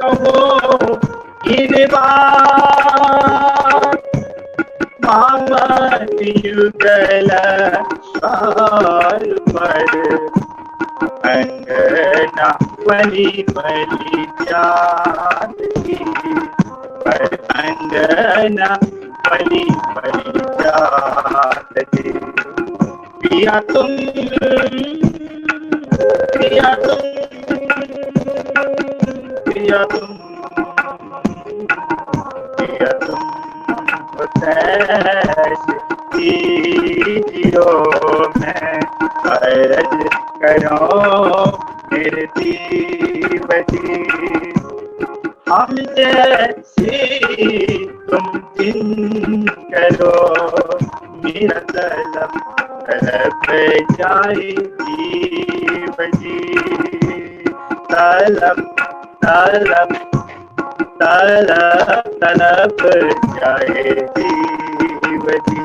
कहो इन बात मामत युगल सार पर अंगना बलि बलि जात पर अंगना बलि बलि जात पिया तुम पिया तुम पिया तुम पिया तुम जियो मैं अर्ज करो गिरती बची हम जैसे तुम दिन करो मेरा तलब तलब जाए जीव जी, तलब तलब तलब तलब जाए जीव जी,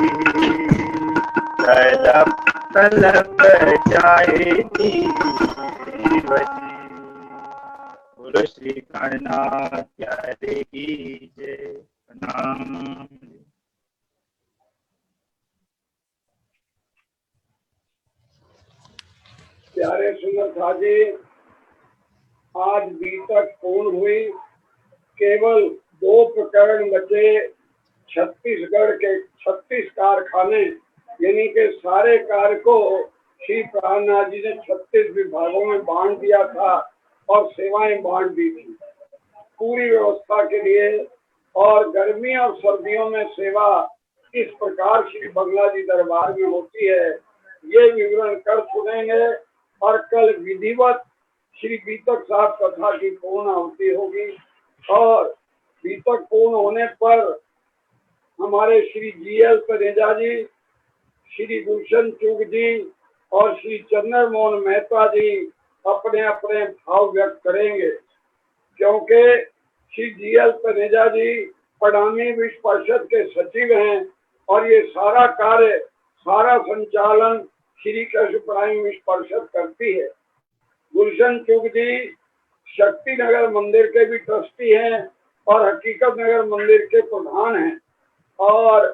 तलब तलब जाए जीव जी। बोलो श्री गणनाथ प्यारे की जय। प्रणाम। प्यारे सुंदर साजी, आज बीतक पूर्ण हुई। केवल 2 प्रकरण बचे। छत्तीसगढ़ के 36 कारखाने यानी के सारे कार्य को श्री प्राणनाथ जी ने 36 विभागों में बांट दिया था और सेवाएं बांट दी थी पूरी व्यवस्था के लिए। और गर्मी और सर्दियों में सेवा किस प्रकार श्री बंगला जी दरबार में होती है, ये विवरण कर सुनेंगे। और कल विधिवत श्री बीतक साहब कथा की पूर्ण आहुति होगी। और बीतक पूर्ण होने पर हमारे श्री GL तनेजा जी, श्री गुलशन चुग जी और श्री चंद्र मोहन मेहता जी अपने अपने भाव व्यक्त करेंगे, क्योंकि श्री GL तनेजा जी प्रणामी विश्व परिषद के सचिव हैं और ये सारा कार्य, सारा संचालन श्री कृष्ण प्रणामी विश्व परिषद करती है। गुलशन चुग जी शक्ति नगर मंदिर के भी ट्रस्टी हैं और हकीकत नगर मंदिर के प्रधान हैं। और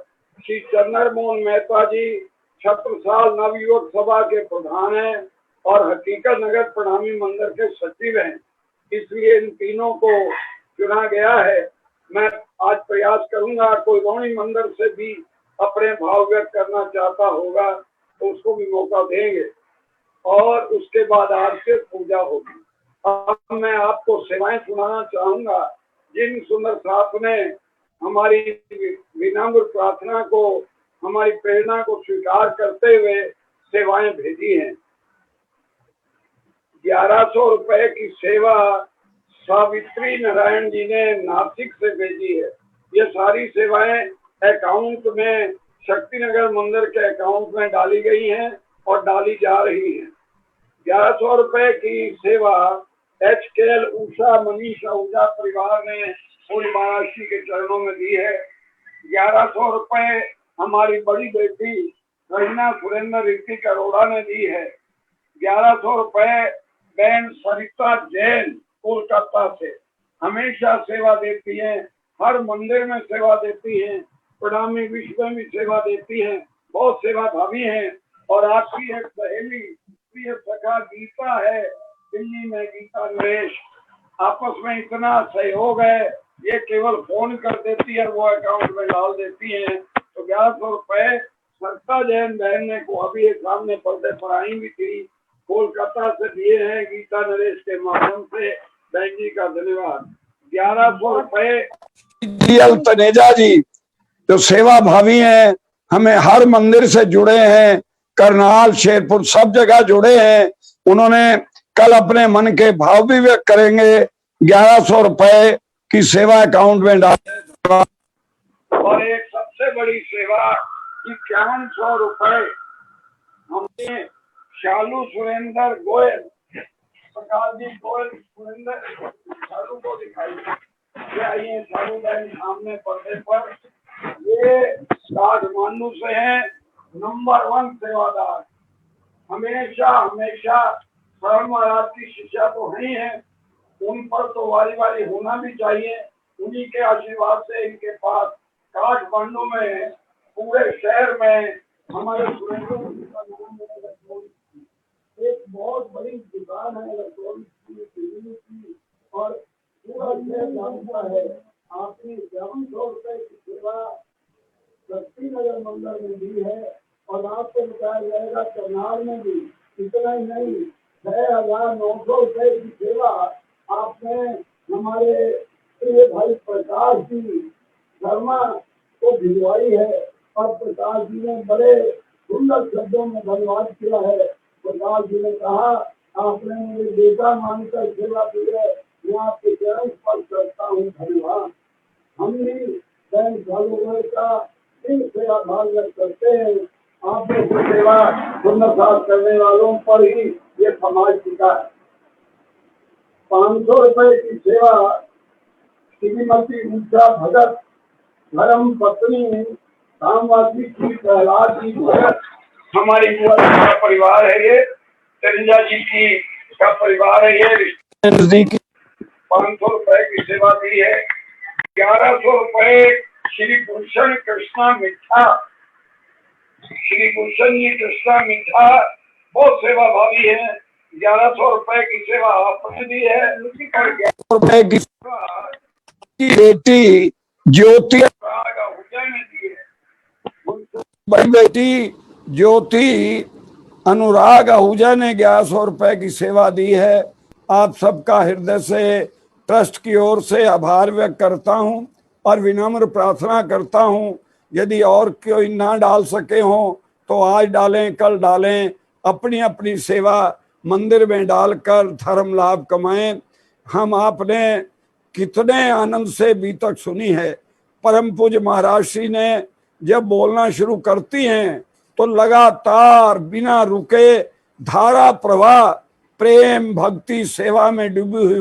श्री चंद्र मोहन मेहता जी छत्रसाल नवयुवक सभा के प्रधान हैं और हकीकत नगर प्रणामी मंदिर के सचिव हैं। इसलिए इन तीनों को चुना गया है। मैं आज प्रयास करूंगा, कोई गौणी मंदिर से भी अपने भाव व्यक्त करना चाहता होगा तो उसको भी मौका देंगे और उसके बाद आज से पूजा होगी। अब मैं आपको सेवाएं सुनाना चाहूंगा जिन सुंदर साथ ने हमारी विनम्र प्रार्थना को, हमारी प्रेरणा को स्वीकार करते हुए सेवाएं भेजी हैं। 1100 रुपए की सेवा सावित्री नारायण जी ने नासिक से भेजी है। ये सारी सेवाएं अकाउंट में, शक्तिनगर मंदिर के अकाउंट में डाली गई हैं और डाली जा रही हैं। 1100 रुपए की सेवा HKL उषा मनीषा ऊर्जा परिवार ने पूरी महाराष्ट्र के चरणों में दी है। 1100 रुपए हमारी बड़ी बेटी रहीना सुरेंद्र ऋतिक अरोड़ा ने दी है। 1100 रुपए बहन सरिता जैन कोलकाता से हमेशा सेवा देती हैं, हर मंदिर में सेवा देती हैं, प्रणामी विश्व में भी सेवा देती हैं, बहुत सेवा भावी हैं। और आपकी एक सहेली प्रिय सखा गीता है दिल्ली में, गीता नरेश, आपस में इतना सहयोग है, ये केवल फोन कर देती है, वो अकाउंट में डाल देती हैं। तो 1100 रुपए सरिता जैन बहन ने को अभी एक सामने पर्दे पर आई भी थी, कोलकाता से दिए हैं गीता नरेश के माध्यम से। बहन जी का धन्यवाद। 1100 रुपए GL तनेजा जी जो सेवा भावी हैं, हमें हर मंदिर से जुड़े हैं, करनाल शेरपुर सब जगह जुड़े हैं, उन्होंने कल अपने मन के भाव भी व्यक्त करेंगे। 1100 रुपए की सेवा अकाउंट में डाल। और एक सबसे बड़ी सेवा 5100 रुपए हमने शालू सुरेंद्र गोयल, प्रकाश जी गोयल सुरेंद्र शालू को दिखाई। आइए शालू बहन सामने पर्दे पर, ये काठमांडू से हैं, नंबर 1 सेवादार, हमेशा हमेशा स्वयं महाराज की शिष्या तो नहीं है, उन पर तो वारी वारी होना भी चाहिए। उन्हीं के आशीर्वाद से इनके पास काठमांडू में, पूरे शहर में हमारे एक बहुत बड़ी दुकान है इलेक्ट्रॉनिक की, और पूरा शहर जानता है। आपने 1100 रुपए की सेवा शक्तिनगर मंदिर में दी है और आपको बताया जाएगा करनाल में भी। इतना ही नहीं, 6900 रुपए की सेवा आपने हमारे प्रिय भाई प्रकाश जी शर्मा को भिजवाई है और प्रकाश जी ने बड़े सुंदर शब्दों में धन्यवाद किया है। प्रकाश जी ने कहा, आपने मुझे बेटा मानकर सेवा दी है, मैं आपके चरण स्पर्श करता हूँ, धन्यवाद। हम भी बहन सालू का दिल से आभार व्यक्त करते हैं आप जैसी सेवा सुंदर साथ करने वालों पर ही ये समाज टिका है। 500 रुपए की सेवा श्रीमती उषा भगत, धर्म पत्नी रामवासी की प्रहलाद जी भगत, हमारी बुआ जी का परिवार है ये, तरिंजा जी की का परिवार है ये, नजदीकी 500 रुपए की सेवा दी है। 1100 रुपए श्री भूषण कृष्णा मिठा, श्री भूषण जी कृष्णा मिठा बहुत सेवा भावी है। 1100 रुपए की सेवा आपने दी है और 1100 रुपए की सेवा की बेटी ज्योति उज्जैन ने दी है। बड़ी बेटी ज्योति अनुराग आहूजा ने 1100 रुपए की सेवा दी है। आप सबका हृदय से ट्रस्ट की ओर से आभार व्यक्त करता हूं और विनम्र प्रार्थना करता हूं, यदि और कोई ना डाल सके हो तो आज डालें, कल डालें, अपनी अपनी सेवा मंदिर में डालकर धर्म लाभ कमाएं। हम आपने कितने आनंद से बीतक सुनी है। परम पूज्य महाराज श्री ने जब बोलना शुरू करती हैं तो लगातार बिना रुके धारा प्रवाह प्रेम भक्ति सेवा में डूबी हुई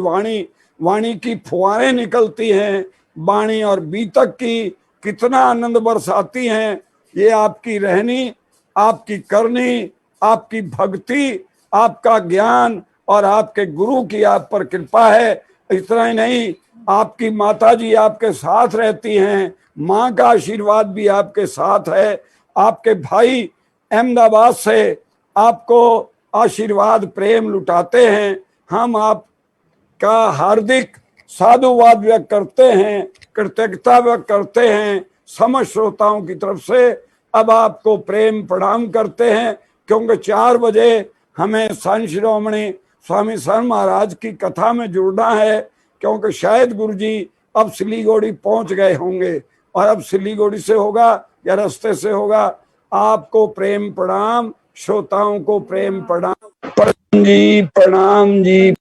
वाणी की फुहारें निकलती हैं। वाणी और बीतक की कितना आनंद बरसाती हैं। ये आपकी रहनी, आपकी करनी, आपकी भक्ति, आपका ज्ञान और आपके गुरु की आप पर कृपा है। इतना ही नहीं, आपकी माता जी आपके साथ रहती हैं, माँ का आशीर्वाद भी आपके साथ है। आपके भाई अहमदाबाद से आपको आशीर्वाद प्रेम लुटाते हैं। हम आपका हार्दिक साधुवाद व्यक्त करते हैं, कृतज्ञता व्यक्त करते हैं समस्त श्रोताओं की तरफ से। अब आपको प्रेम प्रणाम करते हैं, क्योंकि 4 बजे हमें संत शिरोमणि स्वामी शरण महाराज की कथा में जुड़ना है, क्योंकि शायद गुरु जी अब सिलीगुड़ी पहुंच गए होंगे और अब सिलीगुड़ी से होगा या रास्ते से होगा। आपको प्रेम प्रणाम, श्रोताओं को प्रेम प्रणाम। प्रणाम जी, प्रणाम जी।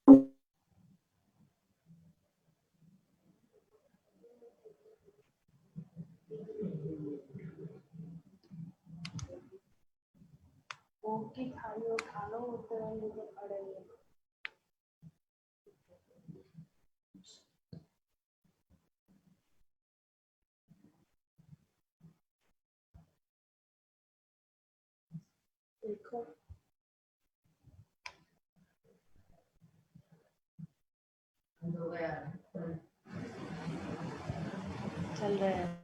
चल रहा है।